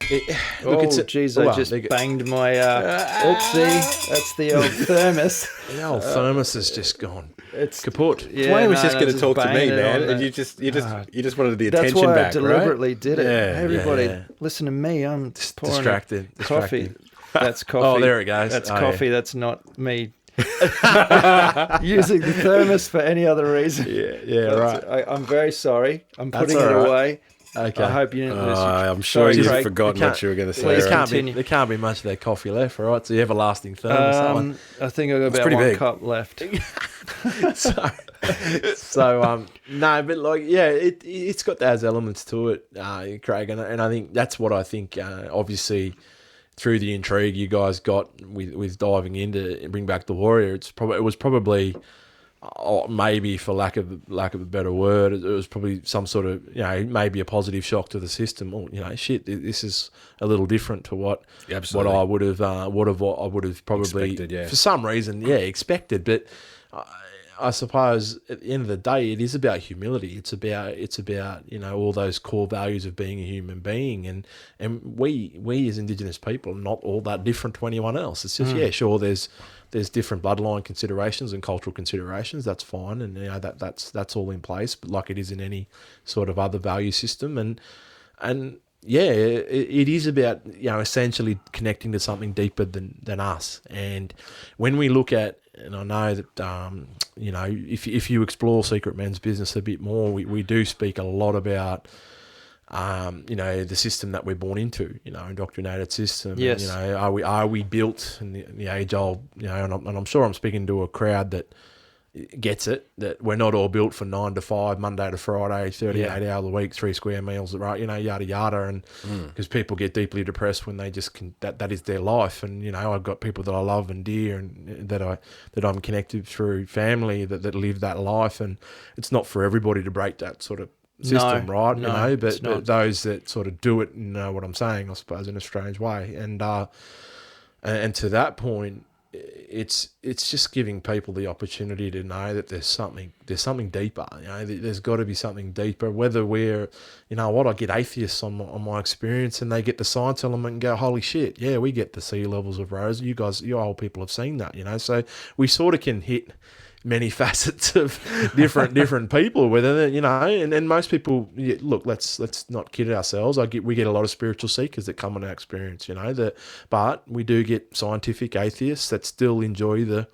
Geez, I just banged my oopsie. That's the old thermos. The old thermos has just gone. It's kaput. Yeah, Dwayne was just going to talk to me, man, and you just wanted the attention back, right? That's why I deliberately did it. Yeah, Everybody, listen to me. I'm just pouring distracted. Coffee. That's coffee. Oh, there it goes. That's coffee. Yeah. That's not me using the thermos for any other reason. Yeah, right. I'm very sorry. I'm putting it away. Okay. I hope you didn't lose it. I'm sure you've forgotten what you were going to say. There can't be much of their coffee left, right? It's the everlasting thermos. I think I've got about one cup left. No, but like, yeah, it's got those elements to it, Craig, and I think that's what I think. Obviously, through the intrigue you guys got with diving into Bring Back the Warrior, it was probably. Maybe for lack of a better word, it was probably some sort of, maybe a positive shock to the system. Or, this is a little different to what I would have probably expected, for some reason, expected. But I suppose at the end of the day, it is about humility. It's about all those core values of being a human being, and we as Indigenous people are not all that different to anyone else. It's just sure there's different bloodline considerations and cultural considerations. That's fine, and that's all in place. But like it is in any sort of other value system, and it is about essentially connecting to something deeper than us. And when we look at, and I know that if you explore Secret Men's business a bit more, we do speak a lot about. The system that we're born into, indoctrinated system. Yes. And, are we built in the age old, and I'm sure I'm speaking to a crowd that gets it, that we're not all built for 9 to 5, Monday to Friday, 38 hours a week, 3 square meals, right? Yada yada, and because people get deeply depressed when they just that is their life. And I've got people that I love and dear, and that I'm connected through family that live that life, and it's not for everybody to break that sort of system, right? No, but those that sort of do it know what I'm saying, I suppose, in a strange way. And to that point, it's just giving people the opportunity to know that there's something deeper. There's got to be something deeper. Whether we're, I get atheists on my experience, and they get the science element and go, holy shit, yeah, we get the sea levels of rose. You guys, your old people have seen that, So we sort of can hit many facets of different people, whether and most people, look, let's not kid ourselves. We get a lot of spiritual seekers that come on our experience, but we do get scientific atheists that still enjoy the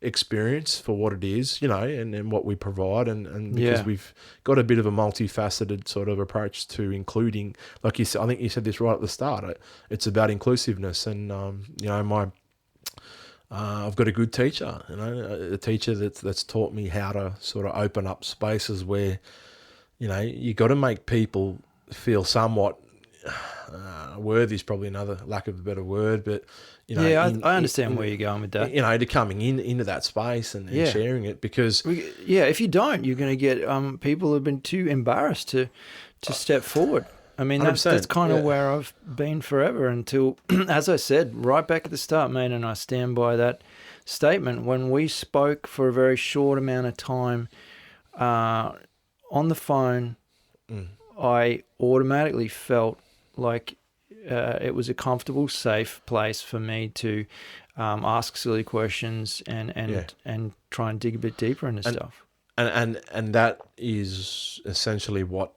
experience for what it is, and what we provide, and because we've got a bit of a multifaceted sort of approach to including, like you said, I think you said this right at the start. It's about inclusiveness, and I've got a good teacher, a teacher that's taught me how to sort of open up spaces where, you got to make people feel somewhat worthy is probably another lack of a better word, but I understand where you're going with that. To coming into that space and sharing it, because if you don't, you're going to get people who've been too embarrassed to step forward. I mean, that's kind of where I've been forever until, as I said, right back at the start, mate, and I stand by that statement. When we spoke for a very short amount of time on the phone, I automatically felt like it was a comfortable, safe place for me to ask silly questions and try and dig a bit deeper into stuff. And that is essentially what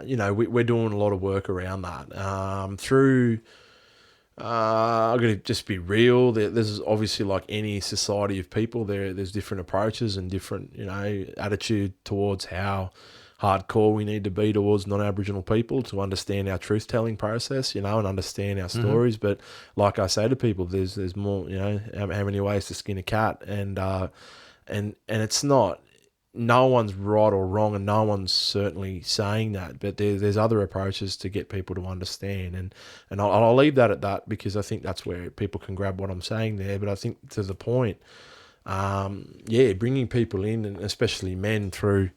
we're doing a lot of work around that through. I'm going to just be real. There's obviously, like any society of people, there's different approaches and different attitude towards how hardcore we need to be towards non-Aboriginal people to understand our truth-telling process, and understand our stories. But like I say to people, there's more. How many ways to skin a cat, and it's not. No one's right or wrong, and no one's certainly saying that. But there's other approaches to get people to understand, and I'll leave that at that, because I think that's where people can grab what I'm saying there. But I think to the point, bringing people in, and especially men, through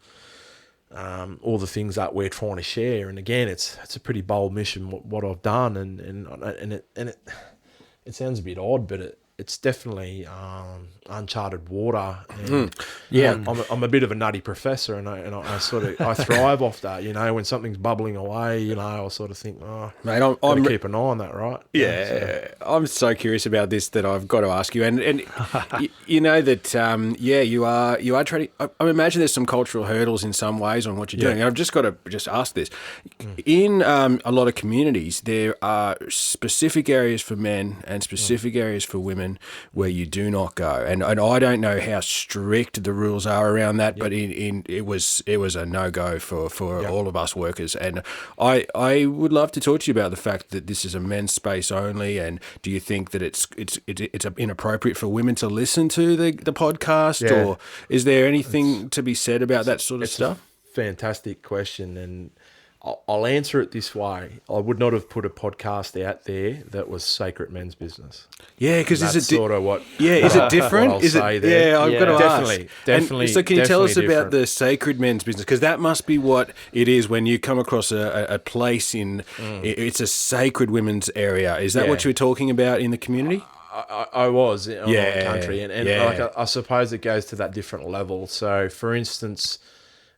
all the things that we're trying to share. And again, it's a pretty bold mission what I've done, and it sounds a bit odd, but it's definitely uncharted water. And I'm a bit of a nutty professor, and I sort of I thrive off that. You know, when something's bubbling away, you know, I'll sort of think, oh, mate, I'm keep an eye on that, right? Yeah, I'm so curious about this that I've got to ask you, and you know that you are trying. I imagine there's some cultural hurdles in some ways on what you're doing. And I've just got to ask this: in a lot of communities, there are specific areas for men and specific areas for women where you do not go, and I don't know how strict the rules are around that, but it was a no go for all of us workers, and I would love to talk to you about the fact that this is a men's space only, and do you think that it's inappropriate for women to listen to the podcast, or is there anything to be said about that sort of stuff? Fantastic question, and I'll answer it this way. I would not have put a podcast out there that was sacred men's business. Yeah, because is it sort of what? Yeah, is it different? Is it? Yeah, I've got to definitely, ask. Definitely. And so, can you tell us different. about the sacred men's business? Because that must be what it is when you come across a place in. It's a sacred women's area. Is that what you were talking about in the community? I was in the country, and like I suppose it goes to that different level. So, for instance.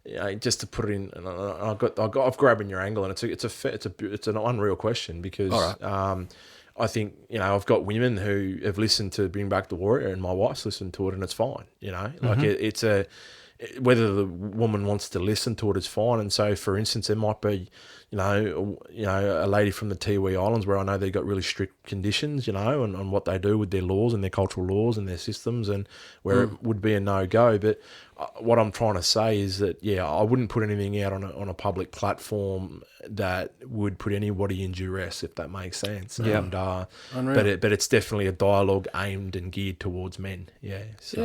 You know, just to put it in, and I've grabbing your angle, and it's an unreal question because I think, you know, I've got women who have listened to Bring Back the Warrior, and my wife's listened to it, and it's fine. You know, like it's whether the woman wants to listen to it is fine. And so, for instance, there might be, you know, a lady from the Tiwi Islands where I know they've got really strict conditions, you know, on what they do with their laws and their cultural laws and their systems, and where it would be a no-go. But what I'm trying to say is that, I wouldn't put anything out on a public platform that would put anybody in duress, if that makes sense. Yeah. And, but it's definitely a dialogue aimed and geared towards men. Yeah. So,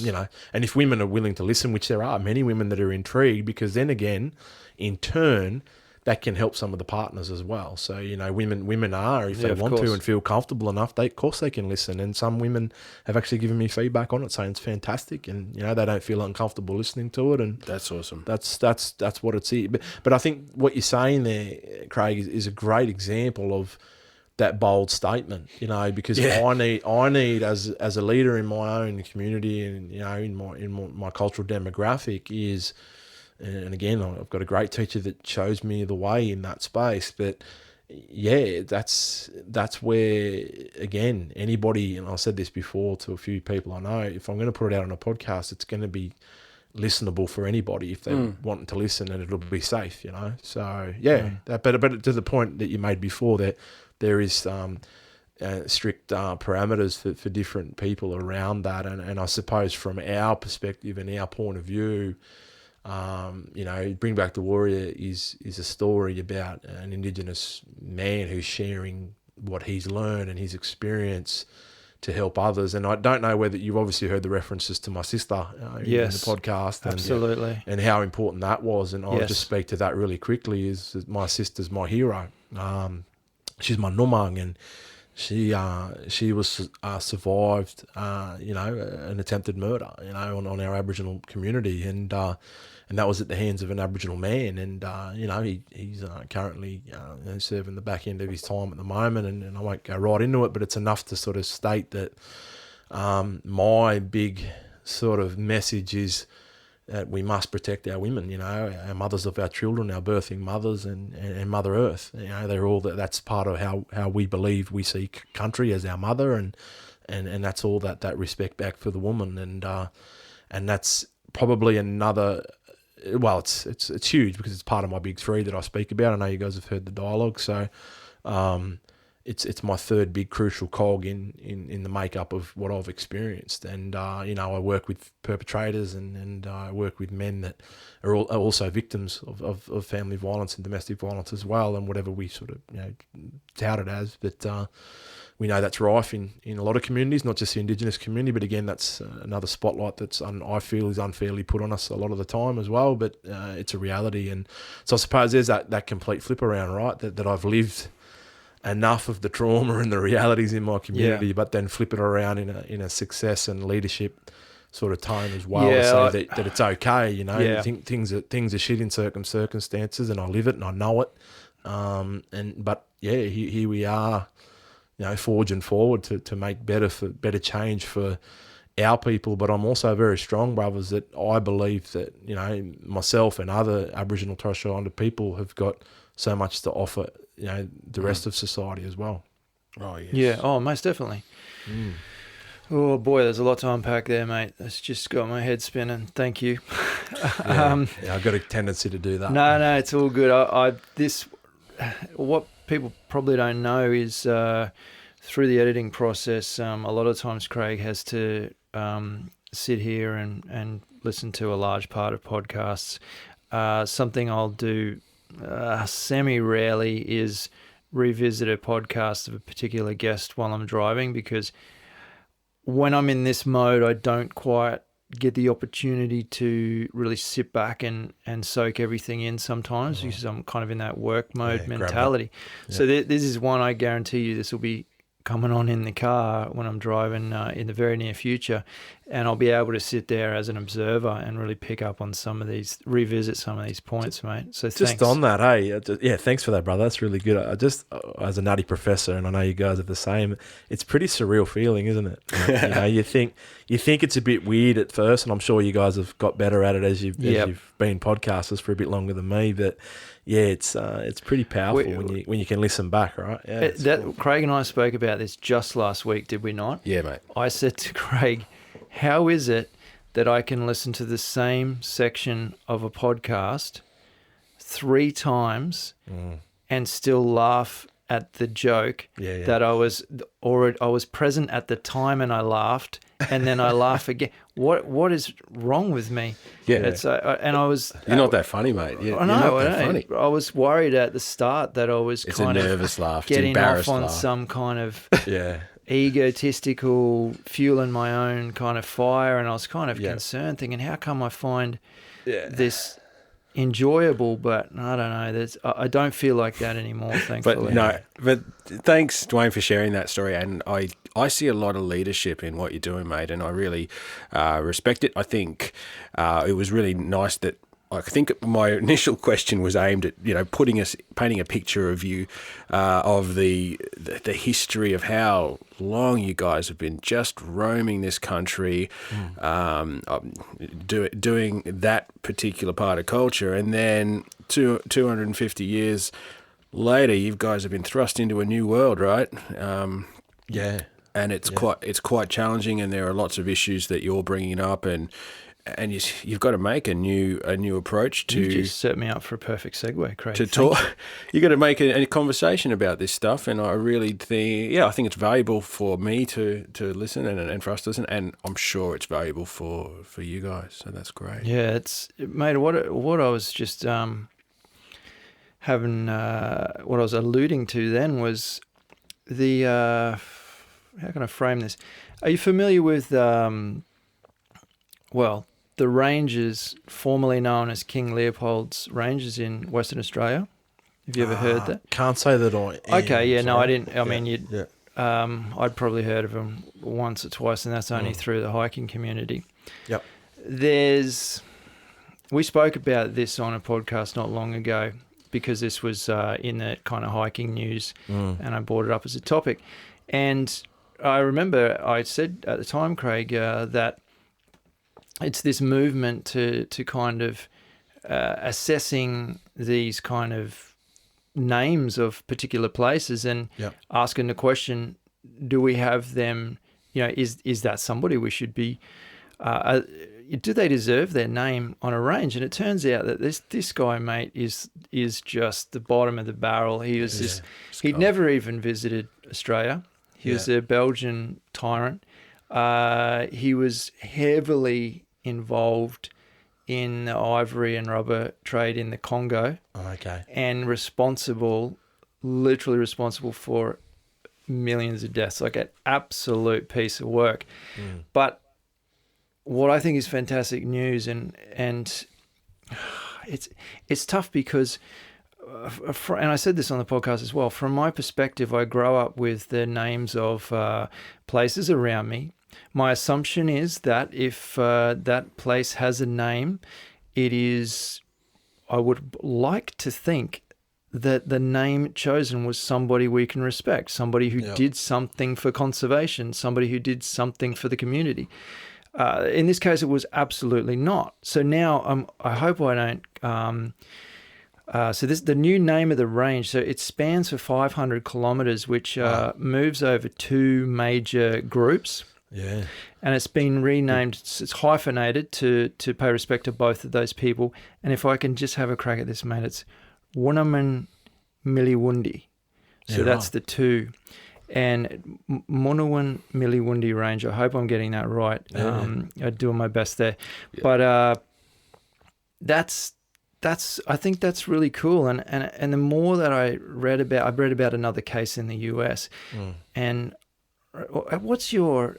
you know, and if women are willing to listen, which there are many women that are intrigued, because then again, in turn, that can help some of the partners as well. So, you know, women are, if they want to and feel comfortable enough, of course they can listen. And some women have actually given me feedback on it, saying it's fantastic, and, you know, they don't feel uncomfortable listening to it. And that's awesome. That's what it's. But I think what you're saying there, Craig, is a great example of that bold statement, you know, because I need as a leader in my own community and, you know, in my cultural demographic is. And again, I've got a great teacher that shows me the way in that space. But that's where, again, anybody, and I said this before to a few people I know, if I'm going to put it out on a podcast, it's going to be listenable for anybody if they want to listen, and it'll be safe, you know. So but to the point that you made before, that there is strict parameters for different people around that, and I suppose from our perspective and our point of view. You know, Bring Back the Warrior is a story about an Indigenous man who's sharing what he's learned and his experience to help others. And I don't know whether you've obviously heard the references to my sister in the podcast. Absolutely. And how important that was. And I'll just speak to that really quickly, is that my sister's my hero. She's my numang, and she was survived, you know, an attempted murder, you know, on our Aboriginal community, and that was at the hands of an Aboriginal man, and you know, he's currently serving the back end of his time at the moment, and I won't go right into it, but it's enough to sort of state that my big sort of message is that we must protect our women, you know, our mothers of our children, our birthing mothers, and Mother Earth. You know, they're all that's part of how we believe we see country, as our mother, and that's all that respect back for the woman, and that's probably another. Well, it's huge because it's part of my big three that I speak about. I know you guys have heard the dialogue, so it's my third big crucial cog in the makeup of what I've experienced. And you know, I work with perpetrators and I work with men that are also victims of family violence and domestic violence as well, and whatever we sort of, you know, tout it as. But we know that's rife in a lot of communities, not just the Indigenous community, but again, that's another spotlight that's I feel is unfairly put on us a lot of the time as well. But it's a reality, and so I suppose there's that complete flip around, right? That I've lived enough of the trauma and the realities in my community, but then flip it around in a success and leadership sort of tone as well, to say that it's okay, you know. You think things are shit in certain circumstances, and I live it and I know it. But here we are. forging forward to make better change for our people. But I'm also very strong, brothers, that I believe that, myself and other Aboriginal Torres Strait Islander people have got so much to offer, the rest of society as well. Oh, yes. Yeah, oh, most definitely. Oh, boy, there's a lot to unpack there, mate. That's just got my head spinning. Thank you. I've got a tendency to do that. No, it's all good. What people probably don't know is through the editing process, a lot of times Craig has to sit here and listen to a large part of podcasts. Something I'll do semi-rarely is revisit a podcast of a particular guest while I'm driving, because when I'm in this mode, I don't quite get the opportunity to really sit back and soak everything in sometimes, because I'm kind of in that work mode mentality. So this is one I guarantee you this will be coming on in the car when I'm driving in the very near future, and I'll be able to sit there as an observer and really pick up on revisit some of these points, mate. So just thanks. on that, hey, thanks for that, brother. That's really good. I just, as a nutty professor, and I know you guys are the same, it's pretty surreal feeling, isn't it? You think it's a bit weird at first, and I'm sure you guys have got better at it as you've been podcasters for a bit longer than me, but yeah, it's pretty powerful when you can listen back, right? Yeah, cool. Craig and I spoke about this just last week, did we not? Yeah, mate. I said to Craig, how is it that I can listen to the same section of a podcast 3 times and still laugh at the joke that I was present at the time and I laughed, and then I laugh again. What is wrong with me? Yeah, it's and I was. You're not that funny, mate. You're I know. not that funny. I was worried at the start that I was It's a nervous laugh. It's getting embarrassed off on laugh. some kind of Yeah. egotistical, fueling my own kind of fire, and I was kind of concerned, thinking, how come I find this enjoyable, but I don't know. I don't feel like that anymore, thankfully. But thanks, Dwayne, for sharing that story. And I see a lot of leadership in what you're doing, mate, and I really respect it. I think it was really nice that. I think my initial question was aimed at painting a picture of you, of the history of how long you guys have been just roaming this country, doing that particular part of culture, and then 250 years later, you guys have been thrust into a new world, right? And it's quite challenging, and there are lots of issues that you're bringing up, and you've got to make a new approach to. You just set me up for a perfect segue, Craig. To talk, you got to make a conversation about this stuff, and I really think, I think it's valuable for me to listen and for us to listen, and I'm sure it's valuable for you guys. So that's great. Yeah, it's mate. What I was just what I was alluding to then was the how can I frame this? Are you familiar with the ranges formerly known as King Leopold's Ranges in Western Australia? Have you ever heard that? Can't say that I am. Okay, yeah, no, I didn't. I mean, mean, I'd probably heard of them once or twice, and that's only through the hiking community. Yep. We spoke about this on a podcast not long ago, because this was in the kind of hiking news, and I brought it up as a topic. And I remember I said at the time, Craig, that it's this movement to kind of assessing these kind of names of particular places and asking the question, do we have them, is that somebody we should be, do they deserve their name on a range? And it turns out that this guy, mate, is just the bottom of the barrel. He was he'd never even visited Australia. He was a Belgian tyrant. He was heavily involved in the ivory and rubber trade in the Congo. Okay. And literally responsible for millions of deaths, like an absolute piece of work. But what I think is fantastic news, and it's tough because, and I said this on the podcast as well, from my perspective, I grow up with the names of places around me. My assumption is that if that place has a name, it is, I would like to think that the name chosen was somebody we can respect, somebody who did something for conservation, somebody who did something for the community. In this case, it was absolutely not. So now I hope I don't. So this the new name of the range. So it spans for 500 kilometres, which moves over 2 major groups. Yeah. And it's been renamed, it's hyphenated to pay respect to both of those people. And if I can just have a crack at this, mate, it's Wunaman Miliwundi. So that's the 2. And Munawan Miliwundi range. I hope I'm getting that right. I'm doing my best there. Yeah. But I think that's really cool. And the more that I've read about another case in the US. And what's your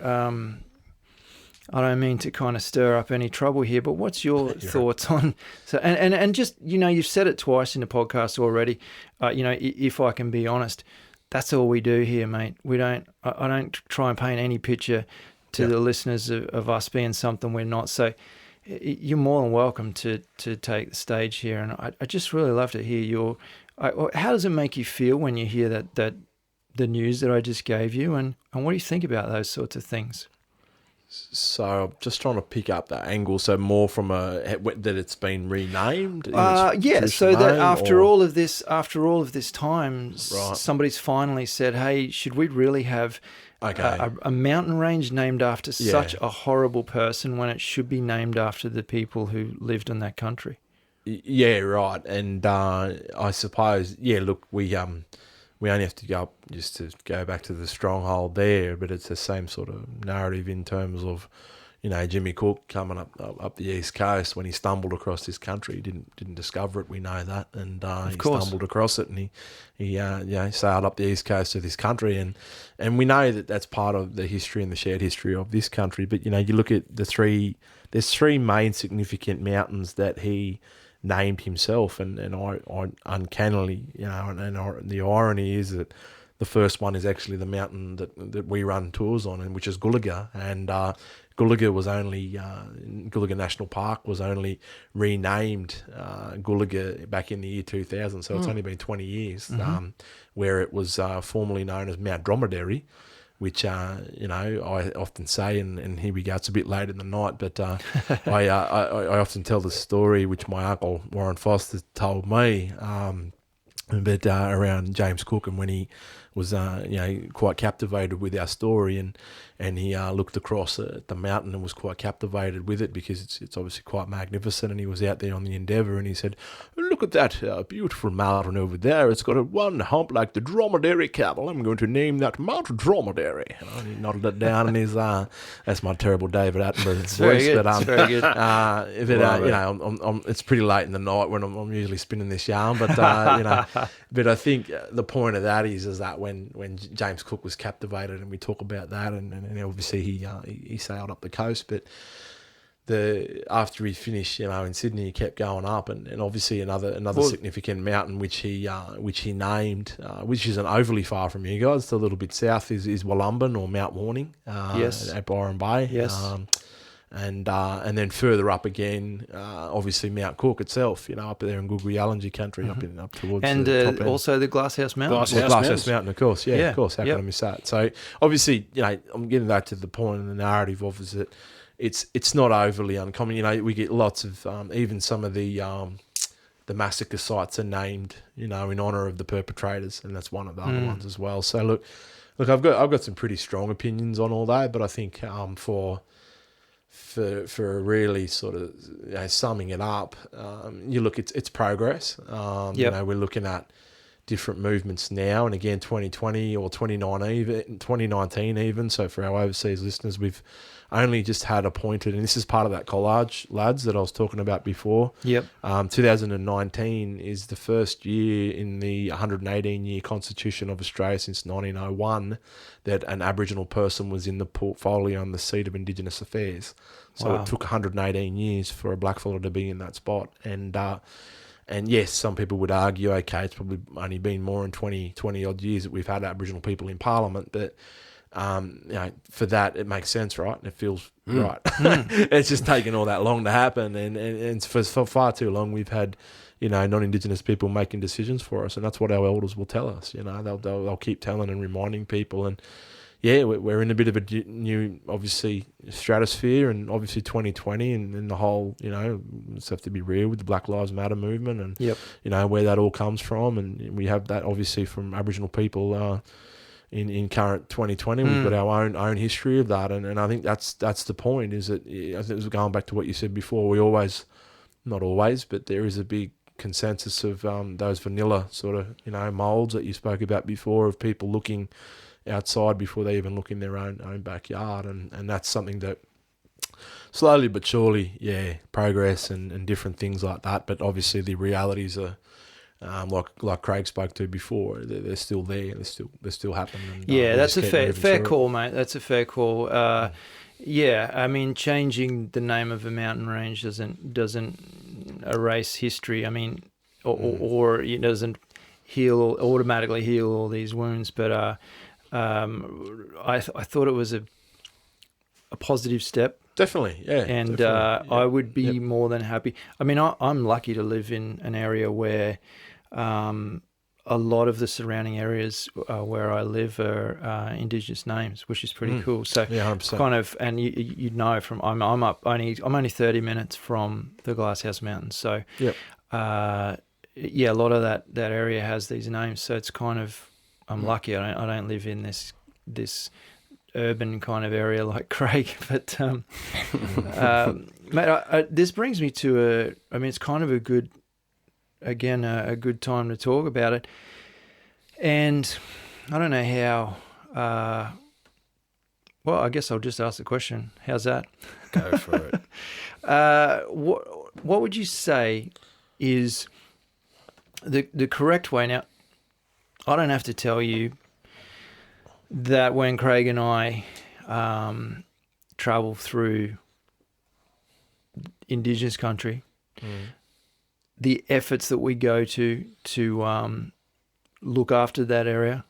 I don't mean to kind of stir up any trouble here, but what's your thoughts on and just, you've said it twice in the podcast already. If I can be honest, that's all we do here, mate. I don't try and paint any picture to the listeners of us being something we're not. So you're more than welcome to take the stage here. And I just really love to hear how does it make you feel when you hear that the news that I just gave you, and what do you think about those sorts of things? So I'm just trying to pick up that angle. So more from that it's been renamed. So that after all of this time, somebody's finally said, "Hey, should we really have a mountain range named after such a horrible person when it should be named after the people who lived in that country?" Yeah, right. And I suppose, look, we only have to go up just to go back to the stronghold there, but it's the same sort of narrative in terms of, Jimmy Cook coming up the East Coast. When he stumbled across this country, he didn't discover it. We know that, and he stumbled across it, and he sailed up the East Coast of this country, and we know that that's part of the history and the shared history of this country. But you look at there's 3 main significant mountains that he named himself, and I uncannily, and the irony is that the first one is actually the mountain that we run tours on, and which is Gulaga, and Gulaga National Park was only renamed Gulaga back in the year 2000, so it's only been 20 years, where it was formerly known as Mount Dromedary, which, I often say, and here we go, it's a bit late in the night, but I often tell the story, which my uncle Warren Foster told me, but around James Cook, and when he was, quite captivated with our story, and he looked across at the mountain and was quite captivated with it because it's obviously quite magnificent, and he was out there on the Endeavour, and he said, "Look at that beautiful mountain over there. It's got a one hump like the dromedary cattle. I'm going to name that Mount Dromedary." And he nodded it down, and his that's my terrible David Attenborough voice. Very good. But very good. It's pretty late in the night when I'm usually spinning this yarn, but but I think the point of that is that when James Cook was captivated, and we talk about that, and obviously he sailed up the coast, but after he finished, in Sydney, he kept going up, and obviously another significant mountain which he named, which isn't overly far from you guys, it's a little bit south, is Wollumban or Mount Warning, at Byron Bay. Yes. And then further up again, obviously Mount Cook itself, up there in Googly-Yallinji country, up towards and the top end. Also the Glasshouse Mountain. Glasshouse Mountain, of course. Yeah, of course. How can I miss that? So obviously, I'm getting back to the point and the narrative of is that it's not overly uncommon. We get lots of even some of the massacre sites are named, in honor of the perpetrators, and that's one of the other ones as well. So look, I've got some pretty strong opinions on all that, but I think for really sort of summing it up, you look, it's progress. We're looking at different movements now, and again 2020 or 2019 even. So for our overseas listeners, we've only just had appointed, and this is part of that collage, lads, that I was talking about before. 2019 is the first year in the 118-year Constitution of Australia since 1901 that an Aboriginal person was in the portfolio on the seat of Indigenous Affairs. So It took 118 years for a blackfellow to be in that spot. And yes, some people would argue, okay, it's probably only been more than 20 odd years that we've had Aboriginal people in Parliament, but for that, it makes sense, right? And it feels right. It's just taken all that long to happen, and for far too long we've had, non-Indigenous people making decisions for us, and that's what our elders will tell us. They'll keep telling and reminding people, and yeah, we're in a bit of a new, obviously, stratosphere, and obviously 2020 and the whole, just have to be real with the Black Lives Matter movement and, Yep. Where that all comes from. And we have that obviously from Aboriginal people in current 2020. We've got our own history of that. And I think that's the point, is that, I think it was going back to what you said before, we always, not always, but there is a big consensus of those vanilla sort of, moulds that you spoke about before, of people looking outside before they even look in their own backyard, and that's something that slowly but surely, progress and different things like that. But obviously the realities are, like Craig spoke to before, they're still there, they're still happening. And, that's a fair call, mate. That's a fair call. I mean, changing the name of a mountain range doesn't erase history. I mean, or it doesn't automatically heal all these wounds, but I thought it was a positive step. Definitely, yeah. And I would be more than happy. I mean, I'm lucky to live in an area where a lot of the surrounding areas where I live are Indigenous names, which is pretty cool. So 100%. Kind of, and you'd know from I'm only 30 minutes from the Glasshouse Mountains. So a lot of that area has these names. So it's kind of, I'm lucky. I don't live in this urban kind of area like Craig, but mate, this brings me to it's kind of a good time to talk about it. And I don't know how. Well, I guess I'll just ask the question. How's that? Go for it. What would you say is the correct way? Now, I don't have to tell you that when Craig and I travel through Indigenous country, the efforts that we go to look after that area,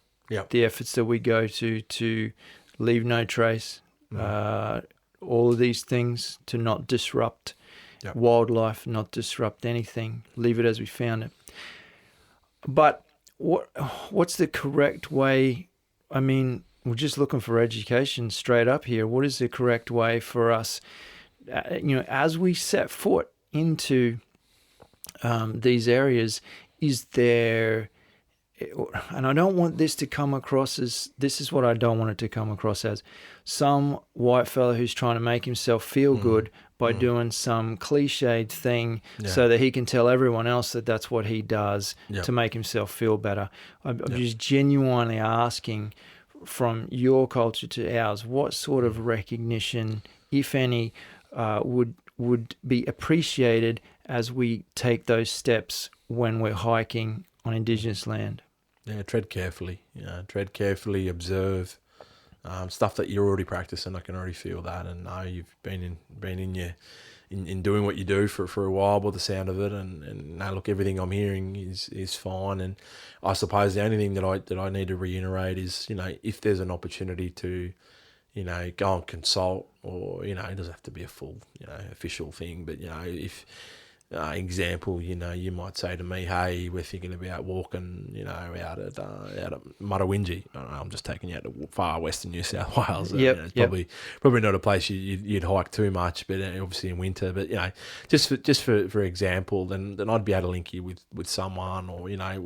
the efforts that we go to leave no trace, all of these things, to not disrupt wildlife, not disrupt anything, leave it as we found it. But what's the correct way? I mean, we're just looking for education straight up here. What is the correct way for us, as we set foot into these areas? Is there, and I don't want this to come across as, this is what I don't want it to come across as, some white fella who's trying to make himself feel good by doing some cliched thing so that he can tell everyone else that that's what he does to make himself feel better. I'm just genuinely asking, from your culture to ours, what sort of recognition, if any, would be appreciated as we take those steps when we're hiking on Indigenous land? Yeah, tread carefully. Tread carefully, observe. Stuff that you're already practicing, I can already feel that, and know you've been in doing what you do for a while by the sound of it, and no, look, everything I'm hearing is fine. And I suppose the only thing that I need to reiterate is, if there's an opportunity to, go and consult, or it doesn't have to be a full official thing, but if example, you might say to me, hey, we're thinking about walking, out at Murrawinji. I don't know, I'm just taking you out to far western New South Wales. It's probably not a place you'd hike too much, but obviously in winter. But just for example, then I'd be able to link you with someone, or in our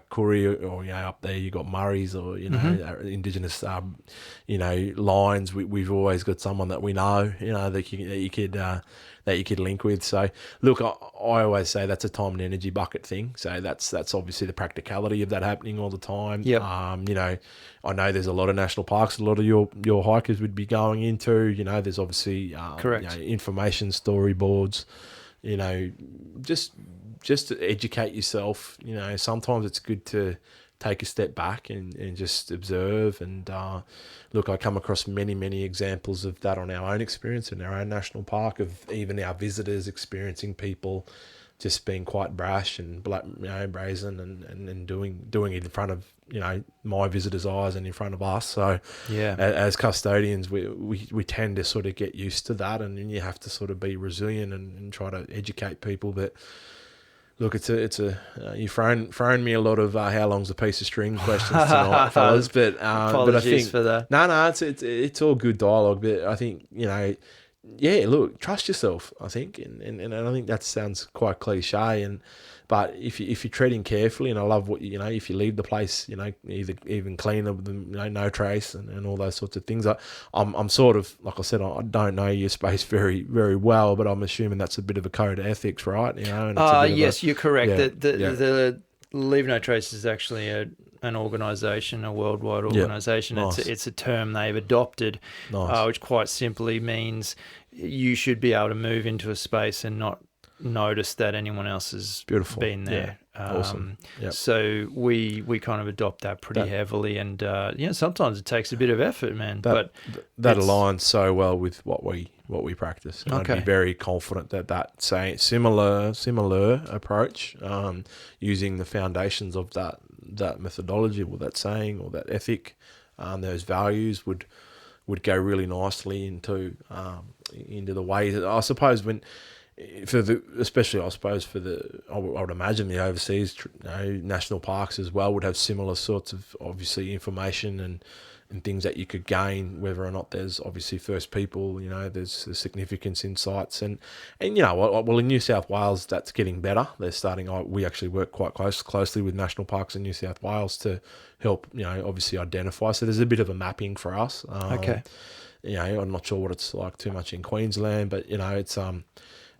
Koori, or up there you got Murrays, or our Indigenous lines. We've always got someone that we know, that you could link with. So look, I always say that's a time and energy bucket thing. So that's obviously the practicality of that happening all the time. I know there's a lot of national parks a lot of your hikers would be going into. There's obviously correct information storyboards. Just to educate yourself. Sometimes it's good to take a step back and just observe. And look, I come across many examples of that on our own experience in our own national park, of even our visitors experiencing people just being quite brash and brazen and doing it in front of my visitors' eyes and in front of us. So as custodians, we tend to sort of get used to that, and then you have to sort of be resilient and try to educate people that Look, you've thrown me a lot of how long's a piece of string questions tonight, fellas. But Apologies I think for that. No, it's all good dialogue. But I think yeah. Look, trust yourself. I think, and I think that sounds quite cliche. But if you're treading carefully, and I love what if you leave the place, either even cleaner with no trace and all those sorts of things. I'm sort of, like I said, I don't know your space very very well, but I'm assuming that's a bit of a code of ethics, right? Yes, you're correct. Yeah, The Leave No Trace is actually an organisation, a worldwide organisation. Nice. It's a term they've adopted, Nice. which quite simply means you should be able to move into a space and not notice that anyone else has been there. Yeah. Awesome. Yep. So we kind of adopt that pretty heavily, and sometimes it takes a bit of effort, man. That aligns so well with what we practice. And I'd be very confident that saying similar approach, using the foundations of that methodology or that saying or that ethic, those values would go really nicely into the way that I suppose I would imagine the overseas national parks as well would have similar sorts of obviously information and things that you could gain, whether or not there's obviously First People, there's significance insights and in New South Wales that's getting better. They're starting. We actually work quite closely with national parks in New South Wales to help obviously identify. So there's a bit of a mapping for us. Okay. I'm not sure what it's like too much in Queensland, but it's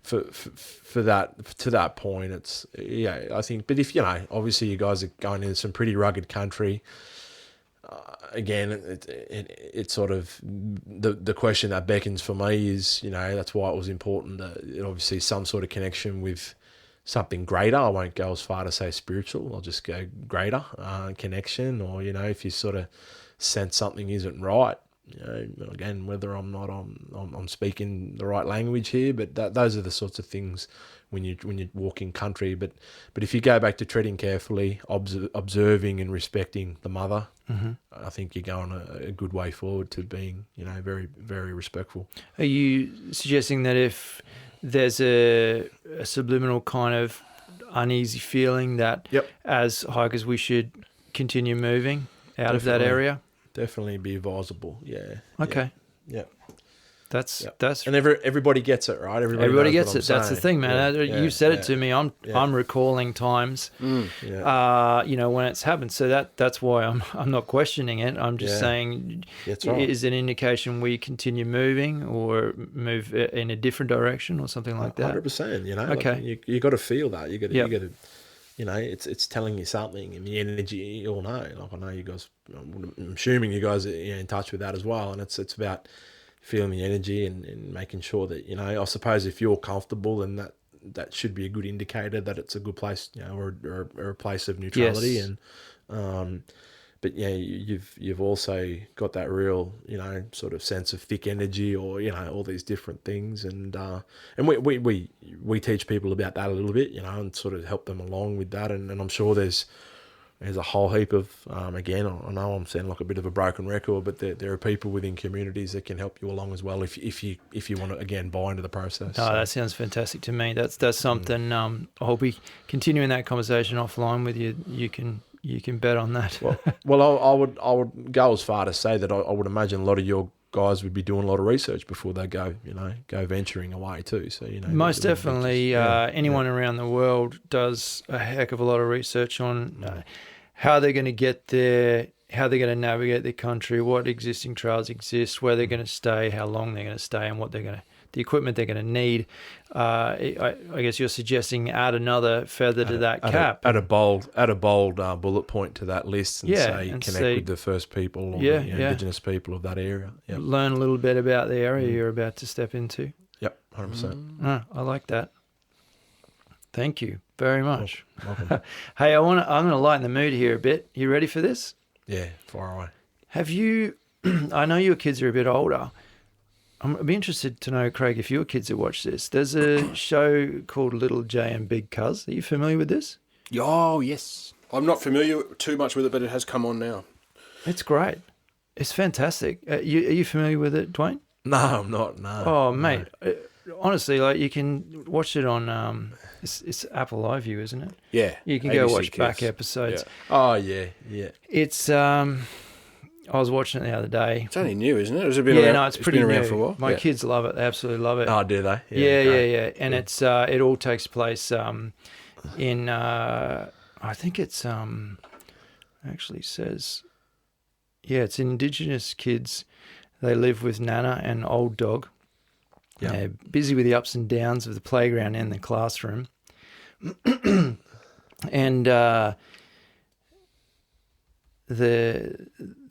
for that to that point, it's I think. But if obviously you guys are going into some pretty rugged country. Again, it's sort of the question that beckons for me is that's why it was important that obviously some sort of connection with something greater. I won't go as far to say spiritual. I'll just go greater connection, or if you sort of sense something isn't right. Again, whether I'm speaking the right language here, but those are the sorts of things when you walk in country. But if you go back to treading carefully, observing and respecting the mother, I think you're going a good way forward to being very very respectful. Are you suggesting that if there's a subliminal kind of uneasy feeling that as hikers we should continue moving out of that area? Definitely be advisable. Yeah. Okay. Yeah. That's and everybody gets it, right? Everybody gets it. That's the saying. thing, man. You said it to me. I'm recalling times, when it's happened. So that's why I'm not questioning it. I'm just saying, is an indication we continue moving or move in a different direction or something like that. 100%. Okay. Like you got to feel that. You got to. It's telling you something, and the energy you all know. Like I know you guys. I'm assuming you guys are in touch with that as well, and it's about feeling the energy and making sure that I suppose if you're comfortable, then that should be a good indicator that it's a good place, or a place of neutrality. Yes. And but you've also got that real sort of sense of thick energy, or all these different things, and we teach people about that a little bit, and sort of help them along with that, and I'm sure there's a whole heap of again, I know I'm sounding like a bit of a broken record, but there are people within communities that can help you along as well if you want to again buy into the process. Oh, that sounds fantastic to me. That's something I'll be continuing that conversation offline with you. You can bet on that. Well, I would go as far to say that I would imagine a lot of your guys would be doing a lot of research before they go venturing away too. So most definitely, anyone around the world does a heck of a lot of research on how they're going to get there, how they're going to navigate the country, what existing trails exist, where they're going to stay, how long they're going to stay, and the equipment they're going to need. I guess you're suggesting add another feather to that cap. Add a bold bullet point to that list and say connect with the First People or the Indigenous people of that area. Yep. Learn a little bit about the area you're about to step into. Yep, 100%. I like that. Thank you very much. Welcome. Hey, I'm going to lighten the mood here a bit. You ready for this? Yeah, far away. Have you? I know your kids are a bit older. I'd be interested to know, Craig, if your kids have watched this. There's a show called Little J and Big Cuz. Are you familiar with this? Oh, yes. I'm not familiar too much with it, but it has come on now. It's great. It's fantastic. Are you familiar with it, Dwayne? No, I'm not. No. Oh, mate. honestly, like you can watch it on it's Apple iView, isn't it? Yeah. You can go ABC watch back Kids. episodes. Yeah. Oh yeah, yeah. It's I was watching it the other day. It's only new, isn't it? Has it been Yeah, around? no, it's pretty been around new. for a while. My Yeah. kids love it. They absolutely love it. Oh, do they? Yeah, great. And it's it all takes place in I think it's actually says it's Indigenous kids. They live with Nana and old dog. Yeah. They're busy with the ups and downs of the playground and the classroom. And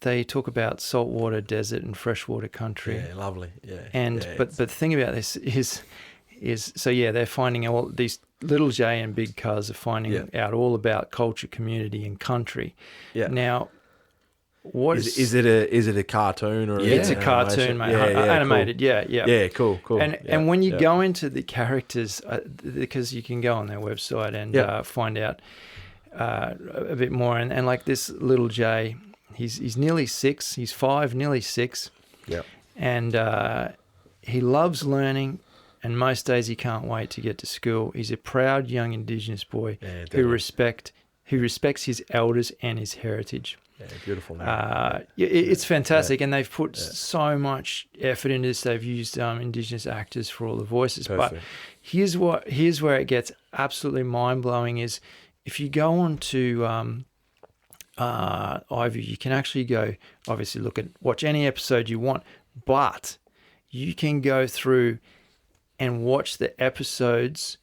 they talk about saltwater desert and freshwater country. Yeah, lovely. Yeah. And yeah, but the thing about this is so they're finding all these little J and big cuz are finding out all about culture, community, and country. Yeah. Now, what is it a cartoon or? It's a an cartoon, animation? mate. Animated. Cool. Yeah. Yeah, cool. And when you go into the characters, because you can go on their website and find out a bit more, and like this little J, he's nearly 6. He's 5, nearly 6. Yep. And he loves learning, and most days he can't wait to get to school. He's a proud young Indigenous boy who respects his elders and his heritage. Yeah, beautiful name. It's fantastic, and they've put so much effort into this. They've used Indigenous actors for all the voices. Perfect. But here's where it gets absolutely mind blowing: is if you go on to iView, you can actually go, obviously watch any episode you want, but you can go through and watch the episodes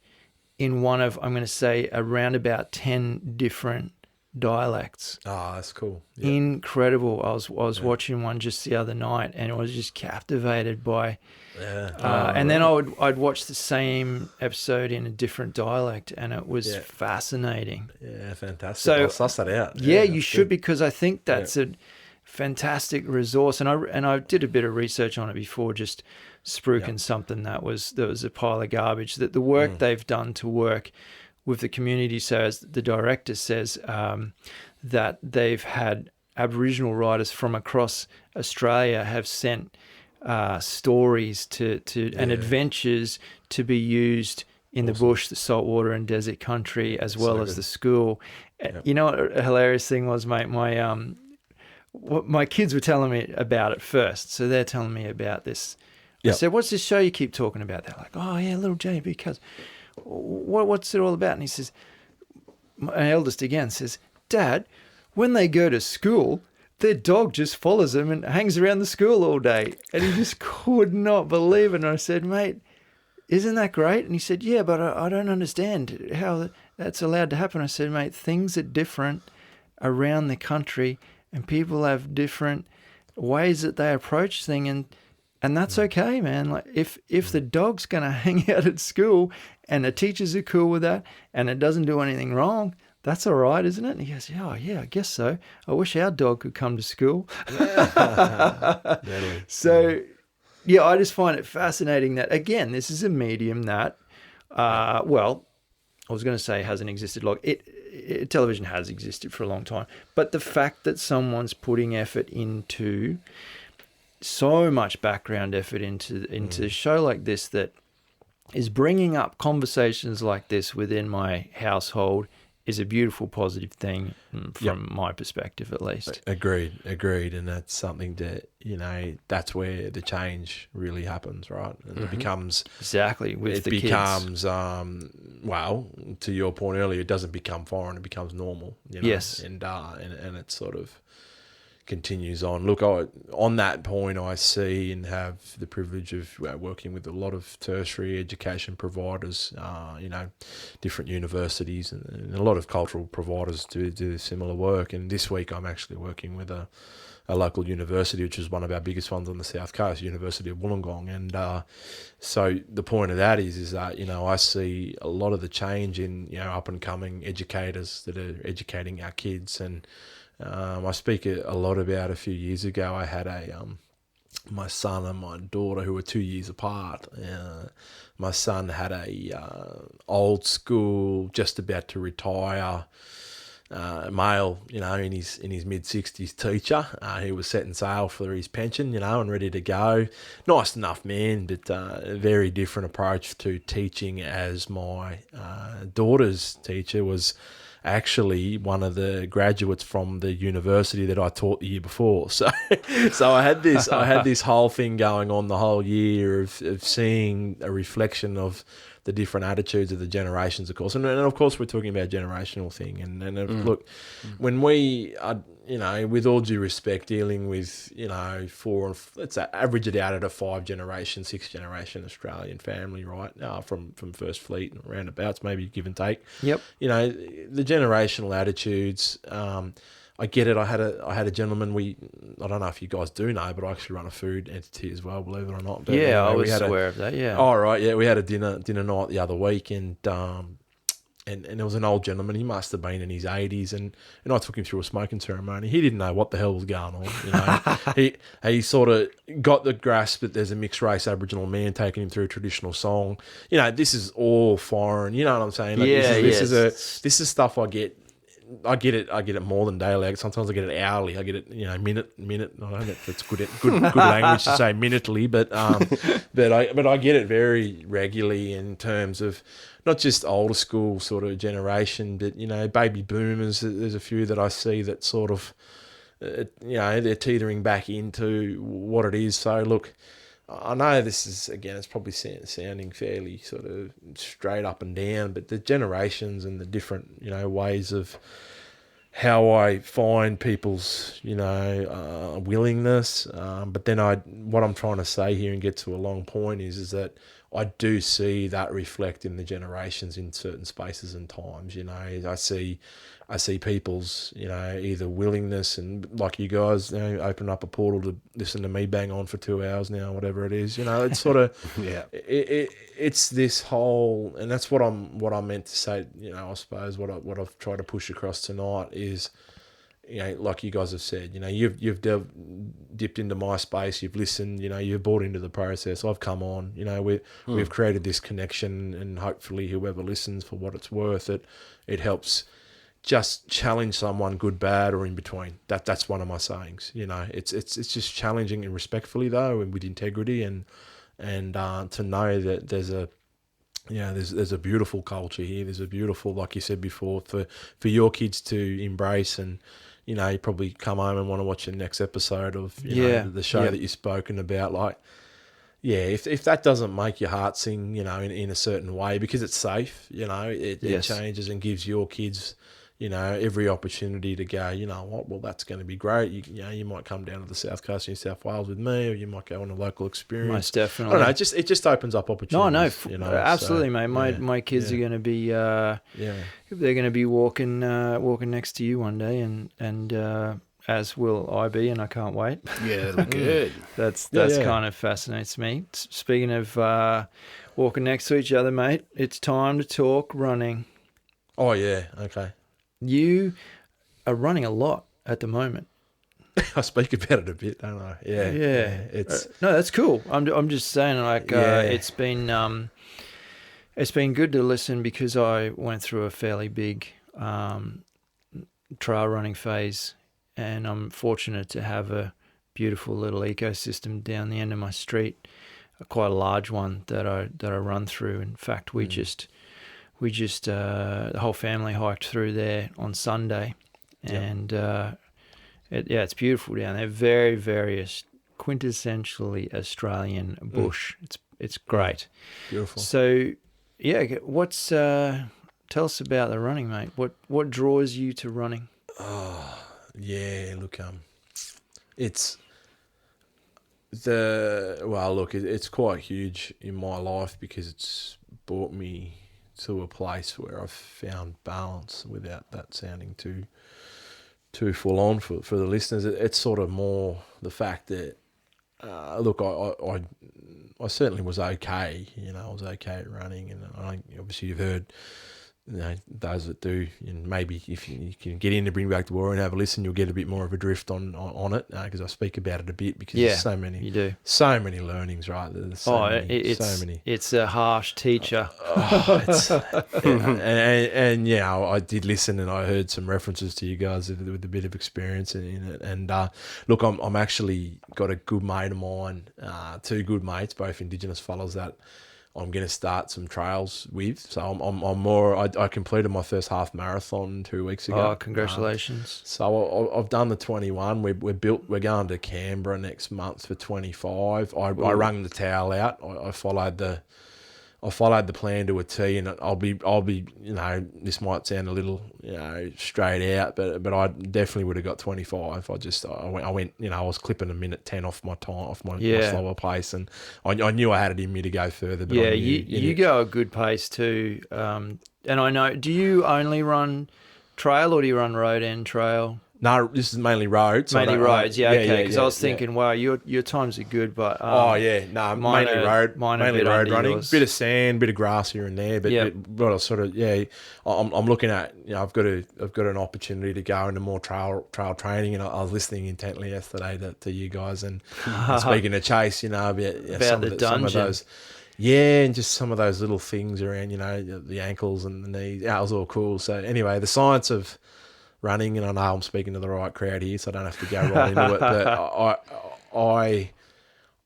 in one of, I'm going to say, around about 10 different dialects. Oh, that's cool. Yeah. Incredible. I was watching one just the other night, and I was just captivated by. And then I'd watch the same episode in a different dialect, and it was fascinating. Yeah, fantastic. So I'll suss that out. Yeah, you should, because I think that's a fantastic resource, and I did a bit of research on it before, just spruiking something that was a pile of garbage. That the work they've done to work with the community. So as the director says, that they've had Aboriginal writers from across Australia have sent stories and adventures to be used in the bush, the saltwater and desert country, as well as the school. You know what a hilarious thing was, mate? My kids were telling me about it first. So they're telling me about this. I said, what's this show you keep talking about? They're like, oh, yeah, Little J, because what's it all about? And he says, my eldest again says, Dad, when they go to school, their dog just follows them and hangs around the school all day. And he just could not believe it. And I said, mate, isn't that great? And he said, yeah, but I don't understand how that's allowed to happen. I said, mate, things are different around the country, and people have different ways that they approach things, and that's okay, man. Like if the dog's gonna hang out at school and the teachers are cool with that and it doesn't do anything wrong, that's all right, isn't it? And he goes, oh yeah, I guess so. I wish our dog could come to school. So yeah, I just find it fascinating that, again, this is a medium that I was going to say hasn't existed long. Television has existed for a long time, but the fact that someone's putting effort into so much background effort into a show like this that is bringing up conversations like this within my household is a beautiful, positive thing from my perspective, at least. Agreed. And that's something that, that's where the change really happens, right? And it becomes... Exactly, with the kids. To your point earlier, it doesn't become foreign, it becomes normal. Yes. And it sort of continues on. Look, on that point, I see and have the privilege of working with a lot of tertiary education providers, different universities and a lot of cultural providers do similar work. And this week I'm actually working with a local university, which is one of our biggest ones on the South Coast, University of Wollongong. And so the point of that is that, I see a lot of the change in, up and coming educators that are educating our kids. And I speak a lot about a few years ago. I had my son and my daughter, who were 2 years apart. My son had a old school, just about to retire male, in his mid-60s teacher. He was setting sail for his pension, and ready to go. Nice enough man, but a very different approach to teaching, as my daughter's teacher was actually one of the graduates from the university that I taught the year before. So I had this whole thing going on the whole year of seeing a reflection of the different attitudes of the generations, of course. And of course, we're talking about a generational thing. Look, when we are, with all due respect, dealing with, let's average it out at a 6 generation Australian family, right? From First Fleet and roundabouts, maybe give and take. Yep. The generational attitudes, I get it. I had a gentleman. I don't know if you guys do know, but I actually run a food entity as well. Believe it or not. But yeah, I was aware of that. Yeah. Oh right, yeah. We had a dinner night the other week, and there was an old gentleman. He must have been in his 80s, and I took him through a smoking ceremony. He didn't know what the hell was going on. He sort of got the grasp that there's a mixed race Aboriginal man taking him through a traditional song. This is all foreign. You know what I'm saying? Like, this is stuff I get. I get it more than daily. Sometimes I get it hourly. I get it, minute. I don't know if it's good language to say minutely, but I get it very regularly in terms of not just older school sort of generation, but baby boomers. There's a few that I see that sort of, they're teetering back into what it is. So look, I know this is, again, it's probably sounding fairly sort of straight up and down, but the generations and the different, ways of how I find people's, willingness. But then what I'm trying to say here and get to a long point is that I do see that reflect in the generations in certain spaces and times. I see people's, either willingness and, like you guys, open up a portal to listen to me bang on for 2 hours now, whatever it is. It's sort of yeah. It's this whole, and that's what I meant to say. I suppose what I've tried to push across tonight is, like you guys have said, you've dipped into my space, you've listened, you've bought into the process. I've come on, we've created this connection, and hopefully whoever listens, for what it's worth, it helps just challenge someone, good, bad, or in between. That's one of my sayings. It's just challenging and respectfully though, and with integrity, and to know that there's a beautiful culture here. There's a beautiful, like you said before, for your kids to embrace, and you probably come home and want to watch the next episode of the show that you've spoken about. Like, if that doesn't make your heart sing, in a certain way, because it's safe, it changes and gives your kids, every opportunity to go, what, well, that's going to be great. You might come down to the South Coast of New South Wales with me, or you might go on a local experience. Most definitely. I don't know, it just opens up opportunities. No, absolutely, mate. My kids are going to be, they're going to be walking next to you one day, and as will I be, and I can't wait. Yeah, that'll be good. That's kind of fascinates me. Speaking of walking next to each other, mate, it's time to talk running. Oh yeah, okay. You are running a lot at the moment. I speak about it a bit, don't I? Yeah. It's no, that's cool. I'm just saying, like, it's been good to listen, because I went through a fairly big trail running phase, and I'm fortunate to have a beautiful little ecosystem down the end of my street, quite a large one that I run through. In fact, we just the whole family hiked through there on Sunday, and it's beautiful down there. Very, very quintessentially Australian bush. It's great. Beautiful. So, what's tell us about the running, mate? What draws you to running? Oh, yeah. Look, it's quite huge in my life, because it's brought me to a place where I've found balance, without that sounding too full on for the listeners. It's sort of more the fact that, look, I certainly was okay. I was okay at running, and obviously you've heard those that do, and maybe if you can get in to bring back the war and have a listen, you'll get a bit more of a drift on it, because I speak about it a bit, because there's so many, you do. so many learnings, right? There's so many. It's a harsh teacher. And I did listen, and I heard some references to you guys with a bit of experience in it. And look, I'm actually got a good mate of mine, two good mates, both Indigenous fellas that I'm going to start some trails with. So I'm more. I completed my first half marathon 2 weeks ago. Oh, congratulations! So I've done the 21. We're going to Canberra next month for 25. I wrung the towel out. I followed the plan to a T, and I'll be this might sound a little straight out, but I definitely would have got 25. I went I was clipping a minute 10 off my time, off my slower pace, and I knew I had it in me to go further. But you go a good pace too. And I know, do you only run trail or do you run road and trail? No, this is mainly roads. Mainly roads, okay. Because I was thinking, wow, your times are good, but mainly road running. Yours. Bit of sand, bit of grass here and there, but what I sort of I'm looking at. I've got an opportunity to go into more trail training, and I was listening intently yesterday to you guys and speaking to Chase, about the dungeon. Some of those. Yeah, and just some of those little things around, the ankles and the knees. Yeah, it was all cool. So anyway, the science of running, and I know I'm speaking to the right crowd here, so I don't have to go right into it. But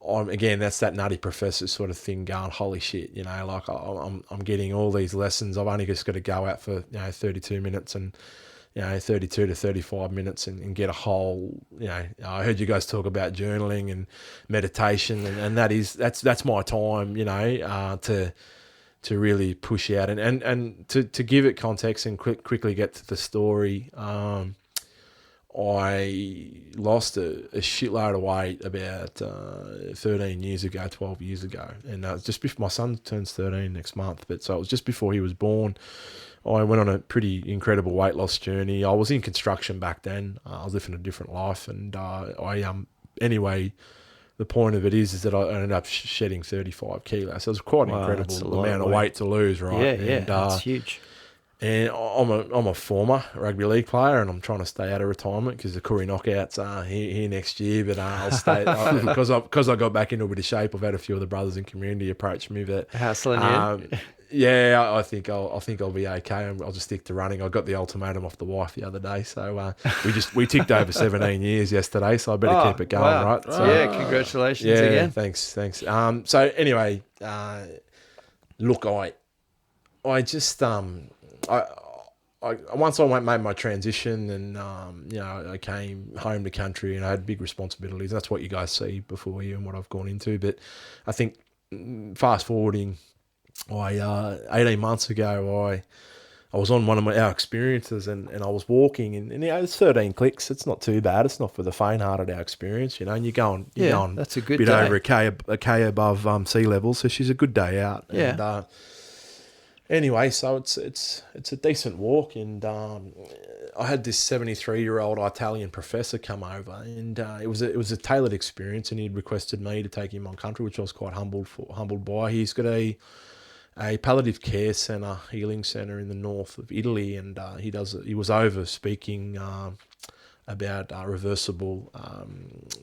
I'm again, that's that nutty professor sort of thing. Going, holy shit, like I'm getting all these lessons. I've only just got to go out for 32 minutes and 32 to 35 minutes and get a whole. I heard you guys talk about journaling and meditation, and that's my time. To really push out and to give it context and quickly get to the story. I lost a shitload of weight about 13 years ago, 12 years ago, and just before my son turns 13 next month. But so it was just before he was born. I went on a pretty incredible weight loss journey. I was in construction back then. I was living a different life, and anyway. The point of it is that I ended up shedding 35 kilos. So it was quite an incredible amount of weight to lose, right? Yeah, that's huge. And I'm a former rugby league player, and I'm trying to stay out of retirement because the Koori knockouts are here next year. But I'll stay because I got back into a bit of shape. I've had a few of the brothers in community approach me that hassling you. Yeah, I think I'll be okay. I'll just stick to running. I got the ultimatum off the wife the other day, so we ticked over 17 years yesterday. So I better keep it going, right? So, congratulations again. Thanks. So anyway, look, I just I once I made my transition, and I came home to country, and I had big responsibilities. That's what you guys see before you and what I've gone into. But I think fast forwarding. 18 months ago, I was on one of our experiences, and I was walking, and it's 13 clicks. It's not too bad. It's not for the faint-hearted, our experience, and you're going that's a good bit day. Over a k above sea level, so she's a good day out. And, anyway, so it's a decent walk, and I had this 73-year-old Italian professor come over, and it was a tailored experience, and he'd requested me to take him on country, which I was quite humbled by. He's got a palliative care centre, healing centre in the north of Italy, and he was over speaking about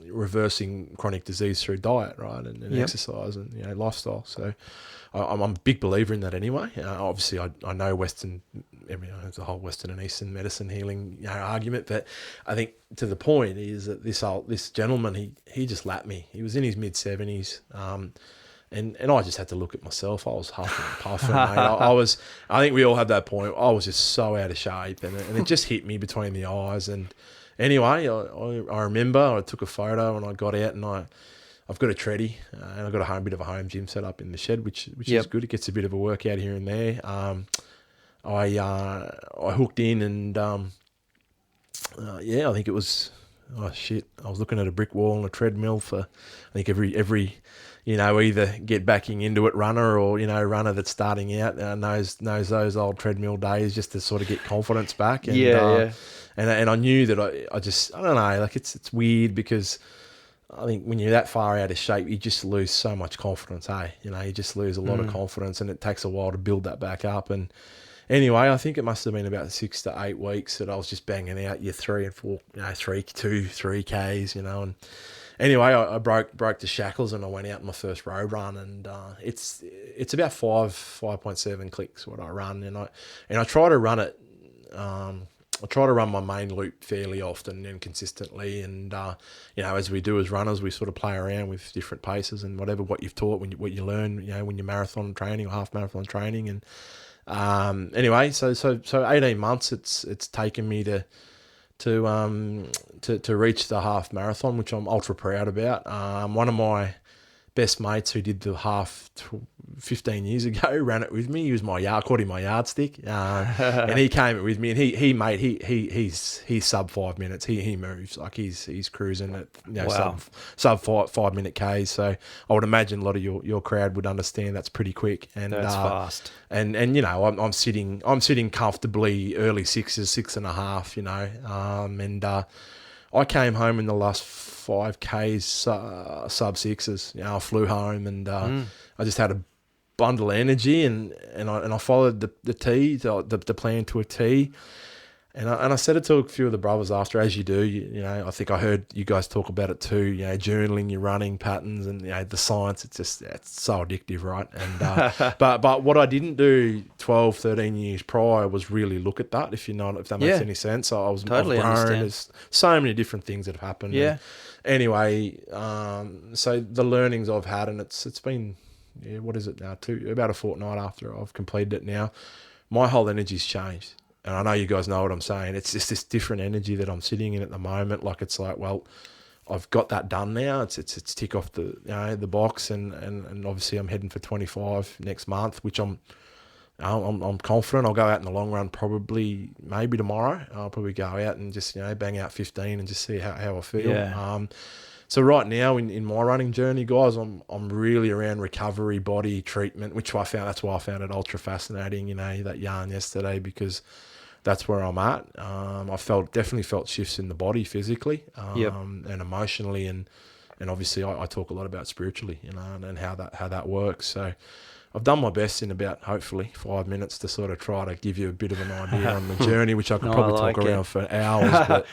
reversing chronic disease through diet, right, and exercise and lifestyle. So I'm a big believer in that anyway. Obviously, I know Western, there's a whole Western and Eastern medicine healing argument, but I think to the point is that this gentleman, he just lapped me. He was in his mid-70s. And I just had to look at myself. I was huffing and puffing, mate. I think we all had that point. I was just so out of shape, and it just hit me between the eyes. And anyway, I remember I took a photo, and I got out, and I've got a treadie, and I've got a bit of a home gym set up in the shed, which is good. It gets a bit of a workout here and there. I hooked in, and I think it was I was looking at a brick wall and a treadmill for I think every either get backing into it runner or, runner that's starting out knows those old treadmill days just to sort of get confidence back. And, And I knew that I don't know, like it's weird because I think when you're that far out of shape, you just lose so much confidence, hey? You just lose a lot of confidence, and it takes a while to build that back up. And Anyway, I think it must have been about 6 to 8 weeks that I was just banging out your 3 and 4, 3 Ks, and anyway, I broke the shackles and I went out in my first road run, and it's about 5.7 clicks what I run, and I try to run it. I try to run my main loop fairly often and consistently, and as we do as runners, we sort of play around with different paces and what you've taught, what you learn, when you're marathon training or half marathon training, and anyway, so 18 months it's taken me to reach the half marathon, which I'm ultra proud about. One of my best mates who did the half 15 years ago ran it with me. He was I called him my yardstick, and he came it with me. And he's sub 5 minutes. He moves like he's cruising at Wow. sub 5 minute Ks. So I would imagine a lot of your crowd would understand that's pretty quick. And That's fast. And I'm sitting comfortably early 6s, 6.5. And I came home in the last 5Ks sub 6s. I flew home, and I just had a bundle of energy, and I followed the plan to a T. And I said it to a few of the brothers after, as you do. I think I heard you guys talk about it too. Journaling your running patterns and the science. It's so addictive, right? And but what I didn't do 12, 13 years prior was really look at that. If that makes any sense. I was Totally I've grown. understand. There's so many different things that have happened. Yeah. And anyway, so the learnings I've had, and it's been what is it now? About a fortnight after I've completed it now, my whole energy's changed. And I know you guys know what I'm saying. It's just this different energy that I'm sitting in at the moment. Like, it's like, well, I've got that done now. It's tick off the the box, and obviously I'm heading for 25 next month, which I'm confident I'll go out in the long run. Probably maybe tomorrow I'll probably go out and just bang out 15 and just see how I feel. Yeah. So right now in my running journey, guys, I'm really around recovery, body treatment, which that's why I found it ultra fascinating. That yarn yesterday, because that's where I'm at. I definitely felt shifts in the body physically, and emotionally, and obviously I talk a lot about spiritually, and how that works. So I've done my best in about hopefully 5 minutes to sort of try to give you a bit of an idea on the journey, which I could probably talk around for hours.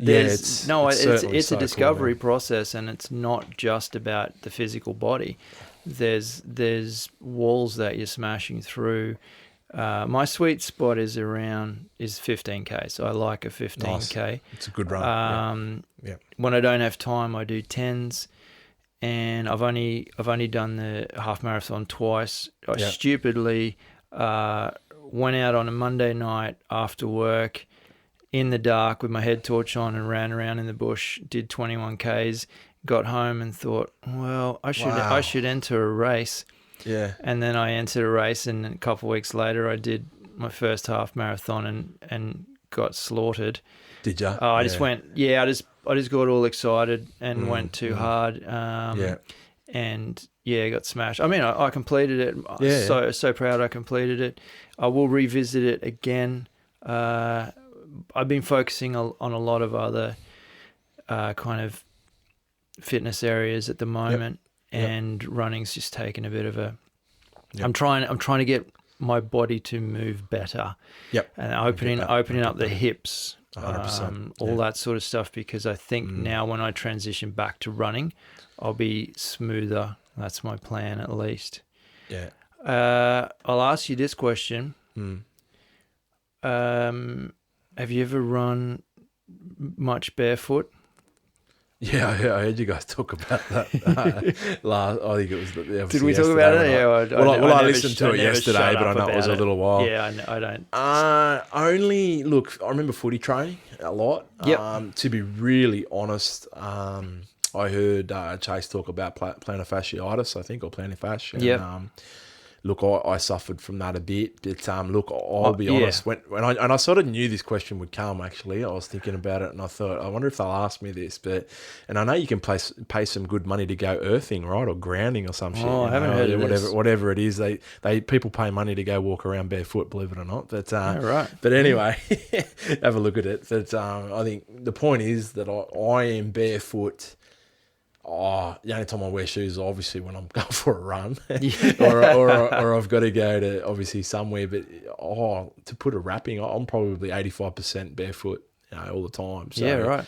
But it's a discovery process, and it's not just about the physical body. There's walls that you're smashing through. My sweet spot is 15K, so I like a 15K. Nice. It's a good run. When I don't have time, I do 10s, and I've only done the half marathon twice. I stupidly went out on a Monday night after work in the dark with my head torch on and ran around in the bush, did 21Ks, got home and thought, well, I should enter a race. Yeah. And then I entered a race, and a couple of weeks later I did my first half marathon and got slaughtered. Did you? I just went, I just got all excited and went too hard. And got smashed. I mean, I completed it. So proud I completed it. I will revisit it again. I've been focusing on a lot of other kind of fitness areas at the moment. And running's just taken a bit of a. I'm trying to get my body to move better. And opening up the hips, 100%. all that sort of stuff, because I think now when I transition back to running, I'll be smoother. That's my plan, at least. Yeah. I'll ask you this question. Have you ever run much barefoot? Yeah, I heard you guys talk about that last. I think it was. Did we talk about it? I listened to it yesterday, but I know it was a little while. Yeah, I don't. Only look. I remember footy training a lot. To be really honest, I heard Chase talk about plantar fasciitis, I think, or plantar fascia. Look, I suffered from that a bit. But look, I'll be honest. When I sort of knew this question would come. Actually, I was thinking about it, and I thought, I wonder if they'll ask me this. And I know you can pay some good money to go earthing, right, or grounding or some shit. I haven't heard of this. Whatever it is, they people pay money to go walk around barefoot. Believe it or not. But right. But anyway, have a look at it. But I think the point is that I am barefoot Oh, the only time I wear shoes is obviously when I'm going for a run, Yeah. or I've got to go to obviously somewhere. But to put a wrapping, I'm probably 85% barefoot, all the time. So, Yeah, right.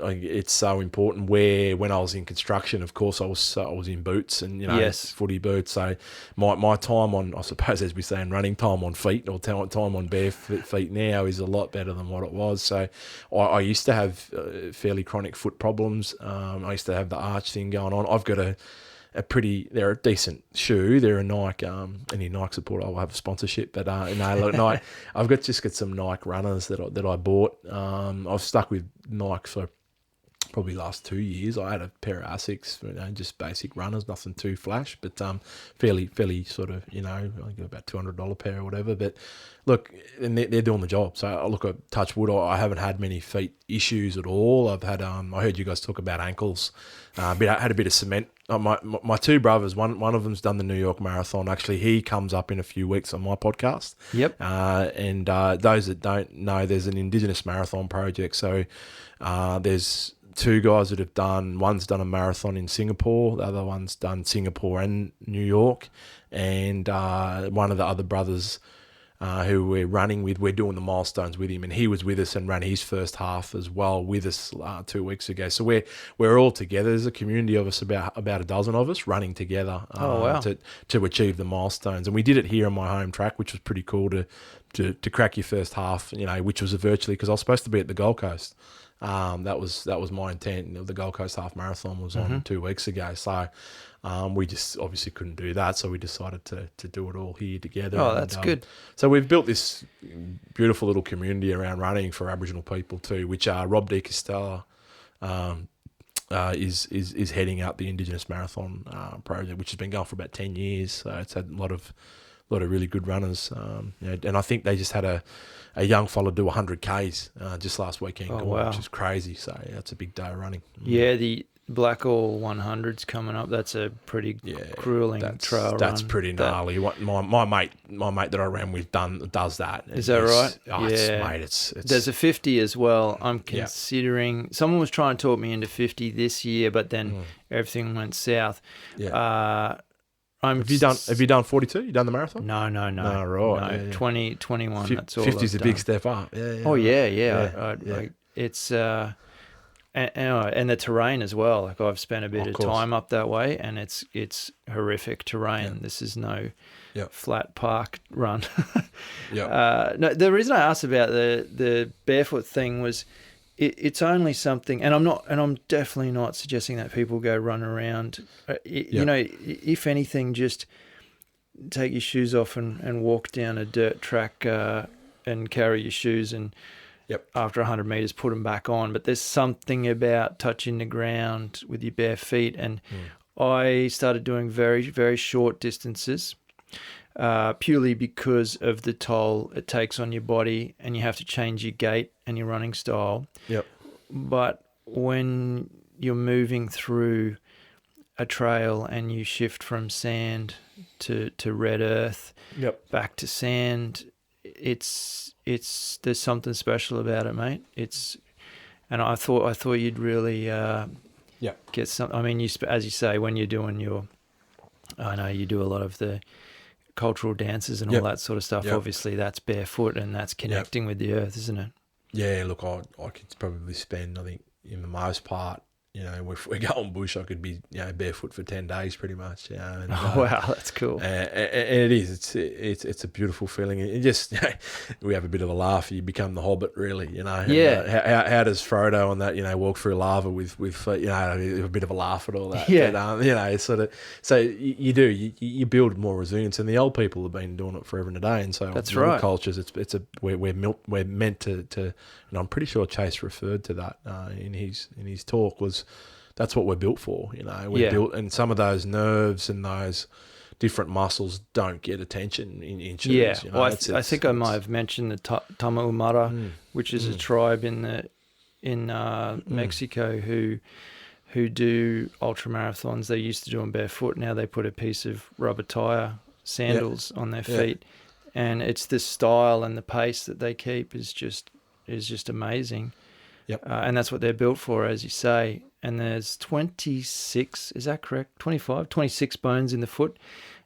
It's so important. Where when I was in construction, of course, I was in boots and Yes. footy boots. So my time on, I suppose, as we say in running, time on feet or time on bare feet now is a lot better than what it was. So I used to have fairly chronic foot problems. I used to have the arch thing going on. I've got they're a decent shoe. They're a Nike. Any Nike supporter, I'll have a sponsorship. But look, Nike. I've got some Nike runners that I bought. I've stuck with Nike for probably last 2 years. I had a pair of Asics, just basic runners, nothing too flash, but fairly sort of, I got about $200 pair or whatever. But look, and they're doing the job. So look, I touch wood. I haven't had many feet issues at all. I've had I heard you guys talk about ankles. I had a bit of cement. My two brothers, one of them's done the New York Marathon. Actually, he comes up in a few weeks on my podcast. Yep. And those that don't know, there's an Indigenous marathon project. So there's two guys that have one's done a marathon in Singapore, the other one's done Singapore and New York, and one of the other brothers who we're running with, we're doing the milestones with him, and he was with us and ran his first half as well with us 2 weeks ago. So we're all together. There's a community of us, about a dozen of us running together to achieve the milestones. And we did it here on my home track, which was pretty cool to crack your first half, which was virtually, because I was supposed to be at the Gold Coast. That was my intent. The Gold Coast Half Marathon was on 2 weeks ago, so we just obviously couldn't do that. So we decided to do it all here together. Oh, that's good. So we've built this beautiful little community around running for Aboriginal people too, which Rob De Castella is heading out the Indigenous Marathon project, which has been going for about 10 years. So it's had a lot of really good runners, and I think they just had a young fella do 100 Ks just last weekend, which is crazy. So that's a big day of running. Yeah, the Blackall 100's coming up. That's a pretty grueling trail run. That's pretty gnarly. My mate that I ran with does that. Is that right? It's There's a 50 as well. I'm considering. Someone was trying to talk me into 50 this year, but then everything went south. Yeah. Have you done 42? You done the marathon? No. Right. No, Yeah. 20, 21. That's all. 50's a I've done. big step up. Yeah. Oh yeah. It's and the terrain as well. Like I've spent a bit of time up that way, and it's horrific terrain. Yeah. This is no flat park run. No, the reason I asked about the barefoot thing was it's only something, and I'm definitely not suggesting that people go run around. If anything, just take your shoes off and walk down a dirt track and carry your shoes, and after 100 meters, put them back on. But there's something about touching the ground with your bare feet, and I started doing very, very short distances. Purely because of the toll it takes on your body, and you have to change your gait and your running style. Yep. But when you're moving through a trail and you shift from sand to red earth, back to sand, it's there's something special about it, mate. And I thought you'd really get some. I mean, as you say, when you're doing I know you do a lot of the cultural dances and all that sort of stuff. Obviously that's barefoot and that's connecting with the earth, isn't it? Yeah, look, I could probably spend, I think, in the most part, if we're going bush, I could be, barefoot for 10 days pretty much. And, wow, that's cool. And it is. It's a beautiful feeling. It just, we have a bit of a laugh. You become the Hobbit, really, Yeah. How does Frodo on that, walk through lava with a bit of a laugh at all that. Yeah. But, sort of, so you do, you build more resilience, and the old people have been doing it forever and a day. And so that's right. Cultures, we're meant to, and I'm pretty sure Chase referred to that in his talk, was that's what we're built for. We're built, and some of those nerves and those different muscles don't get attention in shoes. Yeah, well, I think I might have mentioned the Tama-Umara, which is a tribe in Mexico who do ultra marathons. They used to do them barefoot. Now they put a piece of rubber tire sandals on their feet, and it's the style and the pace that they keep is just amazing. Yep. And that's what they're built for, as you say. And there's 26, is that correct? 25, 26 bones in the foot.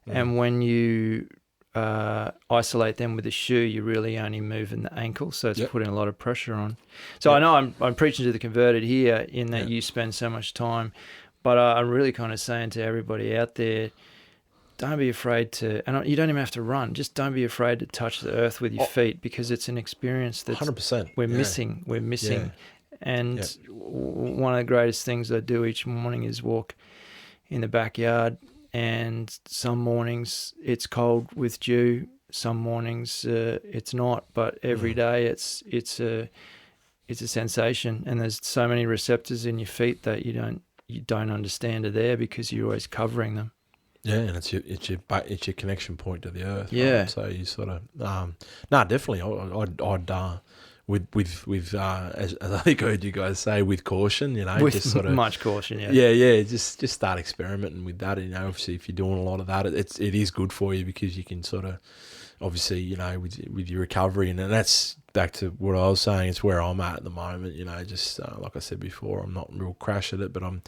And when you isolate them with a shoe, you're really only moving the ankle, so it's putting a lot of pressure on. So I know I'm preaching to the converted here in that you spend so much time, but I'm really kind of saying to everybody out there, don't be afraid to, and you don't even have to run, just don't be afraid to touch the earth with your feet, because it's an experience that 100%. we're missing. And one of the greatest things I do each morning is walk in the backyard. And some mornings it's cold with dew, some mornings it's not, but every day it's a sensation. And there's so many receptors in your feet that you don't understand are there, because you're always covering them. Yeah, and it's your connection point to the earth. Yeah. Right? So you sort of definitely. I'd with as I think I heard you guys say, with caution, With just sort of much caution, just start experimenting with that. Obviously, if you're doing a lot of that, it is good for you, because you can sort of, obviously, with your recovery, and that's back to what I was saying. It's where I'm at the moment. Just like I said before, I'm not real crash at it, but I'm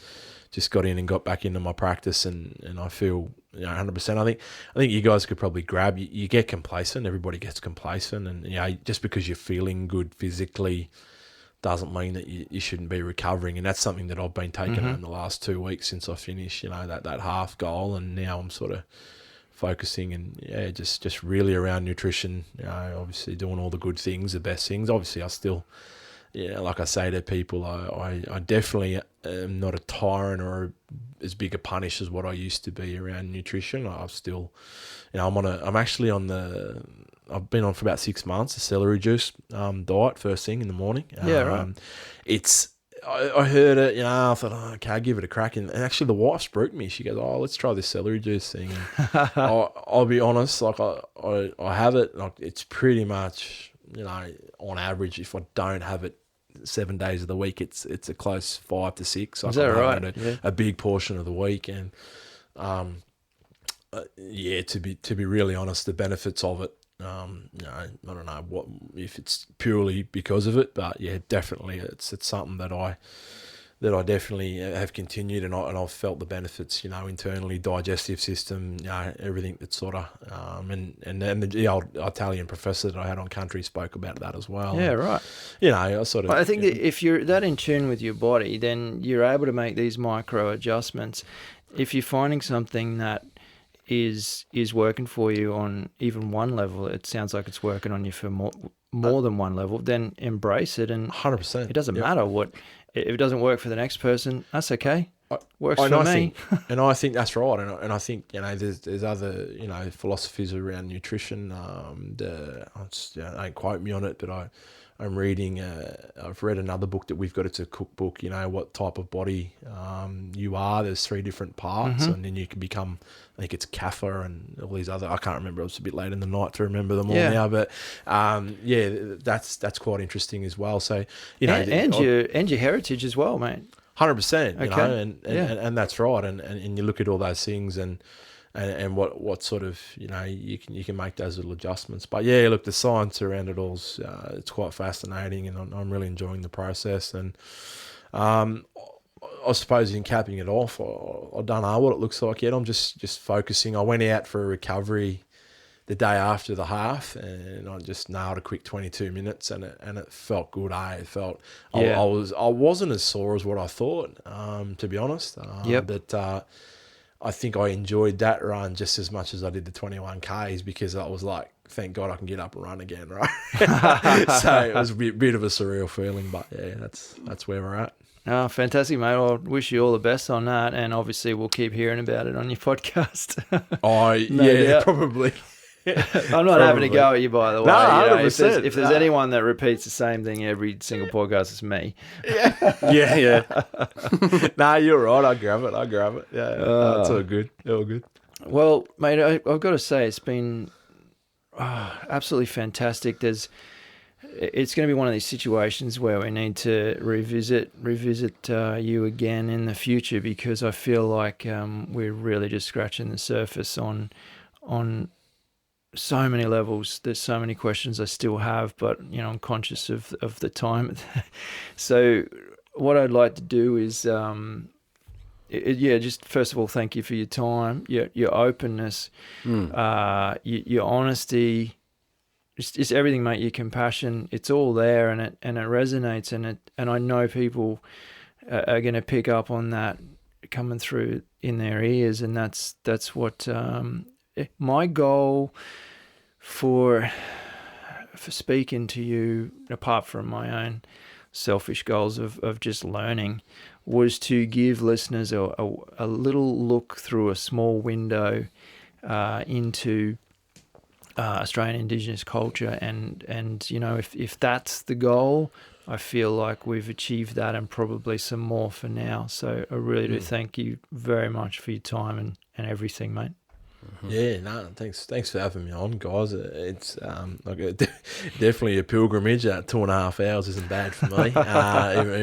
just got in and got back into my practice, and I feel 100%. I think you guys could probably grab. You get complacent. Everybody gets complacent, and just because you're feeling good physically doesn't mean that you shouldn't be recovering. And that's something that I've been taking on the last 2 weeks since I finished. That half goal, and now I'm sort of focusing and just really around nutrition. Obviously doing all the good things, the best things. Obviously, I still. Like I say to people, I definitely am not a tyrant or as big a punish as what I used to be around nutrition. I've still, I'm actually on I've been on for about 6 months, a celery juice diet first thing in the morning. Right. I heard it, I thought, okay, I'll give it a crack. And actually the wife spooked me. She goes, let's try this celery juice thing. And I'll be honest, like I have it, like it's pretty much, on average, if I don't have it 7 days of the week, it's a close 5 to 6. Is that right? A big portion of the week, and to be really honest, the benefits of it. I don't know what if it's purely because of it, but definitely it's something that I definitely have continued, and I've felt the benefits, internally, digestive system, everything that's sort of, and the old Italian professor that I had on country spoke about that as well. Yeah, right. I think that if you're that in tune with your body, then you're able to make these micro adjustments. If you're finding something that is working for you on even one level, it sounds like it's working on you for more than one level, then embrace it. And 100%. It doesn't matter what. If it doesn't work for the next person, that's okay. Works for me. And I think that's right. And I think, there's other, philosophies around nutrition. Don't quote me on it, but I'm reading, I've read another book that we've got. It's a cookbook, what type of body you are. There's 3 different parts, and then you can become, I think it's Kapha and all these other, I can't remember. It was a bit late in the night to remember them all now, but that's quite interesting as well. So, and your heritage as well, mate. 100%, and that's right. And you look at all those things and what sort of, you can make those little adjustments. But look, the science around it all, it's quite fascinating, and I'm really enjoying the process. And I suppose in capping it off, I don't know what it looks like yet. I'm just focusing. I went out for a recovery the day after the half, and I just nailed a quick 22 minutes, and it felt good. It felt I wasn't as sore as what I thought, to be honest. But I think I enjoyed that run just as much as I did the 21Ks, because I was like, thank God I can get up and run again, right? So it was a bit of a surreal feeling, but that's where we're at. Oh, fantastic, mate. I wish you all the best on that, and obviously we'll keep hearing about it on your podcast. Probably. I'm not having a go at you, by the way. No, if there's anyone that repeats the same thing every single podcast, it's me. Yeah. Nah, you're right. I grab it. Yeah, it's all good. Well, mate, I've got to say it's been absolutely fantastic. It's going to be one of these situations where we need to revisit you again in the future, because I feel like we're really just scratching the surface on so many levels. There's so many questions I still have, but I'm conscious of the time. So what I'd like to do is, just first of all, thank you for your time, your openness, your honesty, just everything, mate. Your compassion, it's all there, and it resonates, and I know people are going to pick up on that coming through in their ears, and that's what my goal for speaking to you, apart from my own selfish goals of just learning, was to give listeners a little look through a small window into Australian Indigenous culture, and if that's the goal, I feel like we've achieved that and probably some more for now. So I really do thank you very much for your time and everything, mate. Yeah, no, thanks for having me on, guys. It's definitely a pilgrimage. 2.5 hours isn't bad for me,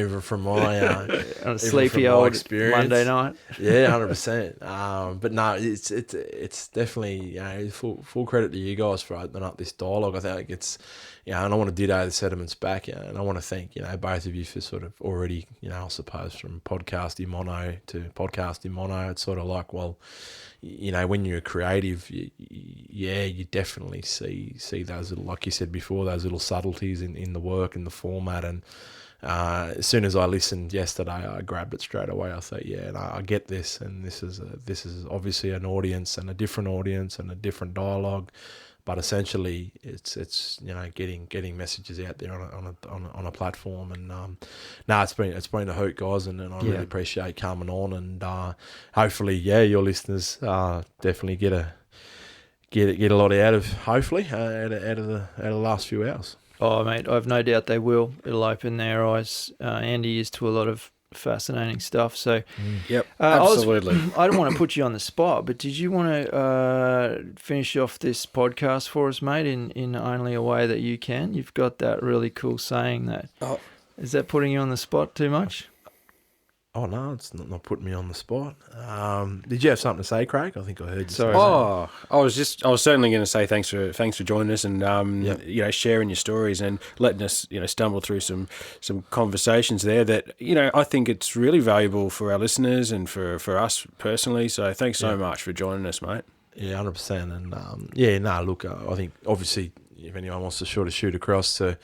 even from my on a sleepy old experience. Monday night. Yeah, 100%. But no, it's definitely full credit to you guys for opening up this dialogue. I think it's and I want to ditto the sentiments back, and I want to thank both of you for sort of already I suppose from podcasting mono to podcasting mono. It's sort of like, well, when you're creative, you definitely see those little, like you said before, those little subtleties in the work and the format. And as soon as I listened yesterday, I grabbed it straight away. I thought, I get this, and this is obviously an audience and a different dialogue. But essentially, it's getting messages out there on a platform, and it's been a hoot, guys, and I really appreciate coming on, and hopefully, your listeners definitely get a lot out of out of the last few hours. Oh, mate, I've no doubt they will. It'll open their eyes and ears to a lot of fascinating stuff. So, yep, absolutely. I don't want to put you on the spot, but did you want to finish off this podcast for us, mate, in only a way that you can? You've got that really cool saying that. Oh. Is that putting you on the spot too much? Oh, no, it's not putting me on the spot. Did you have something to say, Craig? I think I heard you. Sorry. Oh, I was certainly going to say thanks for joining us and sharing your stories and letting us stumble through some conversations there that I think it's really valuable for our listeners and for us personally. So thanks so much for joining us, mate. Yeah, 100%. And look, I think obviously if anyone wants to shoot across to.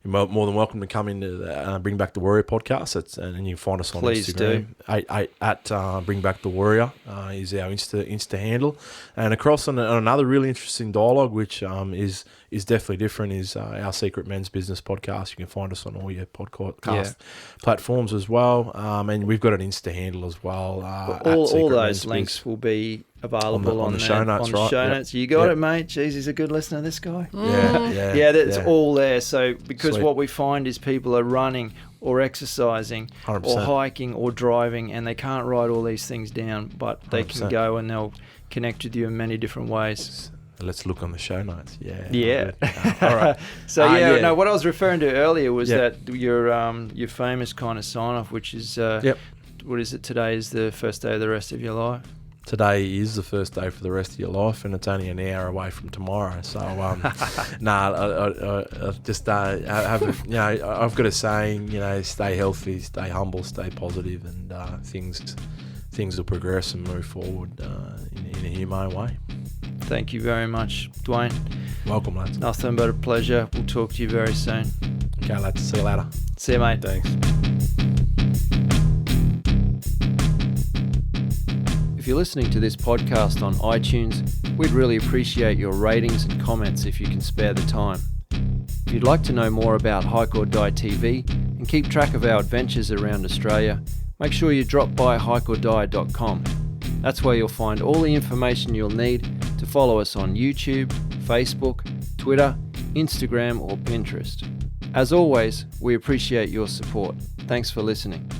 You're more than welcome to come into the Bring Back the Warrior podcast, and you can find us on Instagram. At Bring Back the Warrior is our Insta handle, and across on another really interesting dialogue, which is definitely different, is our Secret Men's Business podcast. You can find us on all your podcast platforms as well, and we've got an Insta handle as well. All those links will be available on the show notes. Show notes. You got it, mate. Jeez, he's a good listener, this guy. That's all there. So because what we find is people are running or exercising 100%. Or hiking or driving, and they can't write all these things down, but they 100%. Can go and they'll connect with you in many different ways. Let's look on the show notes. Yeah. All right. So what I was referring to earlier was that your famous kind of sign off, which is what is it? Today is the first day of the rest of your life. Today is the first day for the rest of your life, and it's only an hour away from tomorrow. So, I just I've got a saying, stay healthy, stay humble, stay positive, and things will progress and move forward in a humane way. Thank you very much, Dwayne. Welcome, lads. Nothing but a pleasure. We'll talk to you very soon. Okay, lads. See you later. See you, mate. Thanks. If you're listening to this podcast on iTunes, we'd really appreciate your ratings and comments if you can spare the time. If you'd like to know more about HikeordieTV and keep track of our adventures around Australia, make sure you drop by Hikeordie.com. That's where you'll find all the information you'll need to follow us on YouTube, Facebook, Twitter, Instagram or Pinterest. As always, we appreciate your support. Thanks for listening.